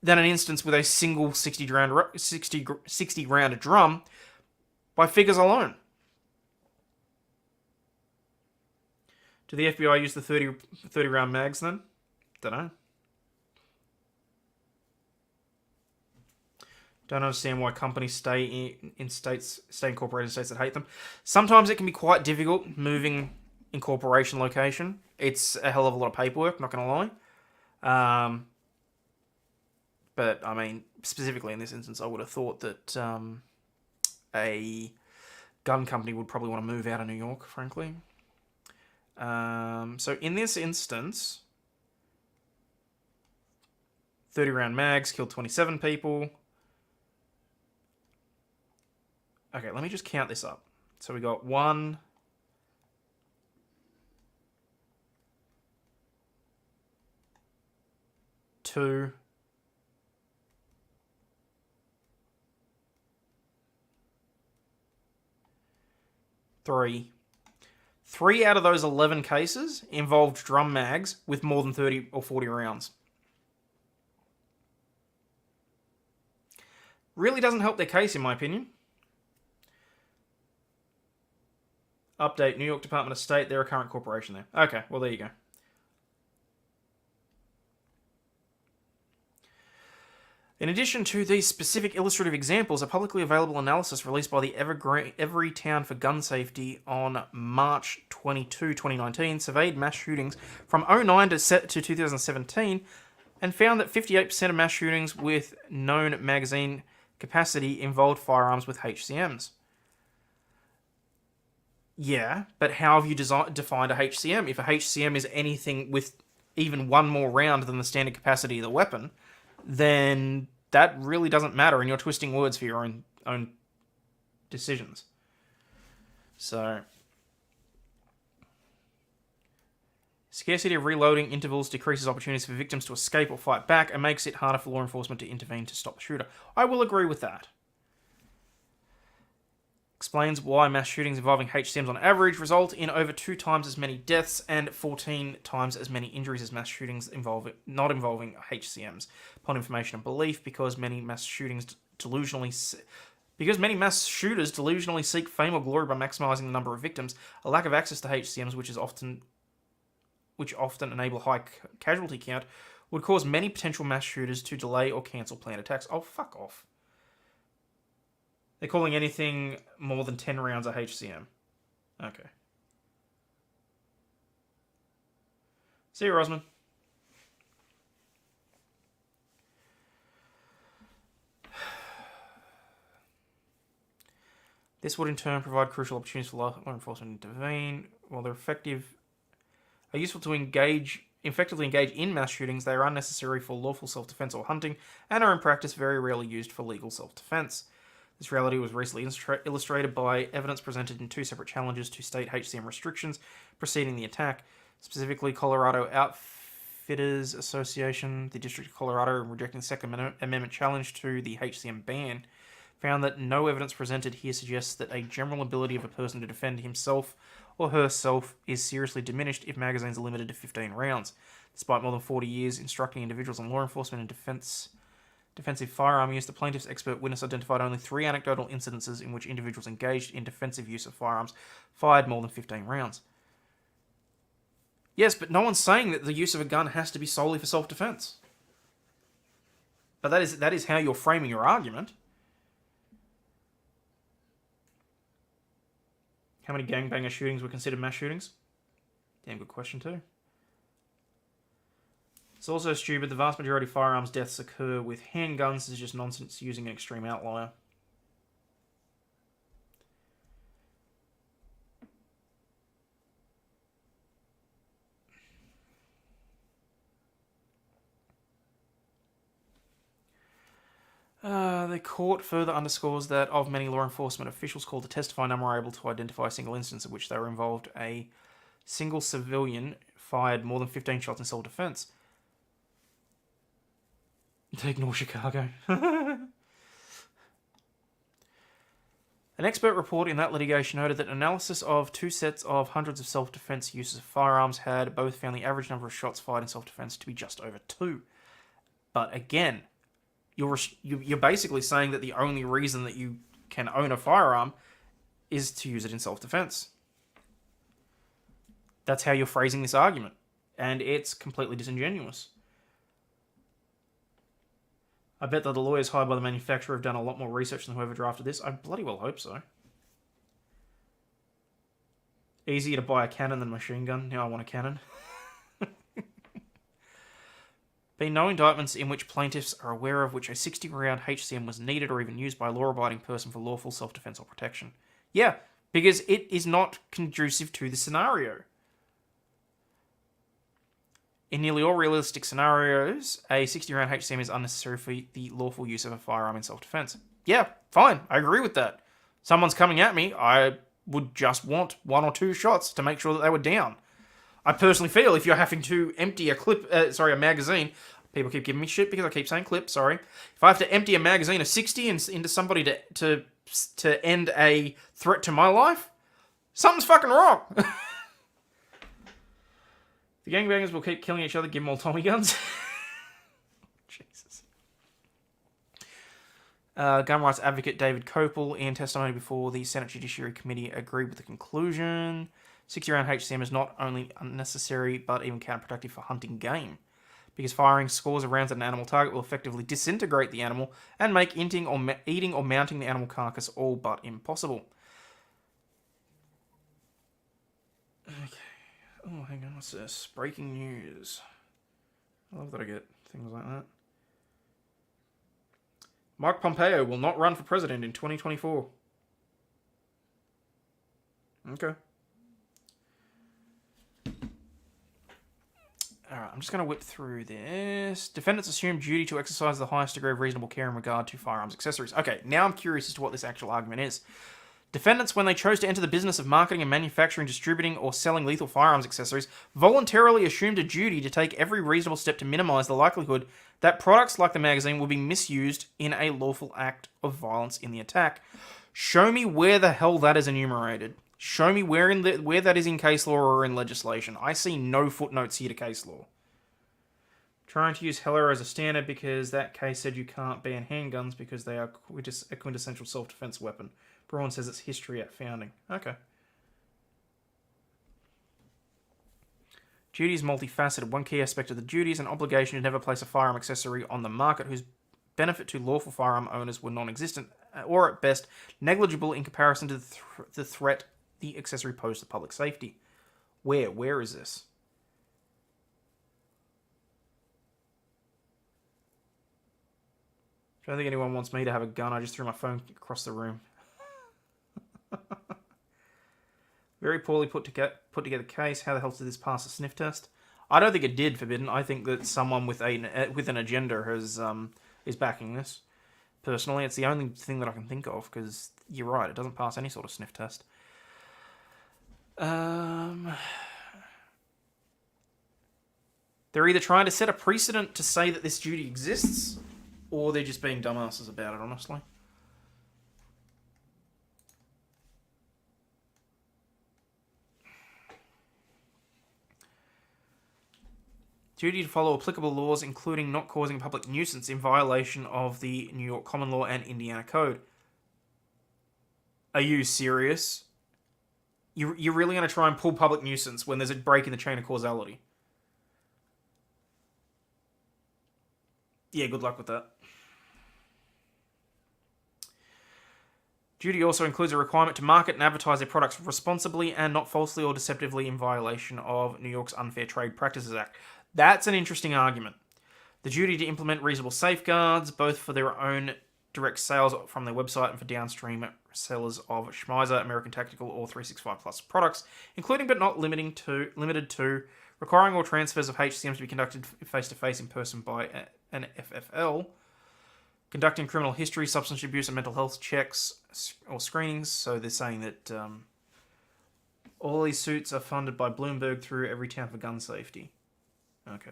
than an instance with a single 60-round drum by figures alone. Do the FBI use the 30-round mags then? Dunno. Don't understand why companies stay incorporated in states that hate them. Sometimes it can be quite difficult moving incorporation location. It's a hell of a lot of paperwork, not going to lie. But, I mean, specifically in this instance, I would have thought that a gun company would probably want to move out of New York, frankly. So in this instance, 30-round mags killed 27 people. Okay, let me just count this up. So we got 1, 2, 3. 3 out of those 11 cases involved drum mags with more than 30 or 40 rounds. Really doesn't help their case, in my opinion. Update, New York Department of State, they're a current corporation there. Okay, well, there you go. In addition to these specific illustrative examples, a publicly available analysis released by the Everytown for Gun Safety on March 22, 2019 surveyed mass shootings from 2009 to 2017 and found that 58% of mass shootings with known magazine capacity involved firearms with HCMs. Yeah, but how have you defined a HCM? If a HCM is anything with even one more round than the standard capacity of the weapon, then that really doesn't matter, and you're twisting words for your own decisions. So, scarcity of reloading intervals decreases opportunities for victims to escape or fight back and makes it harder for law enforcement to intervene to stop the shooter. I will agree with that. Explains why mass shootings involving HCMs on average result in over 2 times as many deaths and 14 times as many injuries as mass shootings not involving HCMs. Upon information and belief, because many mass shooters delusionally seek fame or glory by maximizing the number of victims, a lack of access to HCMs, which often enable high casualty count, would cause many potential mass shooters to delay or cancel planned attacks. Oh, fuck off. They're calling anything more than 10 rounds a HCM. Okay. See you, Rosman. This would in turn provide crucial opportunities for law enforcement to intervene. While they're are useful to effectively engage in mass shootings, they are unnecessary for lawful self-defense or hunting, and are in practice very rarely used for legal self-defense. This reality was recently illustrated by evidence presented in two separate challenges to state HCM restrictions preceding the attack. Specifically, Colorado Outfitters Association, the District of Colorado, in rejecting the Second Amendment challenge to the HCM ban, found that no evidence presented here suggests that a general ability of a person to defend himself or herself is seriously diminished if magazines are limited to 15 rounds. Despite more than 40 years instructing individuals in law enforcement and defensive firearm use, the plaintiff's expert witness identified only 3 anecdotal incidences in which individuals engaged in defensive use of firearms fired more than 15 rounds. Yes, but no one's saying that the use of a gun has to be solely for self-defense. But that is how you're framing your argument. How many gangbanger shootings were considered mass shootings? Damn good question too. It's also stupid. The vast majority of firearms deaths occur with handguns. This is just nonsense using an extreme outlier. The court further underscores that of many law enforcement officials called to testify, none were able to identify a single instance in which they were involved. A single civilian fired more than 15 shots in self-defense. Ignore Chicago. An expert report in that litigation noted that analysis of 2 sets of hundreds of self-defense uses of firearms had both found the average number of shots fired in self-defense to be just over 2. But again, you're basically saying that the only reason that you can own a firearm is to use it in self-defense. That's how you're phrasing this argument. And it's completely disingenuous. I bet that the lawyers hired by the manufacturer have done a lot more research than whoever drafted this. I bloody well hope so. Easier to buy a cannon than a machine gun. Now I want a cannon. Been no indictments in which plaintiffs are aware of which a 60-round HCM was needed or even used by a law-abiding person for lawful self-defense or protection. Yeah, because it is not conducive to the scenario. In nearly all realistic scenarios, a 60-round HCM is unnecessary for the lawful use of a firearm in self-defense. Yeah, fine, I agree with that. Someone's coming at me, I would just want 1 or 2 shots to make sure that they were down. I personally feel if you're having to empty a magazine, people keep giving me shit because I keep saying clip, sorry. If I have to empty a magazine of 60 into somebody to end a threat to my life, something's fucking wrong. The gangbangers will keep killing each other, give them all Tommy guns. Jesus. Gun rights advocate David Kopel, in testimony before the Senate Judiciary Committee, agreed with the conclusion. 60-round HCM is not only unnecessary, but even counterproductive for hunting game, because firing scores of rounds at an animal target will effectively disintegrate the animal and make eating or mounting the animal carcass all but impossible. Okay. Oh, hang on, what's this? Breaking news. I love that I get things like that. Mike Pompeo will not run for president in 2024. Okay. Alright, I'm just going to whip through this. Defendants assume duty to exercise the highest degree of reasonable care in regard to firearms accessories. Okay, now I'm curious as to what this actual argument is. Defendants, when they chose to enter the business of marketing and manufacturing, distributing, or selling lethal firearms accessories, voluntarily assumed a duty to take every reasonable step to minimize the likelihood that products like the magazine will be misused in a lawful act of violence in the attack. Show me where the hell that is enumerated. Show me where that is in case law or in legislation. I see no footnotes here to case law. Trying to use Heller as a standard because that case said you can't ban handguns because they are a quintessential self-defense weapon. Braun says it's history at founding. Okay. Duty is multifaceted. One key aspect of the duty is an obligation to never place a firearm accessory on the market whose benefit to lawful firearm owners were non-existent, or at best negligible in comparison to the threat the accessory posed to public safety. Where is this? I don't think anyone wants me to have a gun. I just threw my phone across the room. Very poorly put together case. How the hell did this pass a sniff test? I don't think it did, Forbidden. I think that someone with an agenda is backing this. Personally, it's the only thing that I can think of, because you're right, it doesn't pass any sort of sniff test. They're either trying to set a precedent to say that this duty exists, or they're just being dumbasses about it, honestly. Duty to follow applicable laws, including not causing a public nuisance in violation of the New York Common Law and Indiana Code. Are you serious? You're really going to try and pull public nuisance when there's a break in the chain of causality? Yeah, good luck with that. Duty also includes a requirement to market and advertise their products responsibly and not falsely or deceptively in violation of New York's Unfair Trade Practices Act. That's an interesting argument. The duty to implement reasonable safeguards, both for their own direct sales from their website and for downstream sellers of Schmeiser, American Tactical, or 365 Plus products, including but not limited to requiring all transfers of HCMs to be conducted face-to-face in person by an FFL, conducting criminal history, substance abuse, and mental health checks or screenings. So they're saying that all these suits are funded by Bloomberg through Every Town for Gun Safety. Okay.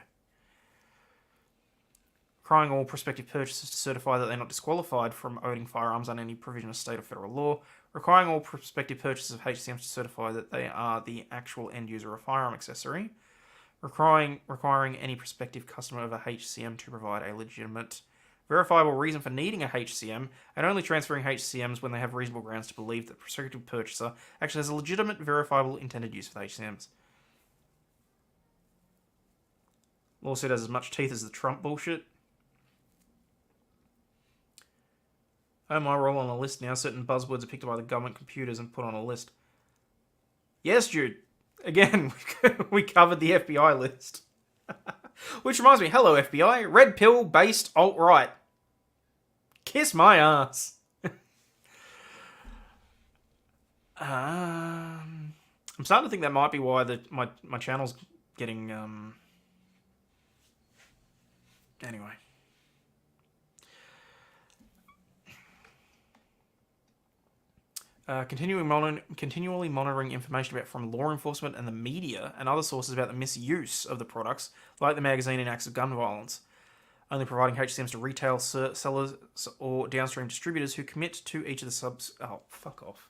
Requiring all prospective purchasers to certify that they're not disqualified from owning firearms under any provision of state or federal law. Requiring all prospective purchasers of HCMs to certify that they are the actual end user of a firearm accessory. Requiring any prospective customer of a HCM to provide a legitimate, verifiable reason for needing a HCM, and only transferring HCMs when they have reasonable grounds to believe that the prospective purchaser actually has a legitimate, verifiable intended use for the HCMs. Lawsuit has as much teeth as the Trump bullshit. Oh, my role on a list now. Certain buzzwords are picked up by the government computers and put on a list. Yes, Jude. Again, we covered the FBI list. Which reminds me, hello FBI, red pill based alt-right. Kiss my ass. I'm starting to think that might be why my channel's getting anyway. Continually monitoring information from law enforcement and the media and other sources about the misuse of the products, like the magazine and acts of gun violence. Only providing HCMs to retail sellers or downstream distributors who commit to each of the subs. Oh, fuck off.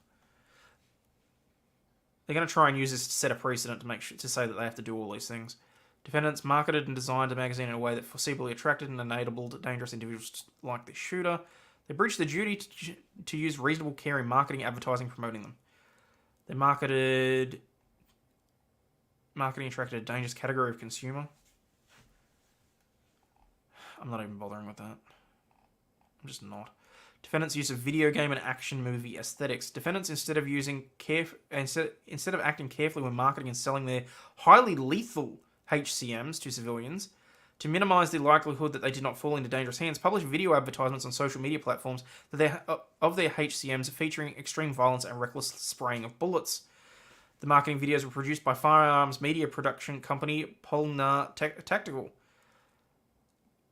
They're going to try and use this to set a precedent to say that they have to do all these things. Defendants marketed and designed a magazine in a way that foreseeably attracted and enabled dangerous individuals like the shooter. They breached the duty to use reasonable care in marketing, advertising, promoting them. They marketing attracted a dangerous category of consumer. I'm not even bothering with that. I'm just not. Defendants' use of video game and action movie aesthetics. Defendants, instead of acting carefully when marketing and selling their highly lethal HCMs to civilians, to minimize the likelihood that they did not fall into dangerous hands, publish video advertisements on social media platforms of their HCMs featuring extreme violence and reckless spraying of bullets. The marketing videos were produced by firearms media production company Polnar Tactical.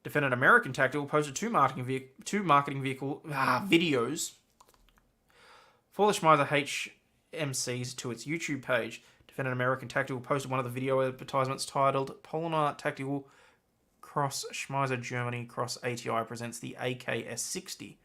Defendant American Tactical posted two marketing videos for the Schmeiser HMCs to its YouTube page. Defendant American Tactical posted one of the video advertisements titled Polnar Tactical Cross Schmeiser Germany Cross ATI presents the AKS-60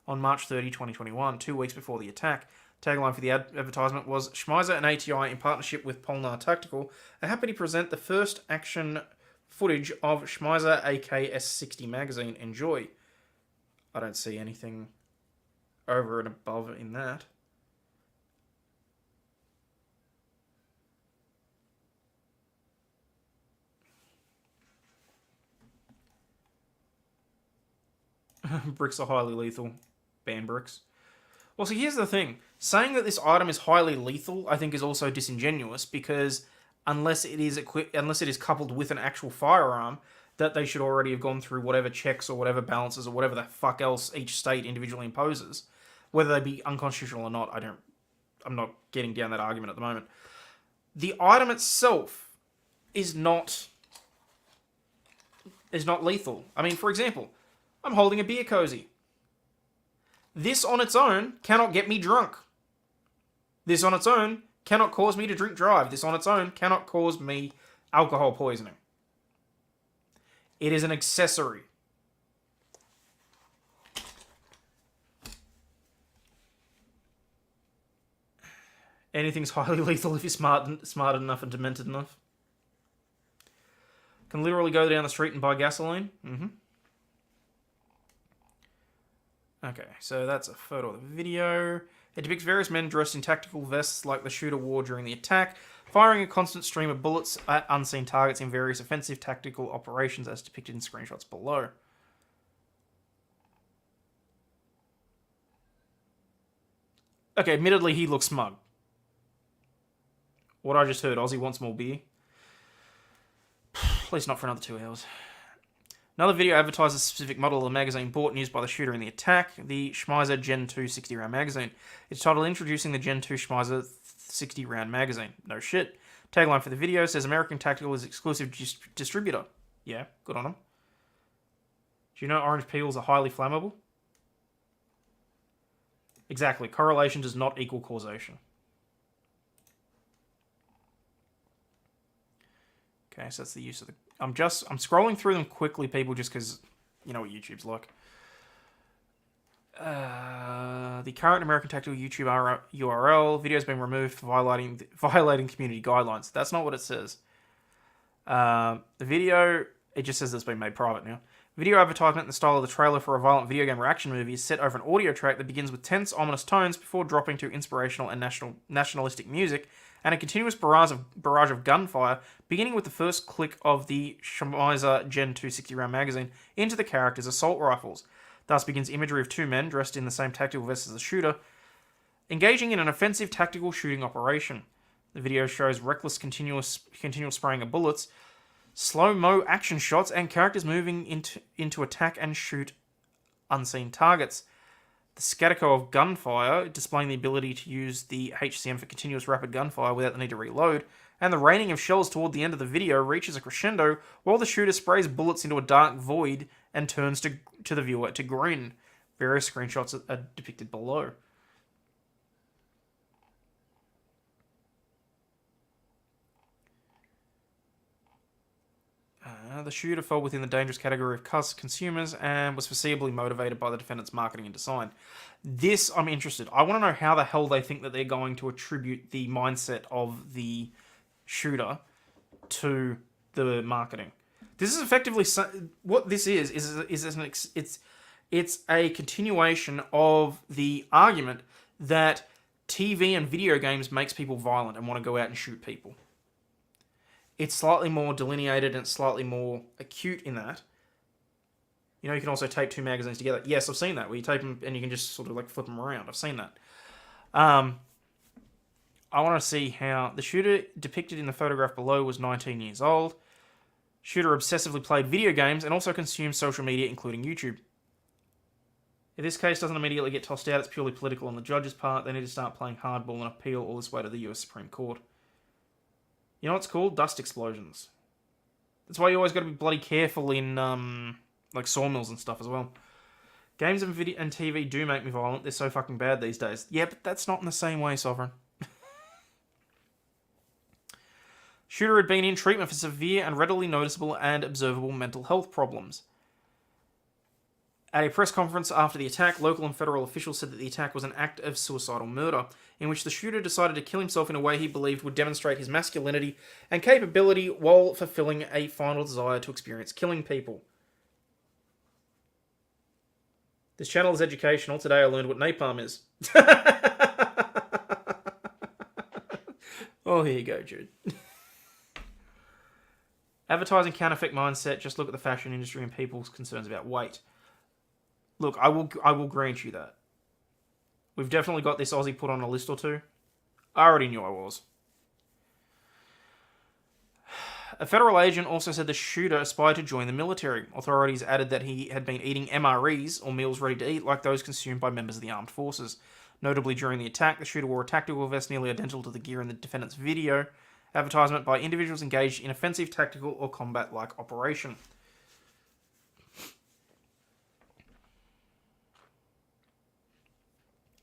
on March 30, 2021, 2 weeks before the attack. Tagline for the advertisement was, Schmeiser and ATI in partnership with Polnar Tactical are happy to present the first action footage of Schmeiser AKS-60 magazine. Enjoy. I don't see anything over and above in that. Bricks are highly lethal. Ban bricks. Well, see, here's the thing. Saying that this item is highly lethal, I think, is also disingenuous, because unless it is coupled with an actual firearm, that they should already have gone through whatever checks or whatever balances or whatever the fuck else each state individually imposes. Whether they be unconstitutional or not, I'm not getting down that argument at the moment. The item itself is not lethal. I mean, for example, I'm holding a beer cozy. This on its own cannot get me drunk. This on its own cannot cause me to drink drive. This on its own cannot cause me alcohol poisoning. It is an accessory. Anything's highly lethal if you're smart enough and demented enough. Can literally go down the street and buy gasoline. Okay, so that's a photo of the video. It depicts various men dressed in tactical vests like the shooter wore during the attack, firing a constant stream of bullets at unseen targets in various offensive tactical operations as depicted in screenshots below. Okay, admittedly, he looks smug. What I just heard, Aussie wants more beer. At least not for another 2 hours. Another video advertises a specific model of the magazine bought and used by the shooter in the attack, the Schmeiser Gen 2 60-round magazine. It's titled Introducing the Gen 2 Schmeiser 60-round magazine. No shit. Tagline for the video says American Tactical is exclusive distributor. Yeah, good on them. Do you know orange peels are highly flammable? Exactly. Correlation does not equal causation. Okay, so that's the use of the... I'm scrolling through them quickly, people, just because you know what YouTube's like. The current American Tactical YouTube URL, video's been removed for violating community guidelines. That's not what it says. The video, it just says it's been made private now. Video advertisement in the style of the trailer for a violent video game or action movie is set over an audio track that begins with tense, ominous tones before dropping to inspirational and nationalistic music, and a continuous barrage of gunfire, beginning with the first click of the Schmeiser Gen 2 60-round magazine into the character's assault rifles. Thus begins imagery of two men dressed in the same tactical vests as the shooter, engaging in an offensive tactical shooting operation. The video shows reckless continual spraying of bullets, slow-mo action shots, and characters moving into attack and shoot unseen targets. The scatterco of gunfire, displaying the ability to use the HCM for continuous rapid gunfire without the need to reload, and the raining of shells toward the end of the video reaches a crescendo while the shooter sprays bullets into a dark void and turns to the viewer to grin. Various screenshots are depicted below. The shooter fell within the dangerous category of consumers and was foreseeably motivated by the defendant's marketing and design. This, I'm interested. I want to know how the hell they think that they're going to attribute the mindset of the shooter to the marketing. This is effectively what this is it's a continuation of the argument that TV and video games makes people violent and want to go out and shoot people. It's slightly more delineated and slightly more acute in that. You know, you can also tape two magazines together. Yes, I've seen that, where you tape them and you can just sort of like flip them around. I've seen that. I want to see how the shooter depicted in the photograph below was 19 years old. Shooter obsessively played video games and also consumed social media, including YouTube. If this case doesn't immediately get tossed out, it's purely political on the judge's part. They need to start playing hardball and appeal all this way to the US Supreme Court. You know what's called? Dust explosions. That's why you always got to be bloody careful in like sawmills and stuff as well. Games and video and TV do make me violent. They're so fucking bad these days. Yeah, but that's not in the same way, Sovereign. Shooter had been in treatment for severe and readily noticeable and observable mental health problems. At a press conference after the attack, local and federal officials said that the attack was an act of suicidal murder, in which the shooter decided to kill himself in a way he believed would demonstrate his masculinity and capability while fulfilling a final desire to experience killing people. This channel is educational. Today I learned what napalm is. Oh, here you go, Jude. Advertising can affect mindset. Just look at the fashion industry and people's concerns about weight. Look, I will grant you that. We've definitely got this Aussie put on a list or two. I already knew I was. A federal agent also said the shooter aspired to join the military. Authorities added that he had been eating MREs, or meals ready to eat, like those consumed by members of the armed forces. Notably, during the attack, the shooter wore a tactical vest nearly identical to the gear in the defendant's video advertisement by individuals engaged in offensive, tactical, or combat-like operation.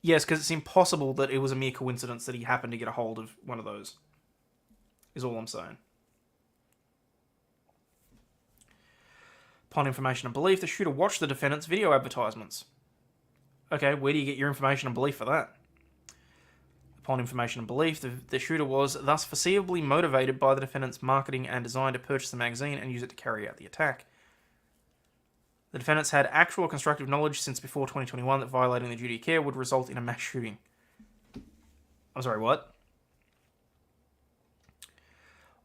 Yes, because it's impossible that it was a mere coincidence that he happened to get a hold of one of those. Is all I'm saying. Upon information and belief, the shooter watched the defendant's video advertisements. Okay, where do you get your information and belief for that? Upon information and belief, the shooter was thus foreseeably motivated by the defendant's marketing and design to purchase the magazine and use it to carry out the attack. The defendants had actual constructive knowledge since before 2021 that violating the duty of care would result in a mass shooting. I'm sorry, what?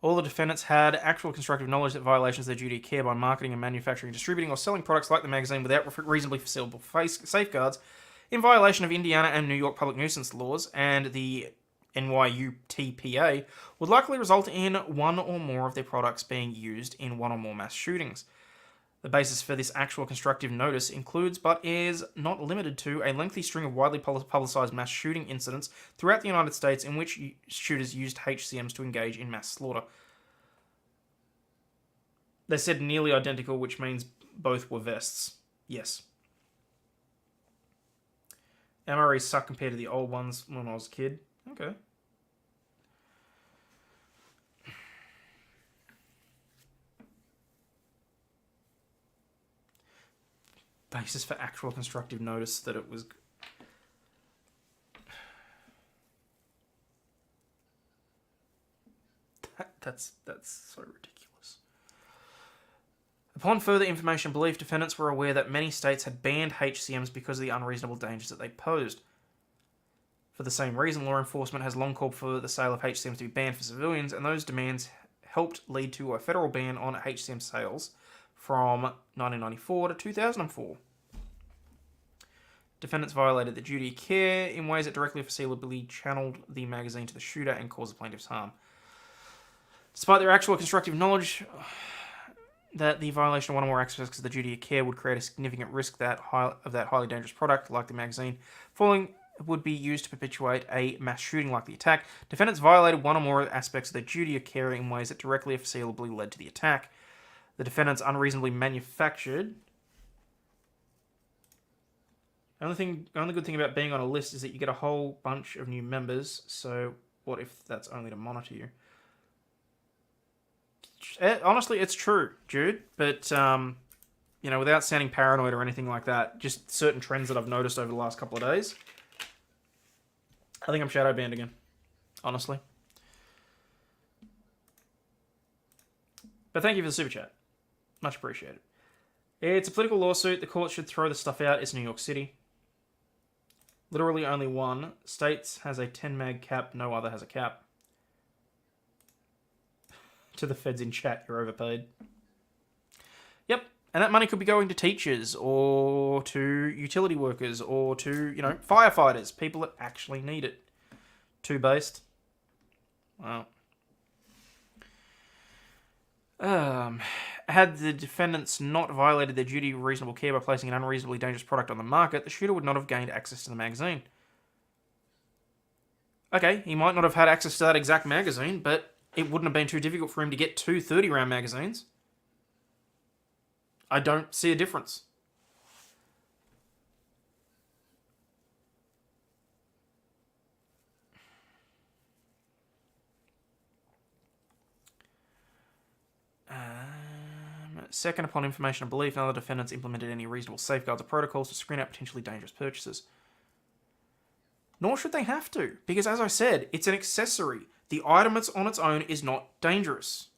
All the defendants had actual constructive knowledge that violations of their duty of care by marketing and manufacturing, distributing, or selling products like the magazine without reasonably foreseeable safeguards in violation of Indiana and New York public nuisance laws and the NYUTPA would likely result in one or more of their products being used in one or more mass shootings. The basis for this actual constructive notice includes, but is not limited to, a lengthy string of widely publicized mass shooting incidents throughout the United States in which shooters used HCMs to engage in mass slaughter. They said nearly identical, which means both were vests. Yes. MREs suck compared to the old ones when I was a kid. Okay. Basis for actual constructive notice that it was... That's so ridiculous. Upon further information and belief, defendants were aware that many states had banned HCMs because of the unreasonable dangers that they posed. For the same reason, law enforcement has long called for the sale of HCMs to be banned for civilians, and those demands helped lead to a federal ban on HCM sales from 1994 to 2004. Defendants violated the duty of care in ways that directly or foreseeably channeled the magazine to the shooter and caused the plaintiff's harm. Despite their actual constructive knowledge that the violation of one or more aspects of the duty of care would create a significant risk of that highly dangerous product, like the magazine, falling would be used to perpetuate a mass shooting like the attack, defendants violated one or more aspects of their duty of care in ways that directly or foreseeably led to the attack. The defendants unreasonably manufactured... The only good thing about being on a list is that you get a whole bunch of new members, so what if that's only to monitor you? Honestly, it's true, Jude, but, without sounding paranoid or anything like that, just certain trends that I've noticed over the last couple of days, I think I'm shadow banned again, honestly. But thank you for the super chat. Much appreciated. It's a political lawsuit. The court should throw the stuff out. It's New York City. Literally only one. States has a 10 mag cap. No other has a cap. To the feds in chat, you're overpaid. Yep. And that money could be going to teachers or to utility workers or to, firefighters. People that actually need it. Too based. Well. Had the defendants not violated their duty of reasonable care by placing an unreasonably dangerous product on the market, the shooter would not have gained access to the magazine. Okay, he might not have had access to that exact magazine, but it wouldn't have been too difficult for him to get two 30-round magazines. I don't see a difference. Second, upon information and belief, none of the defendants implemented any reasonable safeguards or protocols to screen out potentially dangerous purchases. Nor should they have to, because as I said, it's an accessory. The item that's on its own is not dangerous.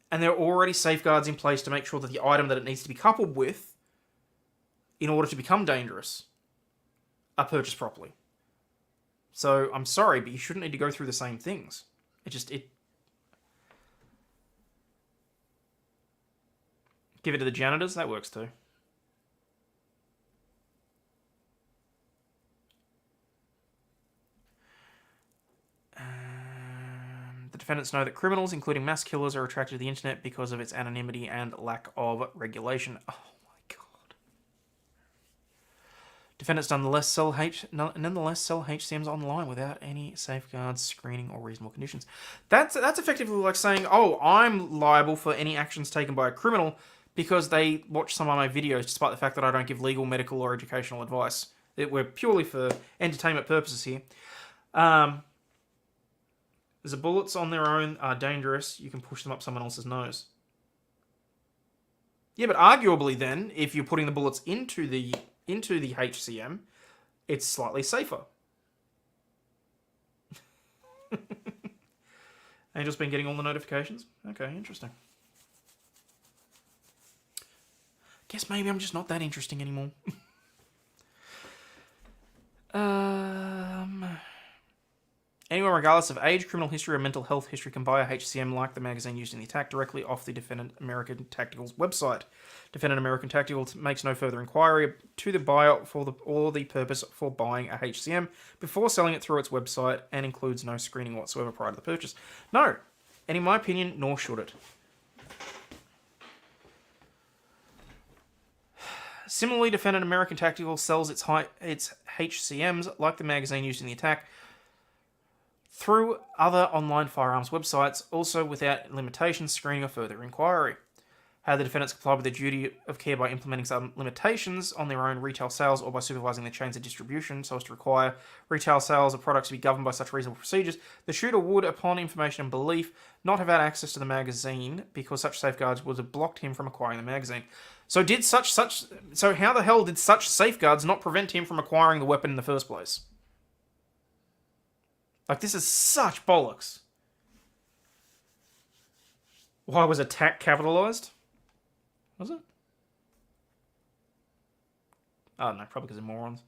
And there are already safeguards in place to make sure that the item that it needs to be coupled with, in order to become dangerous, are purchased properly. So, I'm sorry, but you shouldn't need to go through the same things. Give it to the janitors, that works too. defendants know that criminals, including mass killers, are attracted to the internet because of its anonymity and lack of regulation. Oh my god. Defendants nonetheless sell HCMs online without any safeguards, screening, or reasonable conditions. That's effectively like saying, oh, I'm liable for any actions taken by a criminal because they watch some of my videos, despite the fact that I don't give legal, medical, or educational advice. We're purely for entertainment purposes here. The bullets on their own are dangerous. You can push them up someone else's nose. Yeah, but arguably then, if you're putting the bullets into the HCM, it's slightly safer. Angel's been getting all the notifications? Okay, interesting. Guess maybe I'm just not that interesting anymore. Anyone, regardless of age, criminal history, or mental health history, can buy a HCM like the magazine used in the attack directly off the Defendant American Tactical's website. Defendant American Tactical makes no further inquiry to the buyer or the purpose for buying a HCM before selling it through its website, and includes no screening whatsoever prior to the purchase. No, and in my opinion, nor should it. Similarly, Defendant American Tactical sells its HCMs like the magazine used in the attack through other online firearms websites, also without limitations, screening, or further inquiry. How the defendants comply with their duty of care by implementing some limitations on their own retail sales or by supervising the chains of distribution so as to require retail sales of products to be governed by such reasonable procedures, the shooter would, upon information and belief, not have had access to the magazine because such safeguards would have blocked him from acquiring the magazine. So how the hell did such safeguards not prevent him from acquiring the weapon in the first place? Like, this is such bollocks. Why was attack capitalized? Was it? I don't know, probably because of morons.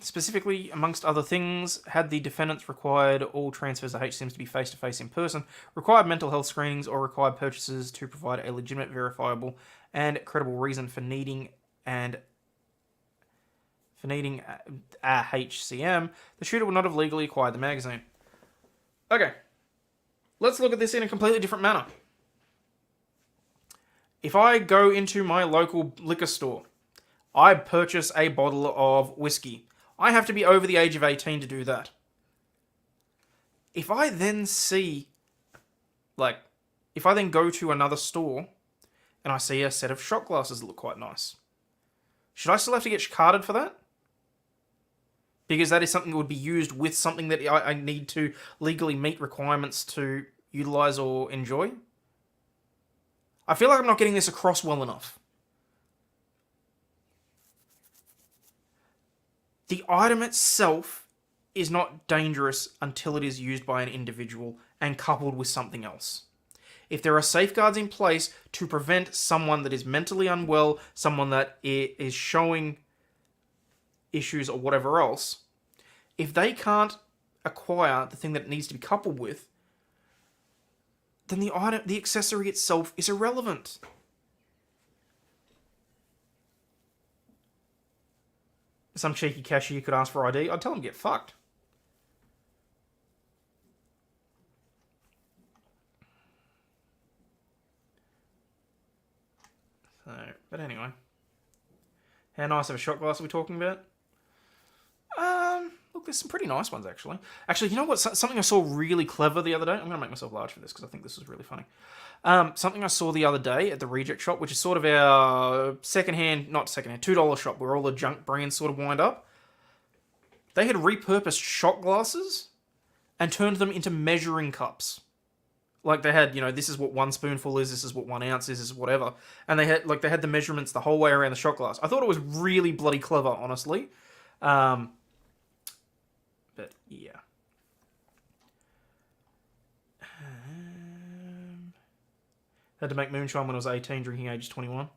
Specifically, amongst other things, had the defendants required all transfers of HCMs to be face-to-face in person, required mental health screenings, or required purchasers to provide a legitimate, verifiable, and credible reason for needing a HCM, the shooter would not have legally acquired the magazine. Okay, let's look at this in a completely different manner. If I go into my local liquor store, I purchase a bottle of whiskey. I have to be over the age of 18 to do that. If I then go to another store and I see a set of shot glasses that look quite nice, should I still have to get carded for that? Because that is something that would be used with something that I need to legally meet requirements to utilize or enjoy. I feel like I'm not getting this across well enough. The item itself is not dangerous until it is used by an individual and coupled with something else. If there are safeguards in place to prevent someone that is mentally unwell, someone that is showing issues or whatever else, if they can't acquire the thing that it needs to be coupled with, then the accessory itself is irrelevant. Some cheeky cashier could ask for ID. I'd tell him get fucked. So, but anyway. How nice of a shot glass are we talking about? Look, there's some pretty nice ones, actually. Actually, you know what? Something I saw really clever the other day. I'm going to make myself large for this because I think this is really funny. Something I saw the other day at the Reject Shop, which is sort of our $2 shop where all the junk brands sort of wind up. They had repurposed shot glasses and turned them into measuring cups. Like they had, this is what 1 spoonful is, this is what 1 ounce is, this is whatever. And they had the measurements the whole way around the shot glass. I thought it was really bloody clever, honestly. But yeah. Had to make moonshine when I was 18, drinking age 21.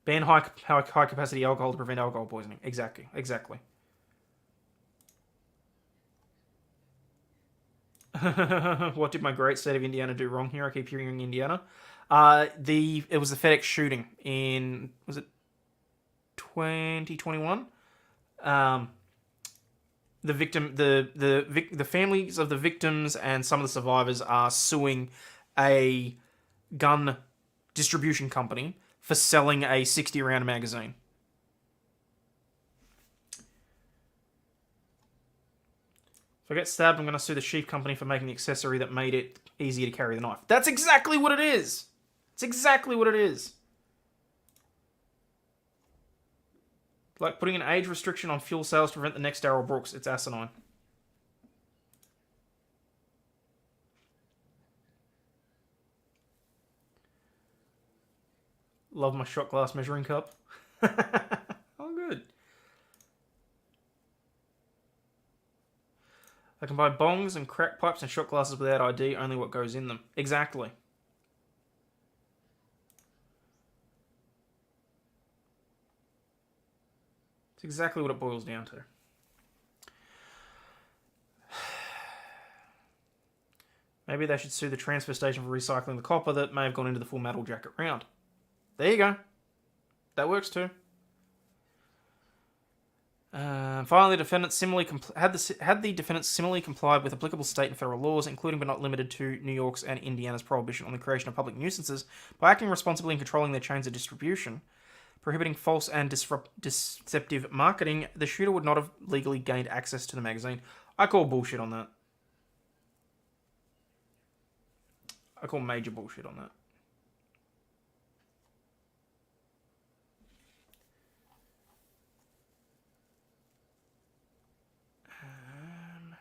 Ban high capacity alcohol to prevent alcohol poisoning. Exactly. What did my great state of Indiana do wrong here? I keep hearing Indiana. It was the FedEx shooting in, was it 2021. The families of the victims and some of the survivors are suing a gun distribution company for selling a 60-round magazine. If I get stabbed, I'm going to sue the sheep company for making the accessory that made it easier to carry the knife. That's exactly what it is. It's exactly what it is. Like putting an age restriction on fuel sales to prevent the next Darrell Brooks. It's asinine. Love my shot glass measuring cup. Oh, good. I can buy bongs and crack pipes and shot glasses without ID, only what goes in them. Exactly. It's exactly what it boils down to. Maybe they should sue the transfer station for recycling the copper that may have gone into the full metal jacket round. There you go. That works too. Finally, the defendants had the defendants similarly complied with applicable state and federal laws, including but not limited to New York's and Indiana's prohibition on the creation of public nuisances, by acting responsibly and controlling their chains of distribution, prohibiting false and deceptive marketing, the shooter would not have legally gained access to the magazine. I call bullshit on that. I call major bullshit on that.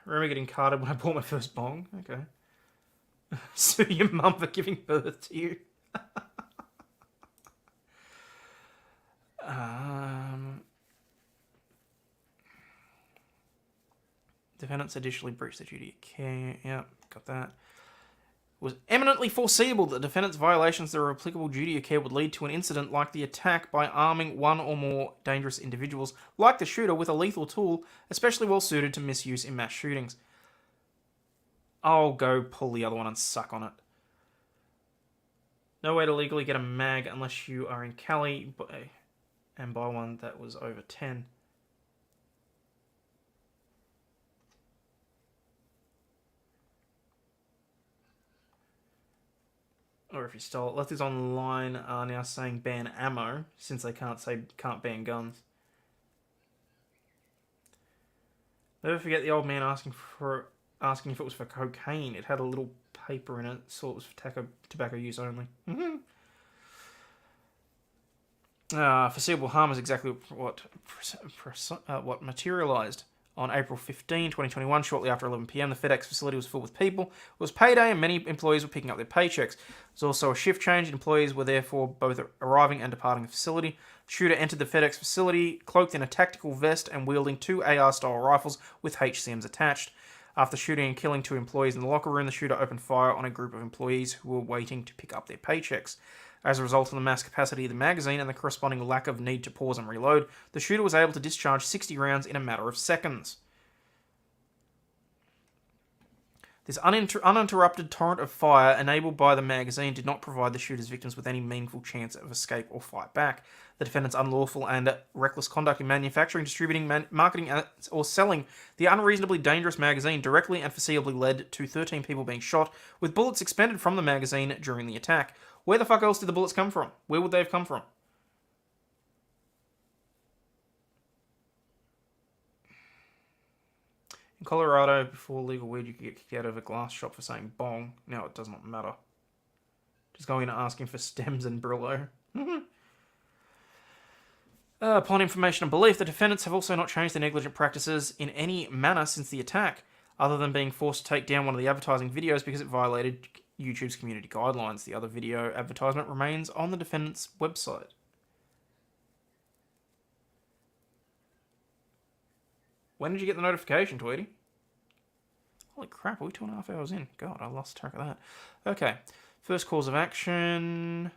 Remember getting carded when I bought my first bong? Okay. Sue your mum for giving birth to you. Defendants additionally breached the duty of care. Yep, got that. It was eminently foreseeable that the defendant's violations of their applicable duty of care would lead to an incident like the attack by arming one or more dangerous individuals, like the shooter, with a lethal tool, especially well suited to misuse in mass shootings. I'll go pull the other one and suck on it. No way to legally get a mag unless you are in Cali and buy one that was over 10. Or if you stole it. Lefties online are now saying ban ammo, since they can't ban guns. Never forget the old man asking if it was for cocaine. It had a little paper in it, so it was for tobacco use only. Foreseeable harm is exactly what materialized. On April 15, 2021, shortly after 11 p.m, the FedEx facility was filled with people. It was payday and many employees were picking up their paychecks. There was also a shift change. Employees were therefore both arriving and departing the facility. The shooter entered the FedEx facility cloaked in a tactical vest and wielding two AR-style rifles with HCMs attached. After shooting and killing two employees in the locker room, the shooter opened fire on a group of employees who were waiting to pick up their paychecks. As a result of the mass capacity of the magazine and the corresponding lack of need to pause and reload, the shooter was able to discharge 60 rounds in a matter of seconds. This uninterrupted torrent of fire enabled by the magazine did not provide the shooter's victims with any meaningful chance of escape or fight back. The defendant's unlawful and reckless conduct in manufacturing, distributing, marketing, or selling the unreasonably dangerous magazine directly and foreseeably led to 13 people being shot, with bullets expended from the magazine during the attack. Where the fuck else did the bullets come from? Where would they have come from? In Colorado, before legal weed, you could get kicked out of a glass shop for saying bong. Now it does not matter. Just going in and asking for stems and Brillo. Upon information and belief, the defendants have also not changed their negligent practices in any manner since the attack, other than being forced to take down one of the advertising videos because it violated YouTube's community guidelines. The other video advertisement remains on the defendant's website. When did you get the notification, Tweety? Holy crap, are we 2.5 hours in? God, I lost track of that. Okay, first cause of action.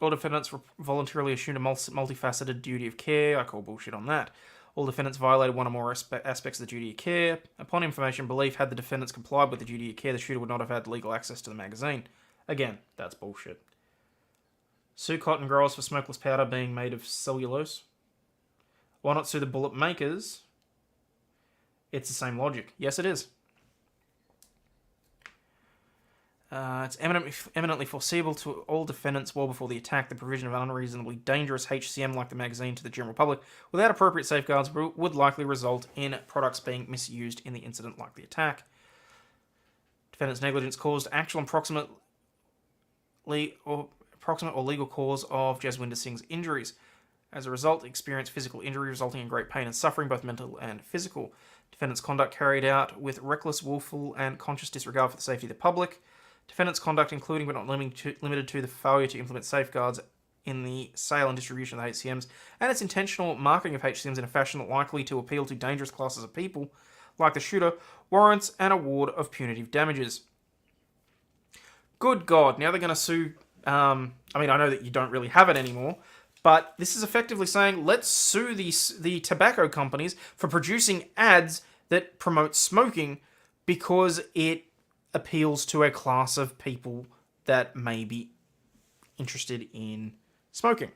All defendants voluntarily assumed a multifaceted duty of care. I call bullshit on that. All defendants violated one or more aspects of the duty of care. Upon information and belief, had the defendants complied with the duty of care, the shooter would not have had legal access to the magazine. Again, that's bullshit. Sue cotton growers for smokeless powder being made of cellulose. Why not sue the bullet makers? It's the same logic. Yes, it is. It's eminently foreseeable to all defendants well before the attack the provision of unreasonably dangerous HCM like the magazine to the general public without appropriate safeguards would likely result in products being misused in the incident like the attack. Defendant's negligence caused actual and proximate or legal cause of Jaswinder Singh's injuries. As a result, experienced physical injury resulting in great pain and suffering, both mental and physical. Defendant's conduct carried out with reckless, willful, and conscious disregard for the safety of the public. Defendant's conduct, including but not limited to the failure to implement safeguards in the sale and distribution of the HCMs, and its intentional marketing of HCMs in a fashion likely to appeal to dangerous classes of people, like the shooter, warrants an award of punitive damages. Good God, now they're going to sue... I know that you don't really have it anymore, but this is effectively saying, let's sue the tobacco companies for producing ads that promote smoking because it appeals to a class of people that may be interested in smoking.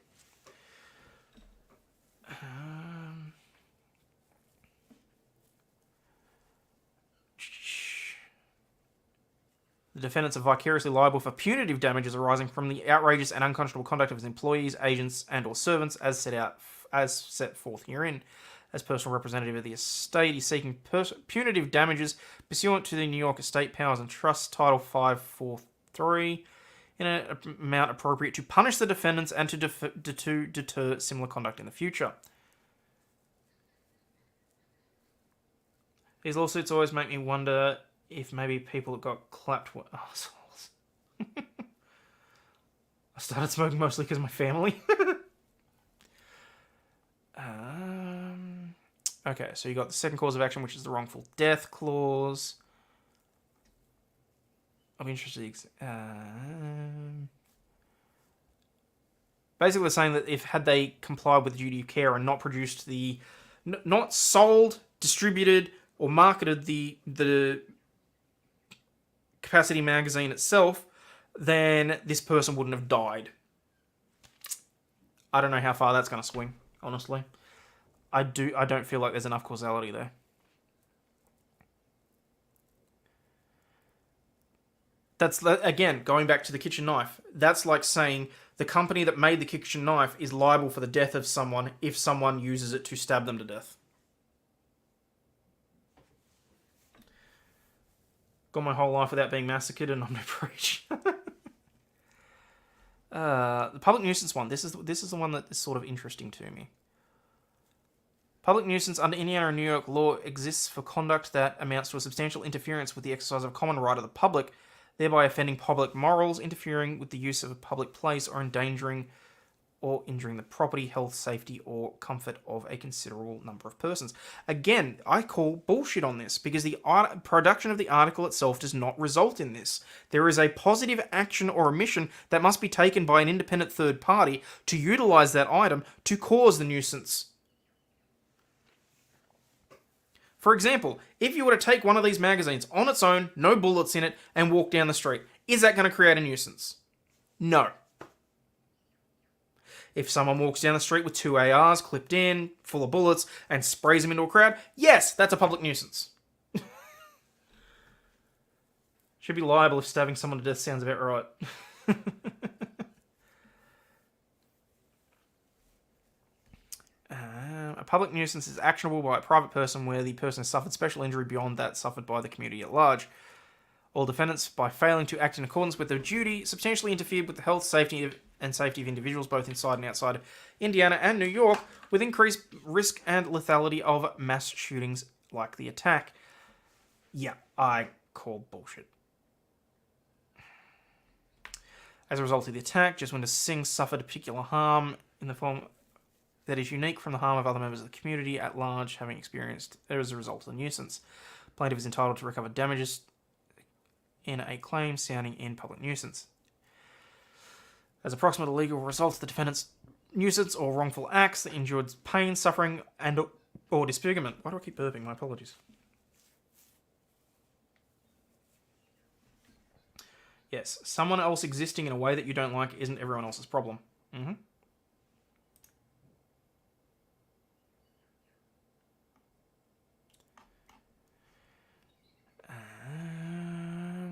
The defendants are vicariously liable for punitive damages arising from the outrageous and unconscionable conduct of his employees, agents, and/or servants, as set forth herein. As personal representative of the estate, he's seeking punitive damages pursuant to the New York Estate Powers and Trust Title 543 in an amount appropriate to punish the defendants and to deter similar conduct in the future. These lawsuits always make me wonder if maybe people that got clapped were assholes. I started smoking mostly because of my family. Okay, so you got the second cause of action, which is the wrongful death clause. I'm interested. Basically, saying that had they complied with the duty of care and not produced not sold, distributed, or marketed the Capacity magazine itself, then this person wouldn't have died. I don't know how far that's going to swing, honestly. I don't feel like there's enough causality there. That's, again, going back to the kitchen knife. That's like saying the company that made the kitchen knife is liable for the death of someone if someone uses it to stab them to death. Got my whole life without being massacred and I'm no preach. The public nuisance one. This is the one that is sort of interesting to me. Public nuisance under Indiana and New York law exists for conduct that amounts to a substantial interference with the exercise of a common right of the public, thereby offending public morals, interfering with the use of a public place, or endangering or injuring the property, health, safety, or comfort of a considerable number of persons. Again, I call bullshit on this, because the production of the article itself does not result in this. There is a positive action or omission that must be taken by an independent third party to utilize that item to cause the nuisance. For example, if you were to take one of these magazines on its own, no bullets in it, and walk down the street, is that going to create a nuisance? No. If someone walks down the street with 2 ARs clipped in, full of bullets, and sprays them into a crowd, yes, that's a public nuisance. Should be liable if stabbing someone to death sounds about right. A public nuisance is actionable by a private person where the person has suffered special injury beyond that suffered by the community at large. All defendants, by failing to act in accordance with their duty, substantially interfered with the health, safety of individuals both inside and outside of Indiana and New York, with increased risk and lethality of mass shootings like the attack. Yeah, I call bullshit. As a result of the attack, Jaswinder Singh suffered particular harm in the form that is unique from the harm of other members of the community at large having experienced as a result of the nuisance. Plaintiff is entitled to recover damages in a claim sounding in public nuisance. As a proximate or legal result of the defendant's nuisance or wrongful acts that endured pain, suffering, and or disfigurement. Why do I keep burping? My apologies. Yes, someone else existing in a way that you don't like isn't everyone else's problem. Mm-hmm.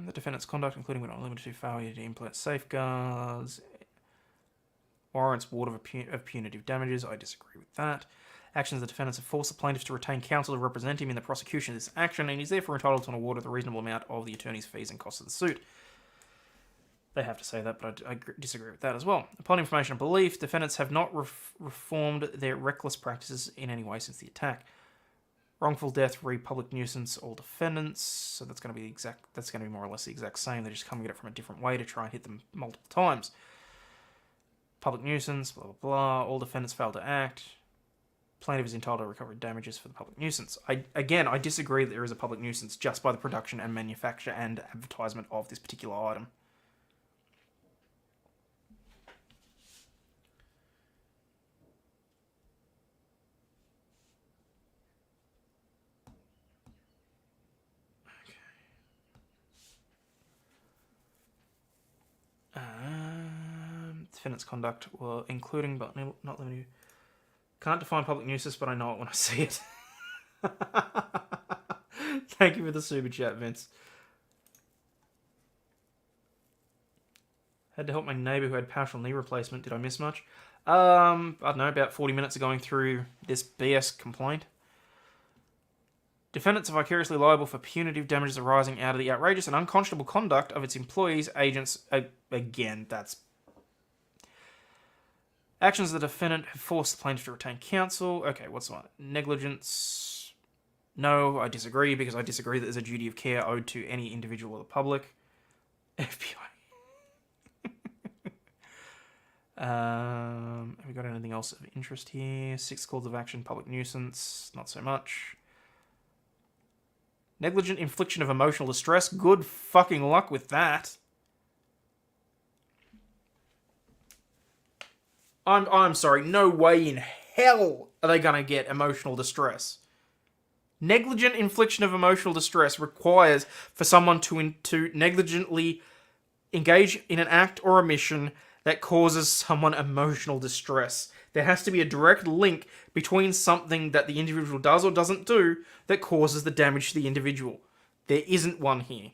The defendant's conduct, including but not limited to failure to implement safeguards, warrants award of punitive damages. I disagree with that. Actions of the defendants have forced the plaintiff to retain counsel to represent him in the prosecution of this action, and he's therefore entitled to an award of the reasonable amount of the attorney's fees and costs of the suit. They have to say that, but I disagree with that as well. Upon information and belief, defendants have not reformed their reckless practices in any way since the attack. Wrongful death, public nuisance, all defendants. So that's going to be That's going to be more or less the exact same. They're just coming at it from a different way to try and hit them multiple times. Public nuisance, blah blah blah. All defendants failed to act. Plaintiff is entitled to recover damages for the public nuisance. I disagree that there is a public nuisance just by the production and manufacture and advertisement of this particular item. Defendant's conduct, well, including but not limited. Can't define public nuisance, but I know it when I see it. Thank you for the super chat, Vince. Had to help my neighbour who had partial knee replacement. Did I miss much? I don't know, about 40 minutes of going through this BS complaint. Defendants are vicariously liable for punitive damages arising out of the outrageous and unconscionable conduct of its employees, agents. Again, that's... Actions of the defendant have forced the plaintiff to retain counsel. Okay, what's the one? Negligence. No, I disagree, because I disagree that there's a duty of care owed to any individual or the public. FBI. Have we got anything else of interest here? 6 calls of action, public nuisance. Not so much. Negligent infliction of emotional distress. Good fucking luck with that. I'm sorry, no way in hell are they going to get emotional distress. Negligent infliction of emotional distress requires for someone to negligently engage in an act or omission that causes someone emotional distress. There has to be a direct link between something that the individual does or doesn't do that causes the damage to the individual. There isn't one here.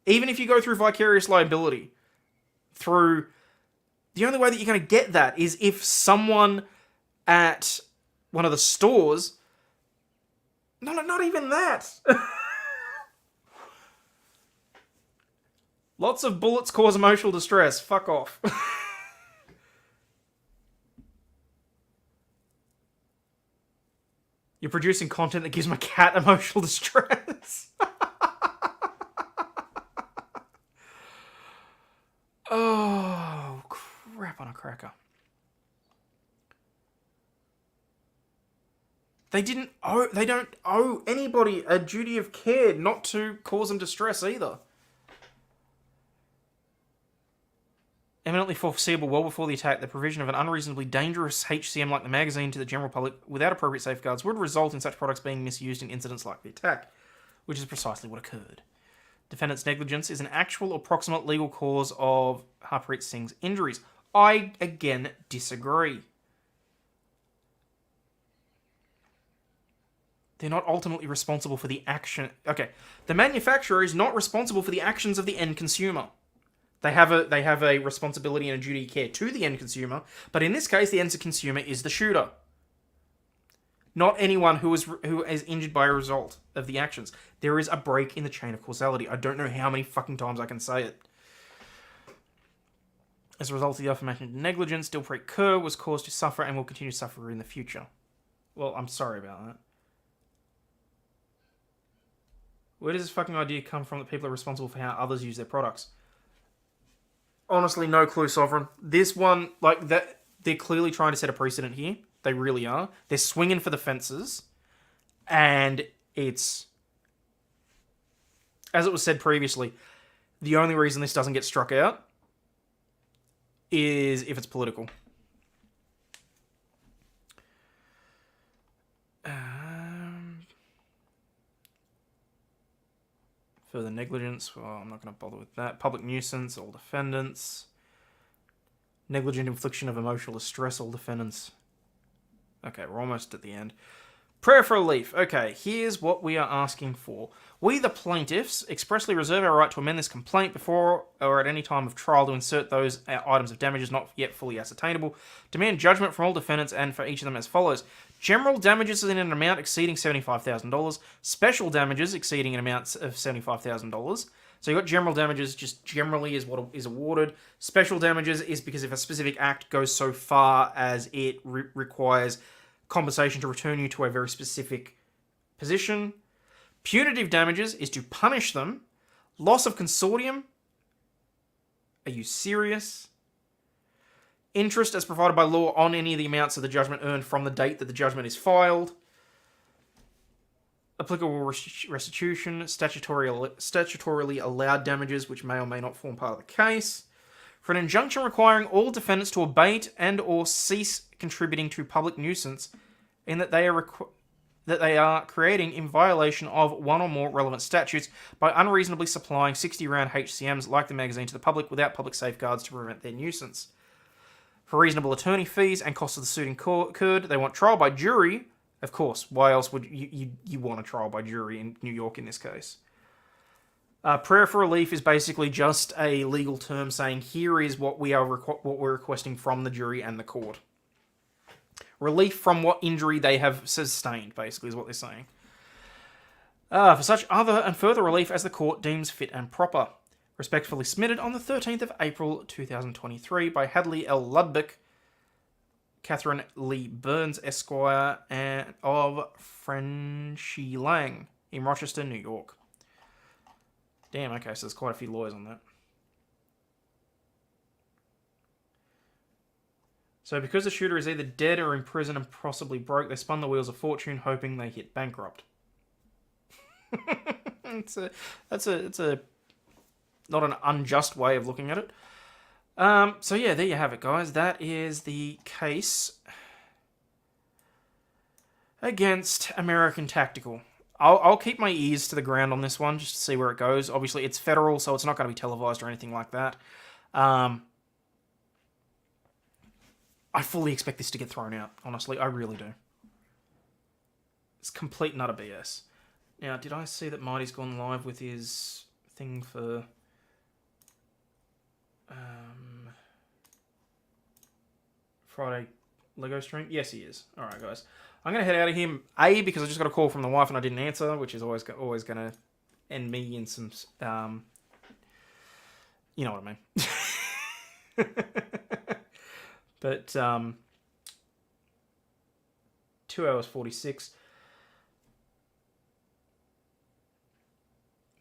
Even if you go through vicarious liability, the only way that you're going to get that is if someone at one of the stores... No, not even that. Lots of bullets cause emotional distress. Fuck off. You're producing content that gives my cat emotional distress. Oh, crap on a cracker. They don't owe anybody a duty of care not to cause them distress either. Eminently foreseeable well before the attack, the provision of an unreasonably dangerous HCM like the magazine to the general public without appropriate safeguards would result in such products being misused in incidents like the attack, which is precisely what occurred. Defendant's negligence is an actual or proximate legal cause of Harpreet Singh's injuries. I, again, disagree. They're not ultimately responsible for the action... Okay, the manufacturer is not responsible for the actions of the end consumer. They have a responsibility and a duty of care to the end consumer, but in this case, the end consumer is the shooter. Not anyone who is injured by a result of the actions. There is a break in the chain of causality. I don't know how many fucking times I can say it. As a result of the aforementioned negligence, Dilpreet Kaur was caused to suffer and will continue to suffer in the future. Well, I'm sorry about that. Where does this fucking idea come from that people are responsible for how others use their products? Honestly, no clue, Sovereign. This one, like, that, they're clearly trying to set a precedent here. They really are. They're swinging for the fences. And it's... As it was said previously, the only reason this doesn't get struck out is if it's political. Further negligence, well, I'm not going to bother with that. Public nuisance, all defendants. Negligent infliction of emotional distress, all defendants. Okay, we're almost at the end. Prayer for relief. Okay, here's what we are asking for. We, the plaintiffs, expressly reserve our right to amend this complaint before or at any time of trial to insert those items of damages not yet fully ascertainable. Demand judgment from all defendants and for each of them as follows. General damages in an amount exceeding $75,000. Special damages exceeding an amount of $75,000. So you've got general damages, just generally is what is awarded. Special damages is because if a specific act goes so far as it requires compensation to return you to a very specific position. Punitive damages is to punish them. Loss of consortium. Are you serious? Interest as provided by law on any of the amounts of the judgment earned from the date that the judgment is filed. Applicable restitution. Statutorily allowed damages which may or may not form part of the case. For an injunction requiring all defendants to abate and or cease contributing to public nuisance in that they are creating in violation of one or more relevant statutes by unreasonably supplying 60-round HCMs like the magazine to the public without public safeguards to prevent their nuisance. For reasonable attorney fees and costs of the suit incurred, they want trial by jury. Of course, why else would you want a trial by jury in New York in this case? Prayer for relief is basically just a legal term saying here is what we're requesting from the jury and the court. Relief from what injury they have sustained, basically, is what they're saying. For such other and further relief as the court deems fit and proper. Respectfully submitted on the 13th of April 2023 by Hadley L. Ludbeck, Catherine Lee Burns, Esquire, and of Frenchie Lang in Rochester, New York. Damn, okay, so there's quite a few lawyers on that. So because the shooter is either dead or in prison and possibly broke, they spun the wheels of fortune hoping they hit bankrupt. It's a not an unjust way of looking at it. So yeah, there you have it, guys. That is the case against American Tactical. I'll keep my ears to the ground on this one just to see where it goes. Obviously, it's federal, so it's not going to be televised or anything like that. I fully expect this to get thrown out, honestly. I really do. It's complete and utter BS. Now, did I see that Mighty's gone live with his thing for... Friday Lego stream? Yes, he is. Alright, guys. I'm going to head out of here, A, because I just got a call from the wife and I didn't answer, which is always going to end me in some... you know what I mean. But, 2 hours 46.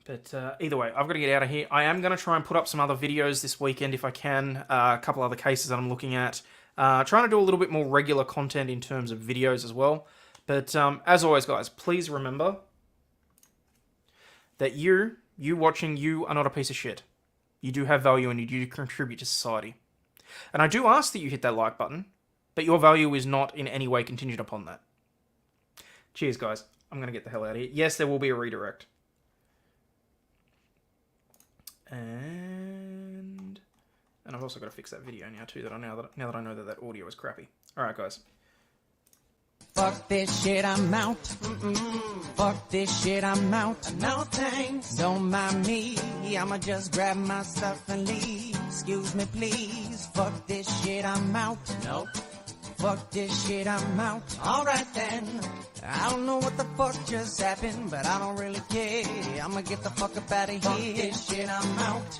But either way, I've got to get out of here. I am going to try and put up some other videos this weekend if I can. A couple other cases that I'm looking at. Trying to do a little bit more regular content in terms of videos as well. But as always, guys, please remember that you watching, you are not a piece of shit. You do have value and you do contribute to society. And I do ask that you hit that like button, but your value is not in any way contingent upon that. Cheers, guys. I'm going to get the hell out of here. Yes, there will be a redirect. And I've also got to fix that video now too. Now that I know that audio is crappy. All right, guys. Fuck this shit, I'm out. Fuck this shit, I'm out. No thanks. Don't mind me. I'ma just grab my stuff and leave. Excuse me, please. Fuck this shit, I'm out. Nope. Fuck this shit, I'm out. Alright then. I don't know what the fuck just happened, but I don't really care. I'ma get the fuck up out of here. Fuck this shit, I'm out.